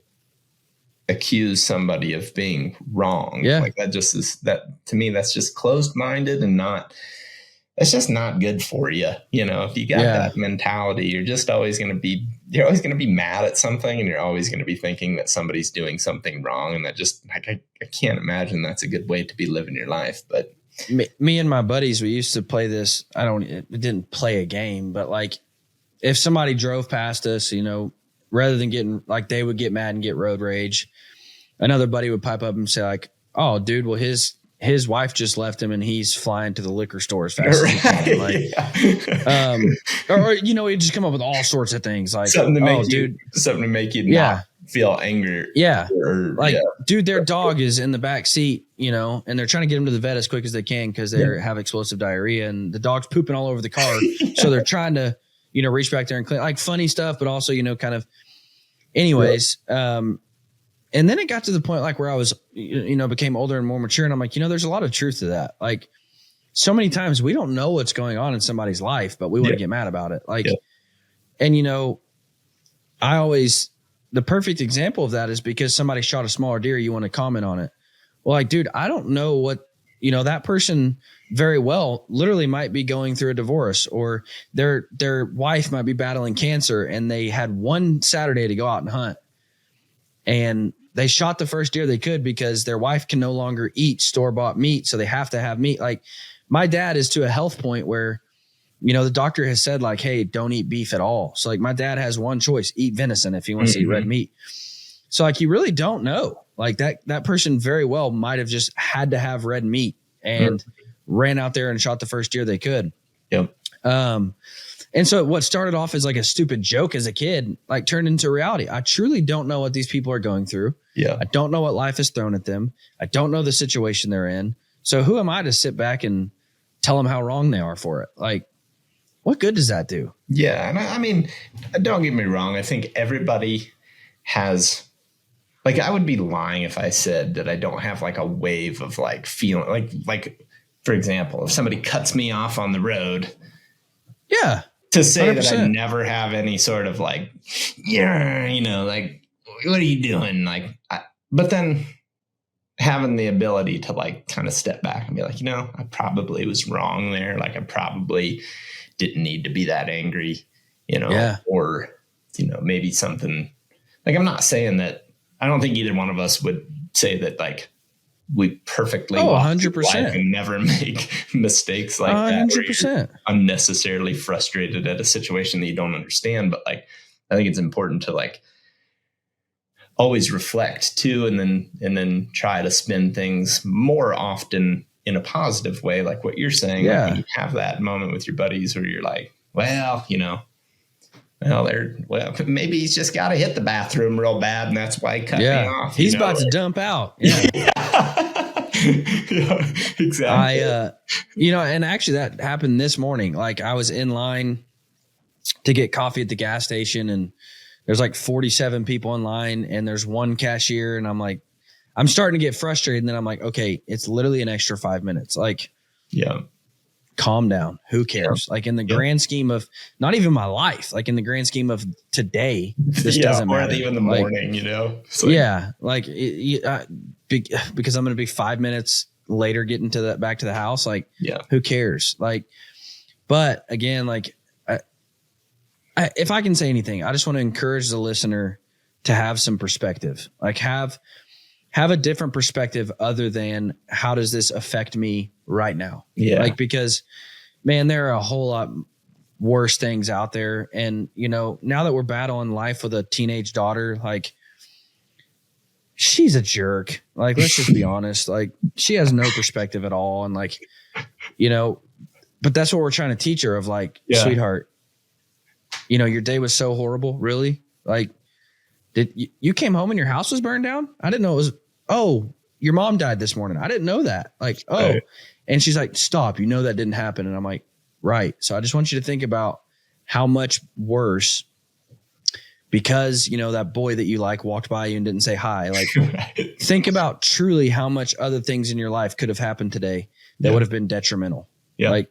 accuse somebody of being wrong. Yeah. Like that just is, that to me, that's just closed-minded and it's just not good for you. You know, if you got that mentality, you're always going to be mad at something, and you're always going to be thinking that somebody's doing something wrong. And that just, like, I can't imagine that's a good way to be living your life. But me and my buddies, we used to play this. It didn't play a game, but like if somebody drove past us, you know, rather than getting like, they would get mad and get road rage, another buddy would pipe up and say like, oh dude, well his wife just left him and he's flying to the liquor store as fast as he can. Like, or, you know, he'd just come up with all sorts of things like, something to make you not feel anger. Yeah. Dude, their dog is in the back seat, you know, and they're trying to get him to the vet as quick as they can because they have explosive diarrhea, and the dog's pooping all over the car. So they're trying to, you know, reach back there and clean, like funny stuff, but also, you know, kind of anyways. And then it got to the point like where I was, you know, became older and more mature. And I'm like, you know, there's a lot of truth to that. Like so many times we don't know what's going on in somebody's life, but we want to get mad about it. Like, and you know, the perfect example of that is because somebody shot a smaller deer, you want to comment on it. Well, like, dude, I don't know what, you know, that person very well literally might be going through a divorce, or their wife might be battling cancer, and they had one Saturday to go out and hunt, and they shot the first deer they could because their wife can no longer eat store-bought meat, so they have to have meat. Like my dad is to a health point where, you know, the doctor has said like, hey, don't eat beef at all. So like my dad has one choice, eat venison if he wants to eat red meat. So like you really don't know. Like that person very well might have just had to have red meat and ran out there and shot the first deer they could. Yep. And so what started off as like a stupid joke as a kid, like turned into reality. I truly don't know what these people are going through. Yeah. I don't know what life has thrown at them. I don't know the situation they're in. So who am I to sit back and tell them how wrong they are for it? Like, what good does that do? Yeah. And I mean, don't get me wrong. I think everybody has, like, I would be lying if I said that I don't have like a wave of like feeling like, for example, if somebody cuts me off on the road. Yeah. To say 100%. That I never have any sort of like, you know, like, what are you doing? Like, but then having the ability to like kind of step back and be like, you know, I probably was wrong there. Like I probably didn't need to be that angry, you know, or, you know, maybe something like, I'm not saying that I don't think either one of us would say that like we perfectly 100% life and never make mistakes like 100%. That. 100%. Unnecessarily frustrated at a situation that you don't understand. But like, I think it's important to like always reflect too, and then try to spin things more often in a positive way. Like what you're saying, yeah. Like when you have that moment with your buddies where you're like, well, maybe he's just got to hit the bathroom real bad, and that's why he cut me off. He's about to dump out. Yeah. Yeah, exactly. And actually that happened this morning. Like I was in line to get coffee at the gas station, and there's like 47 people in line, and there's one cashier, and I'm like, I'm starting to get frustrated. And then I'm like, okay, it's literally an extra 5 minutes. Like, yeah, calm down. Who cares? Yeah. Like in the grand scheme of not even my life, like in the grand scheme of today, this doesn't matter. Or even the morning, because I'm going to be 5 minutes later getting to back to the house. Like, who cares? Like, but again, like if I can say anything, I just want to encourage the listener to have some perspective, like have a different perspective other than how does this affect me right now? Yeah. Like, because man, there are a whole lot worse things out there. And, now that we're battling life with a teenage daughter, like she's a jerk. Like, let's just be honest. Like she has no perspective at all. And like, but that's what we're trying to teach her of like, sweetheart, your day was so horrible. Really? Like, did you came home and your house was burned down? I didn't know it was, your mom died this morning. I didn't know that. Like, right. And she's like, stop, that didn't happen. And I'm like, right. So I just want you to think about how much worse, because, that boy that you like walked by you and didn't say hi. Like, right. Think about truly how much other things in your life could have happened today that would have been detrimental. Yeah. Like,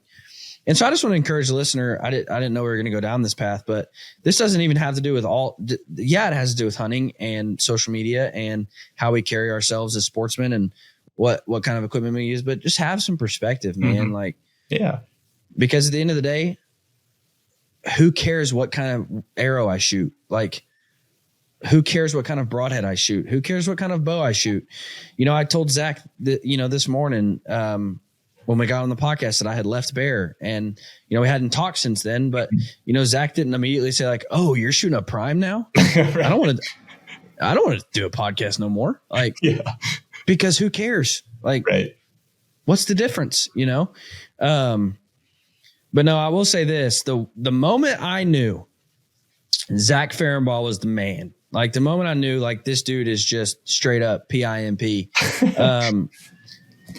and so I just want to encourage the listener. I didn't know we were going to go down this path, but this doesn't even have to do with it has to do with hunting and social media and how we carry ourselves as sportsmen and what kind of equipment we use, but just have some perspective, man. Mm-hmm. Like, because at the end of the day, who cares what kind of arrow I shoot? Like, who cares what kind of broadhead I shoot? Who cares what kind of bow I shoot? I told Zach that, this morning, when we got on the podcast that I had left Bear, and, we hadn't talked since then, but, Zach didn't immediately say like, oh, you're shooting a prime now. Right. I don't want to do a podcast no more. Like, because who cares? Like, right. What's the difference? But no, I will say this, the moment I knew Zach Ferenbaugh was the man, like the moment I knew like this dude is just straight up PIMP,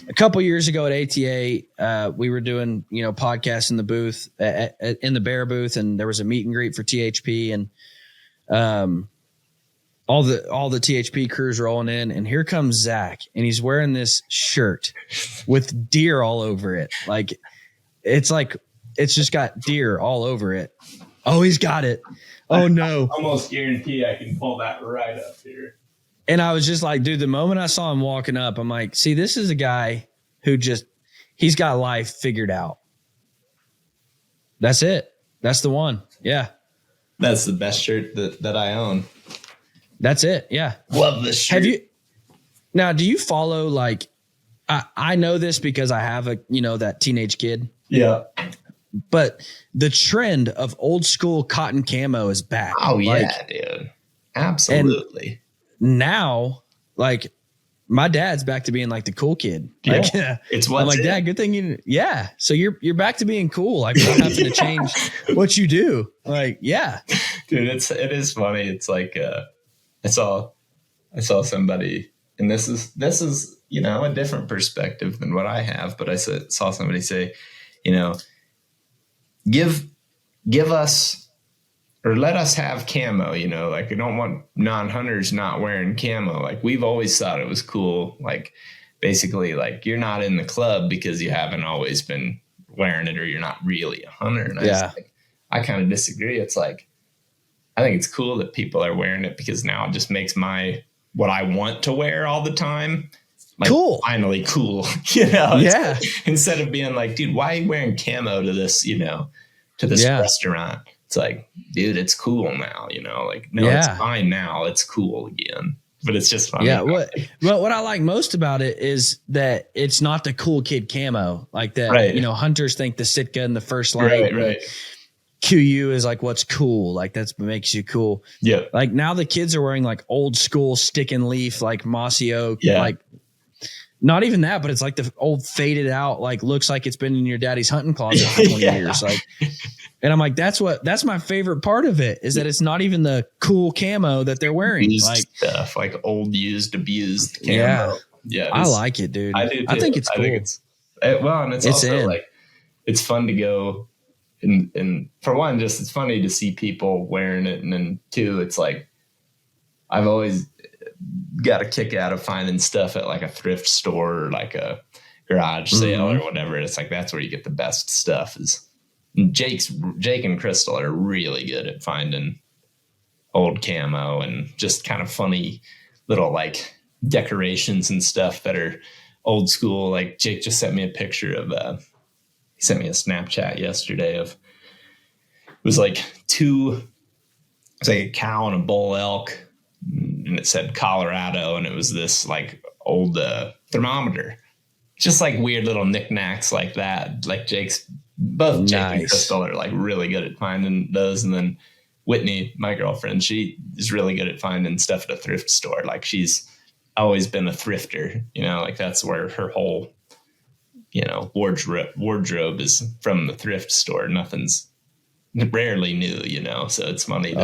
a couple years ago at ATA, we were doing, podcasts in the booth, in the Bear booth, and there was a meet and greet for THP, and all the THP crews rolling in, and here comes Zach, and he's wearing this shirt with deer all over it. Like it's just got deer all over it. Oh, he's got it. Oh no! I almost guarantee I can pull that right up here. And I was just like, dude, the moment I saw him walking up, I'm like, see, this is a guy who he's got life figured out. That's it. That's the one. Yeah. That's the best shirt that I own. That's it. Yeah. Love this shirt. Do you follow, like, I know this because I have that teenage kid. Yeah. But the trend of old school cotton camo is back. Oh yeah, dude. Absolutely. Now, like, my dad's back to being like the cool kid. Like, it's what's I'm like, Dad, good thing so you're back to being cool. Like, without having to change what you do. Like, dude, it is funny. It's like, I saw somebody, and this is, a different perspective than what I have, but I saw somebody say, give us, or let us have camo, like, I don't want non-hunters not wearing camo. Like, we've always thought it was cool. Like, basically, like, you're not in the club because you haven't always been wearing it, or you're not really a hunter. And I kind of disagree. It's like, I think it's cool that people are wearing it, because now it just makes what I want to wear all the time, like, cool. Finally cool. Instead of being like, dude, why are you wearing camo to this, to this restaurant? It's like, dude, it's cool now, like, no, it's fine now. It's cool again. but it's just funny. Yeah. What I like most about it is that it's not the cool kid camo like that. Right. You know, hunters think the Sitka and the First Light. Right. QU is like what's cool. Like that's what makes you cool. Yeah. Like now the kids are wearing like old school stick and leaf, like mossy oak. Yeah. Like not even that, but it's like the old faded out, like looks like it's been in your daddy's hunting closet for 20 years. Like, and I'm like, that's my favorite part of it is that it's not even the cool camo that they're wearing. Used like stuff, like old, used, abused camo. Yeah. Yeah. I like it, dude. I do too. I think it's cool. And it's also like, it's fun to go and for one, just it's funny to see people wearing it. And then two, it's like, I've always got a kick out of finding stuff at like a thrift store or like a garage sale or whatever. It's like, that's where you get the best stuff is Jake and Crystal are really good at finding old camo and just kind of funny little like decorations and stuff that are old school. Like Jake just sent me a picture of, he sent me a Snapchat yesterday of, it was like a cow and a bull elk. And it said Colorado, and it was this like old thermometer, just like weird little knickknacks like that. Like both Jake and Crystal are like really good at finding those. And then Whitney, my girlfriend, she is really good at finding stuff at a thrift store. Like she's always been a thrifter, you know, like that's where her whole, you know, wardrobe is from the thrift store. Nothing's rarely new, you know, so it's funny.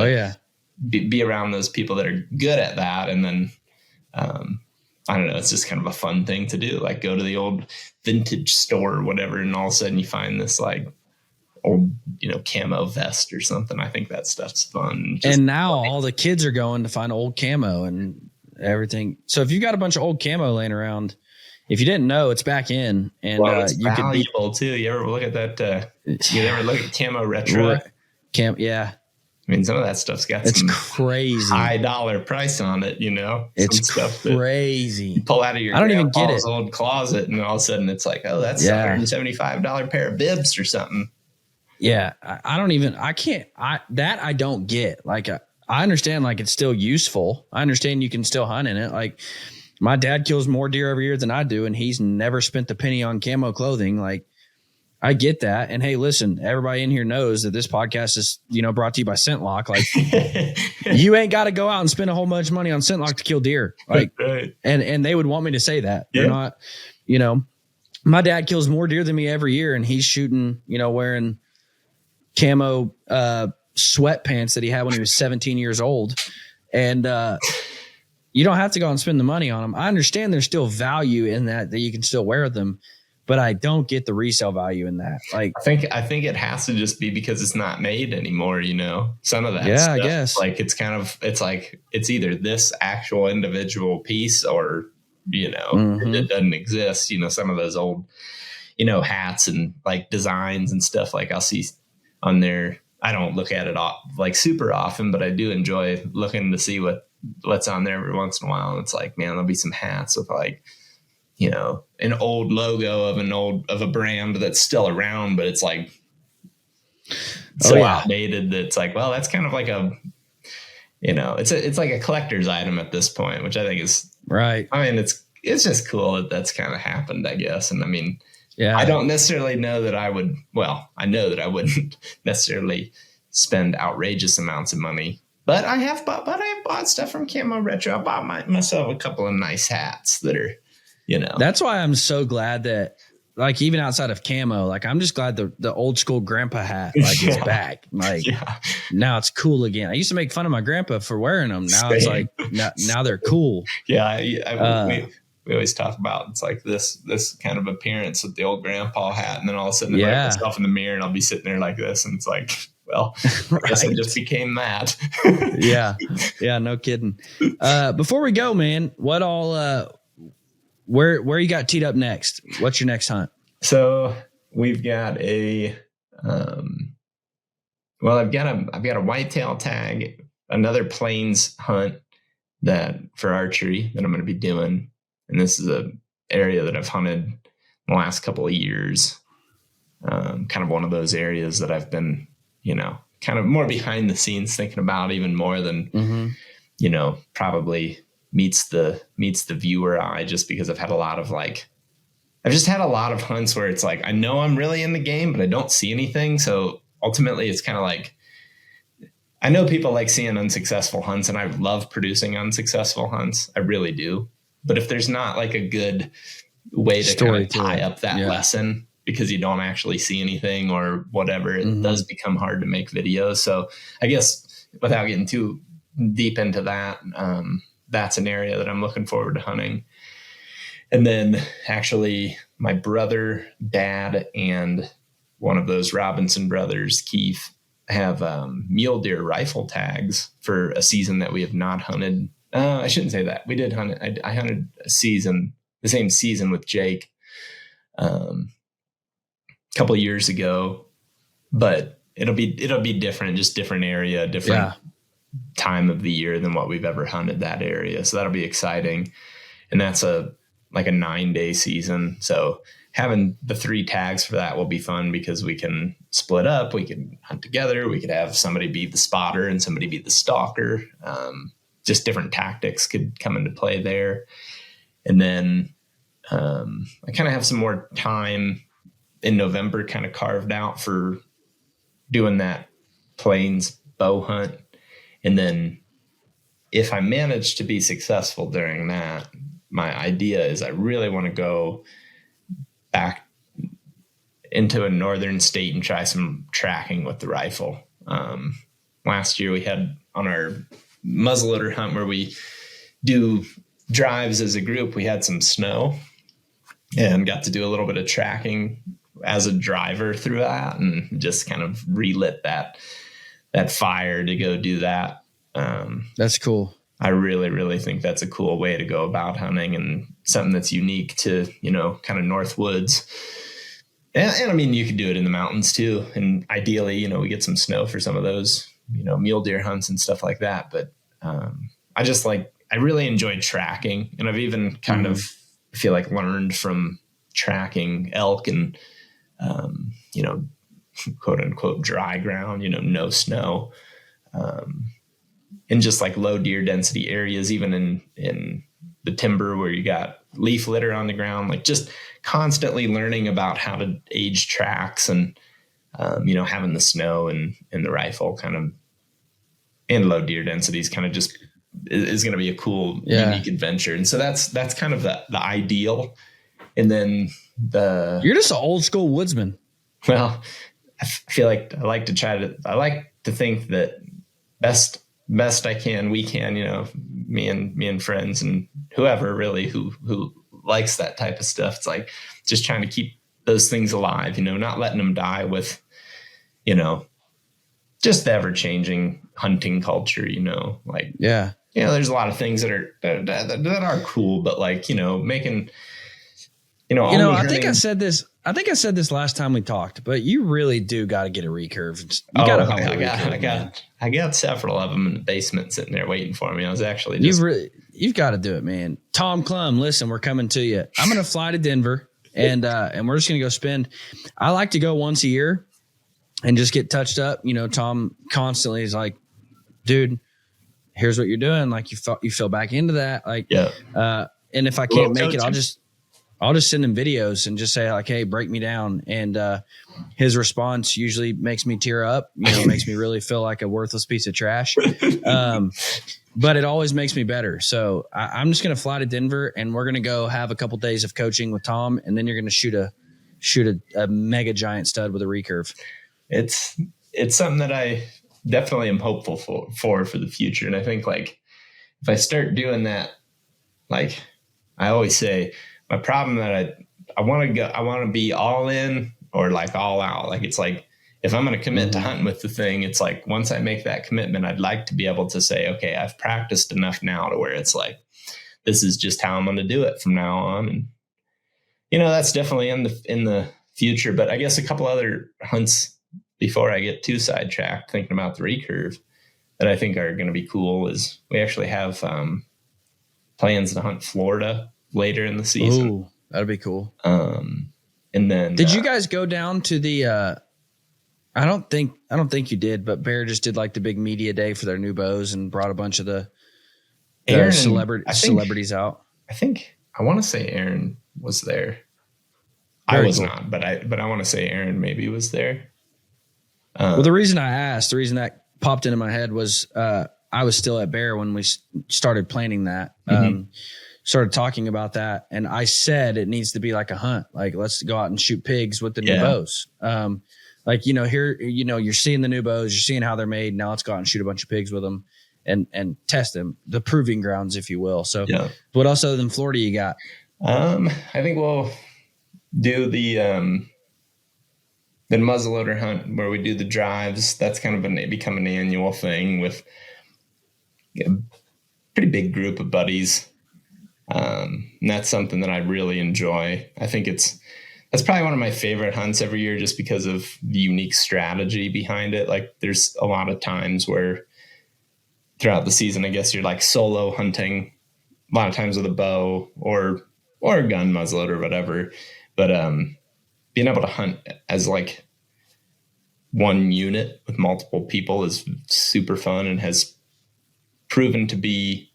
Be around those people that are good at that. And then, I don't know, it's just kind of a fun thing to do. Like go to the old vintage store or whatever. And all of a sudden you find this like old, you know, camo vest or something. I think that stuff's fun. And now all the kids are going to find old camo and everything. So if you got a bunch of old camo laying around, if you didn't know, it's back in and it's you valuable could too. You ever look at that? You ever look at camo retro? Yeah. I mean, some of that stuff's got some crazy high dollar price on it, you know. It's crazy. You pull out of your I don't even get it. Old closet, and all of a sudden it's like, oh, that's $175 pair of bibs or something. Yeah, I don't get. Like, I understand, like, it's still useful. I understand you can still hunt in it. Like, my dad kills more deer every year than I do, and he's never spent a penny on camo clothing. Like, I get that. And hey, listen, everybody in here knows that this podcast is, you know, brought to you by ScentLock. Like you ain't got to go out and spend a whole bunch of money on ScentLock to kill deer. Like, right. and they would want me to say that. They're not, you know, my dad kills more deer than me every year. And he's shooting, you know, wearing camo, sweatpants that he had when he was 17 years old. And, you don't have to go and spend the money on them. I understand there's still value in that you can still wear them. But I don't get the resale value in that. Like, I think it has to just be because it's not made anymore. You know, some of that. Yeah, stuff, I guess. Like it's like it's either this actual individual piece or you know it doesn't exist. You know, some of those old, you know, hats and like designs and stuff. Like I'll see on there. I don't look at it like super often, but I do enjoy looking to see what's on there every once in a while. And it's like, man, there'll be some hats with like, you know, an old logo of a brand that's still around, but it's like so outdated that it's like, well, that's kind of like a, you know, it's like a collector's item at this point, which I think is right. I mean, it's just cool that that's kind of happened, I guess. And I mean, yeah, I don't necessarily know that I would. Well, I know that I wouldn't necessarily spend outrageous amounts of money, but I have bought stuff from Camo Retro. I bought myself a couple of nice hats that are. You know, that's why I'm so glad that, like, even outside of camo, like, I'm just glad the old school grandpa hat is back. Like, now it's cool again. I used to make fun of my grandpa for wearing them. Now it's like now they're cool. Yeah, we always talk about it's like this kind of appearance with the old grandpa hat, and then all of a sudden, I look at myself in the mirror, and I'll be sitting there like this, and it's like, well, I guess I just became that. yeah, no kidding. Before we go, man, what all? Where you got teed up next? What's your next hunt? So we've got I've got a whitetail tag, another plains hunt that for archery that I'm going to be doing. And this is a area that I've hunted the last couple of years. Kind of one of those areas that I've been, you know, kind of more behind the scenes thinking about even more than, you know, probably meets the viewer eye, just because I've just had a lot of hunts where it's like, I know I'm really in the game, but I don't see anything. So ultimately it's kind of like, I know people like seeing unsuccessful hunts, and I love producing unsuccessful hunts. I really do. But if there's not like a good way to kind of tie up that lesson, because you don't actually see anything or whatever, it does become hard to make videos. So I guess without getting too deep into that, that's an area that I'm looking forward to hunting. And then actually my brother, dad, and one of those Robinson brothers, Keith, have mule deer rifle tags for a season that we have not hunted. I shouldn't say that. We did hunt it. I hunted the same season with Jake a couple of years ago, but it'll be different, just different area, different time of the year than what we've ever hunted that area. So that'll be exciting. And that's like a 9-day season. So having the 3 tags for that will be fun, because we can split up, we can hunt together. We could have somebody be the spotter and somebody be the stalker. Just different tactics could come into play there. And then I kind of have some more time in November kind of carved out for doing that plains bow hunt. And then if I manage to be successful during that, my idea is I really want to go back into a northern state and try some tracking with the rifle. Last year we had on our muzzleloader hunt where we do drives as a group, we had some snow and got to do a little bit of tracking as a driver through that, and just kind of relit that fire to go do that. That's cool. I really, really think that's a cool way to go about hunting, and something that's unique to, kind of North Woods. And I mean, you could do it in the mountains too. And ideally, we get some snow for some of those, mule deer hunts and stuff like that. But I really enjoyed tracking, and I've even kind of, I feel like, learned from tracking elk and, quote unquote dry ground, no snow, in just like low deer density areas, even in the timber where you got leaf litter on the ground, like just constantly learning about how to age tracks, and, having the snow and the rifle kind of in low deer densities kind of just is going to be a cool, unique adventure. And so that's kind of the ideal. And then you're just an old school woodsman. Well, I feel like I like to think that best I can, we can, me and friends and whoever really who likes that type of stuff. It's like just trying to keep those things alive, not letting them die with, just the ever changing hunting culture, there's a lot of things that are cool, but like, making, I think I said this last time we talked, but you really do got to get a recurve. I got several of them in the basement sitting there waiting for me. I was actually you've got to do it, man. Tom Klum, listen, we're coming to you. I'm going to fly to Denver and we're just going to go I like to go once a year and just get touched up. Tom constantly is like, dude, here's what you're doing. Like you fell back into that. Like, and if I can't make it, I'll just send him videos and just say like, hey, break me down. And his response usually makes me tear up, makes me really feel like a worthless piece of trash. But it always makes me better. So I'm just going to fly to Denver, and we're going to go have a couple days of coaching with Tom. And then you're going to shoot a mega giant stud with a recurve. It's something that I definitely am hopeful for the future. And I think like, if I start doing that, like I always say, my problem that I want to be all in or like all out. Like, it's like, if I'm going to commit to hunting with the thing, it's like, once I make that commitment, I'd like to be able to say, okay, I've practiced enough now to where it's like, this is just how I'm going to do it from now on. And, that's definitely in the future, but I guess a couple other hunts before I get too sidetracked thinking about the recurve that I think are going to be cool is we actually have plans to hunt Florida later in the season. Ooh, that'd be cool. And then did you guys go down to the I don't think you did, but Bear just did like the big media day for their new bows and brought a bunch of the Aaron, celebrities out. I want to say Aaron was there. Very I was cool. not, but I want to say Aaron maybe was there. Well, the reason that popped into my head was I was still at Bear when we started planning that. Started talking about that, and I said it needs to be like a hunt. Like, let's go out and shoot pigs with the new bows. Like, here, you're seeing the new bows, you're seeing how they're made. Now let's go out and shoot a bunch of pigs with them and test them, the proving grounds, if you will. So what else other than Florida you got? I think we'll do the muzzleloader hunt where we do the drives. That's kind of become an annual thing with a pretty big group of buddies. And that's something that I really enjoy. I think that's probably one of my favorite hunts every year, just because of the unique strategy behind it. Like, there's a lot of times where throughout the season, I guess you're like solo hunting a lot of times with a bow or a gun, muzzleloader, or whatever. But, being able to hunt as like one unit with multiple people is super fun and has proven to be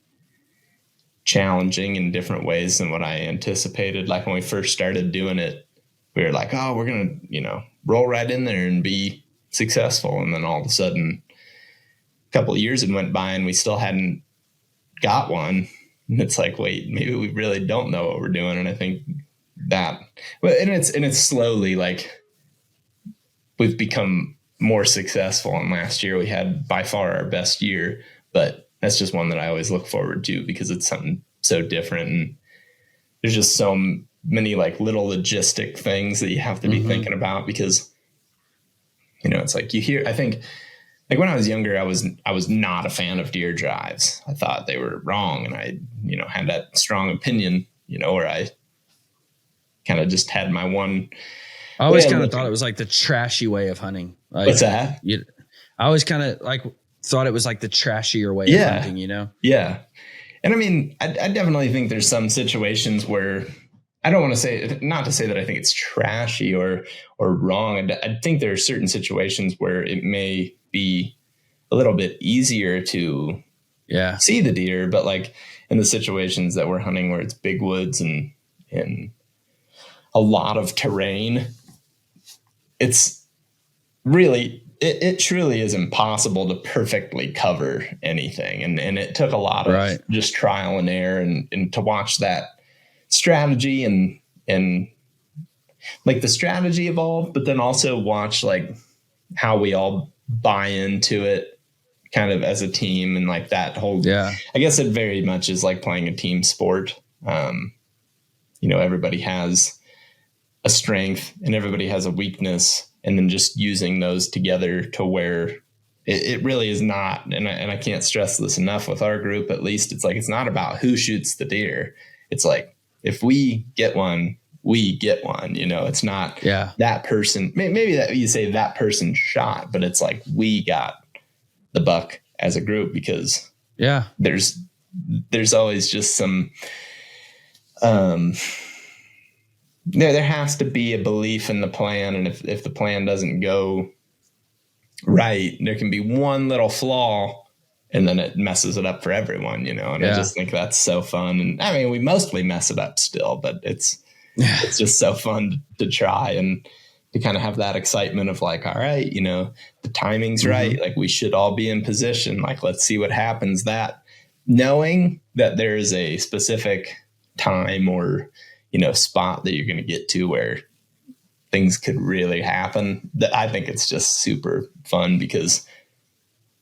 challenging in different ways than what I anticipated. Like, when we first started doing it, we were like, oh, we're going to, roll right in there and be successful. And then all of a sudden, a couple of years had went by and we still hadn't got one. And it's like, wait, maybe we really don't know what we're doing. And I think that, and it's slowly, like, we've become more successful. And last year we had by far our best year, but that's just one that I always look forward to because it's something so different. And there's just so many like little logistic things that you have to be thinking about, because, it's like I think like when I was younger, I was not a fan of deer drives. I thought they were wrong. And I, had that strong opinion, where I kind of just had my one. I always kind of thought it was like the trashy way of hunting. Like, what's that? I always kind of like thought it was like the trashier way of hunting, Yeah. And I mean, I definitely think there's some situations where I don't want to say, not to say that I think it's trashy or wrong. I think there are certain situations where it may be a little bit easier to see the deer, but like in the situations that we're hunting where it's big woods and a lot of terrain, it's really, it truly is impossible to perfectly cover anything. And it took a lot of just trial and error and to watch that strategy and like the strategy evolve, but then also watch like how we all buy into it kind of as a team. And like that whole, I guess it very much is like playing a team sport. Everybody has a strength and everybody has a weakness, and then just using those together to where it really is not. And I can't stress this enough with our group, at least. It's like, it's not about who shoots the deer. It's like, if we get one, we get one, it's not that person. Maybe that you say that person shot, but it's like, we got the buck as a group, because there's always just some, there has to be a belief in the plan. And if the plan doesn't go right, there can be one little flaw and then it messes it up for everyone, and I just think that's so fun. And I mean, we mostly mess it up still, but it's just so fun to try and to kind of have that excitement of like, all right, the timing's right. Like, we should all be in position. Like, let's see what happens. That knowing that there is a specific time or, spot that you're going to get to where things could really happen. That I think it's just super fun because,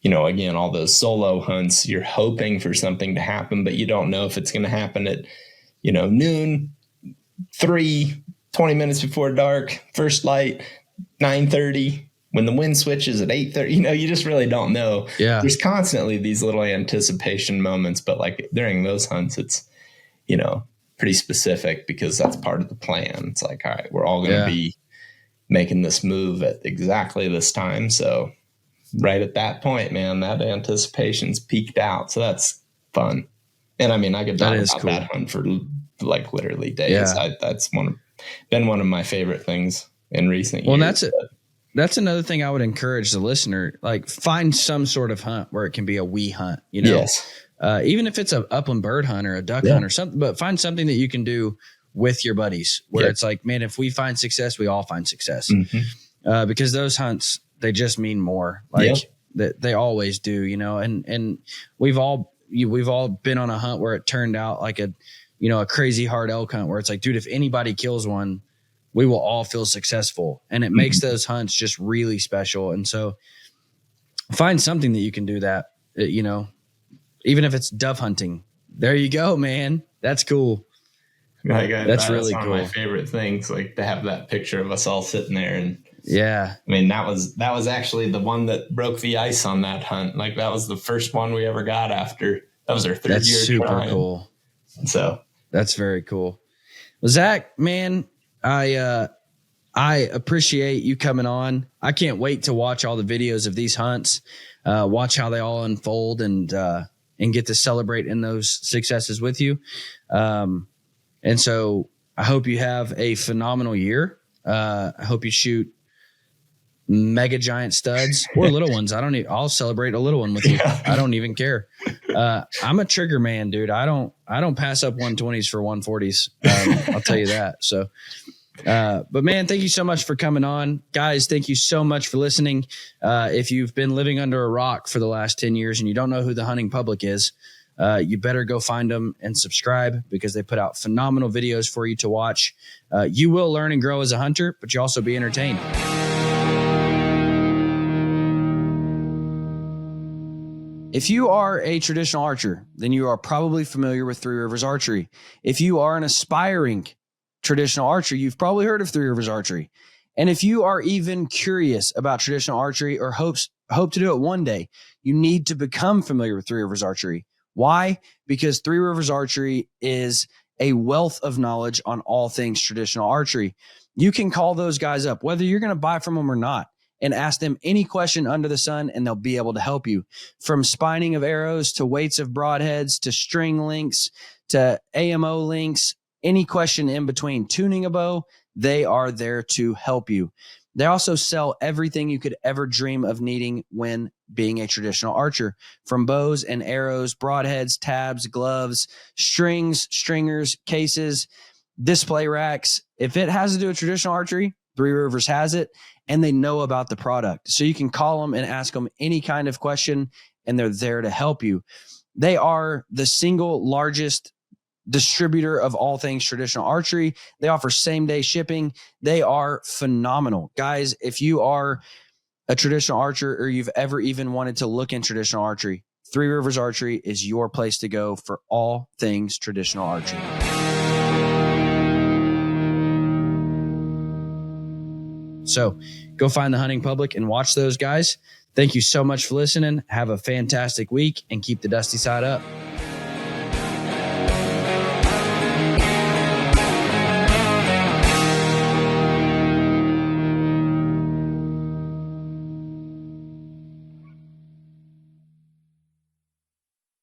again, all those solo hunts, you're hoping for something to happen, but you don't know if it's going to happen at, noon, 20 minutes before dark, first light, 9:30, when the wind switches at 8:30, you just really don't know. Yeah. There's constantly these little anticipation moments, but like during those hunts, it's, pretty specific because that's part of the plan. It's like, all right, we're all going to be making this move at exactly this time. So right at that point, man, that anticipation's peaked out. So that's fun. And I mean, I could talk about that hunt for like literally days. Yeah. That's been one of my favorite things in recent years. Well, that's another thing I would encourage the listener, like find some sort of hunt where it can be a we hunt, Yes. even if it's a upland bird hunt or a duck hunt or something, but find something that you can do with your buddies where it's like, man, if we find success, we all find success. Because those hunts, they just mean more, like that they always do, you know, and we've all been on a hunt where it turned out like a crazy hard elk hunt where it's like, dude, if anybody kills one, we will all feel successful. And it makes those hunts just really special. And so find something that you can do that, you know, even if it's dove hunting. There you go, man. That's cool. That's really cool. One of my favorite things, like to have that picture of us all sitting there. And yeah, I mean, that was actually the one that broke the ice on that hunt. Like that was the first one we ever got after. That was our third year. That's super trying. Cool. So that's very cool. Well, Zach, man, I appreciate you coming on. I can't wait to watch all the videos of these hunts, watch how they all unfold and get to celebrate in those successes with you. And so I hope you have a phenomenal year. I hope you shoot mega giant studs or little ones. I'll celebrate a little one with you. I don't even care. I'm a trigger man, dude. I don't pass up 120s for 140s. I'll tell you that. So, but man, thank you so much for coming on, guys. Thank you so much for listening. If you've been living under a rock for the last 10 years and you don't know who the hunting public is, you better go find them and subscribe because they put out phenomenal videos for you to watch. You will learn and grow as a hunter, but you also be entertained. If you are a traditional archer, then you are probably familiar with Three Rivers Archery. If you are an aspiring traditional archer, you've probably heard of Three Rivers Archery. And if you are even curious about traditional archery or hope to do it one day, you need to become familiar with Three Rivers Archery. Why? Because Three Rivers Archery is a wealth of knowledge on all things traditional archery. You can call those guys up, whether you're going to buy from them or not, and ask them any question under the sun, and they'll be able to help you. From spining of arrows to weights of broadheads to string links to AMO links, any question in between, tuning a bow, they are there to help you. They also sell everything you could ever dream of needing when being a traditional archer, from bows and arrows, broadheads, tabs, gloves, strings, stringers, cases, display racks. If it has to do with traditional archery, Three Rivers has it, and they know about the product. So you can call them and ask them any kind of question, and they're there to help you. They are the single largest distributor of all things traditional archery. They offer same-day shipping. They are phenomenal. Guys, if you are a traditional archer or you've ever even wanted to look in traditional archery, Three Rivers Archery is your place to go for all things traditional archery. So go find the hunting public and watch those guys. Thank you so much for listening. Have a fantastic week and keep the dusty side up.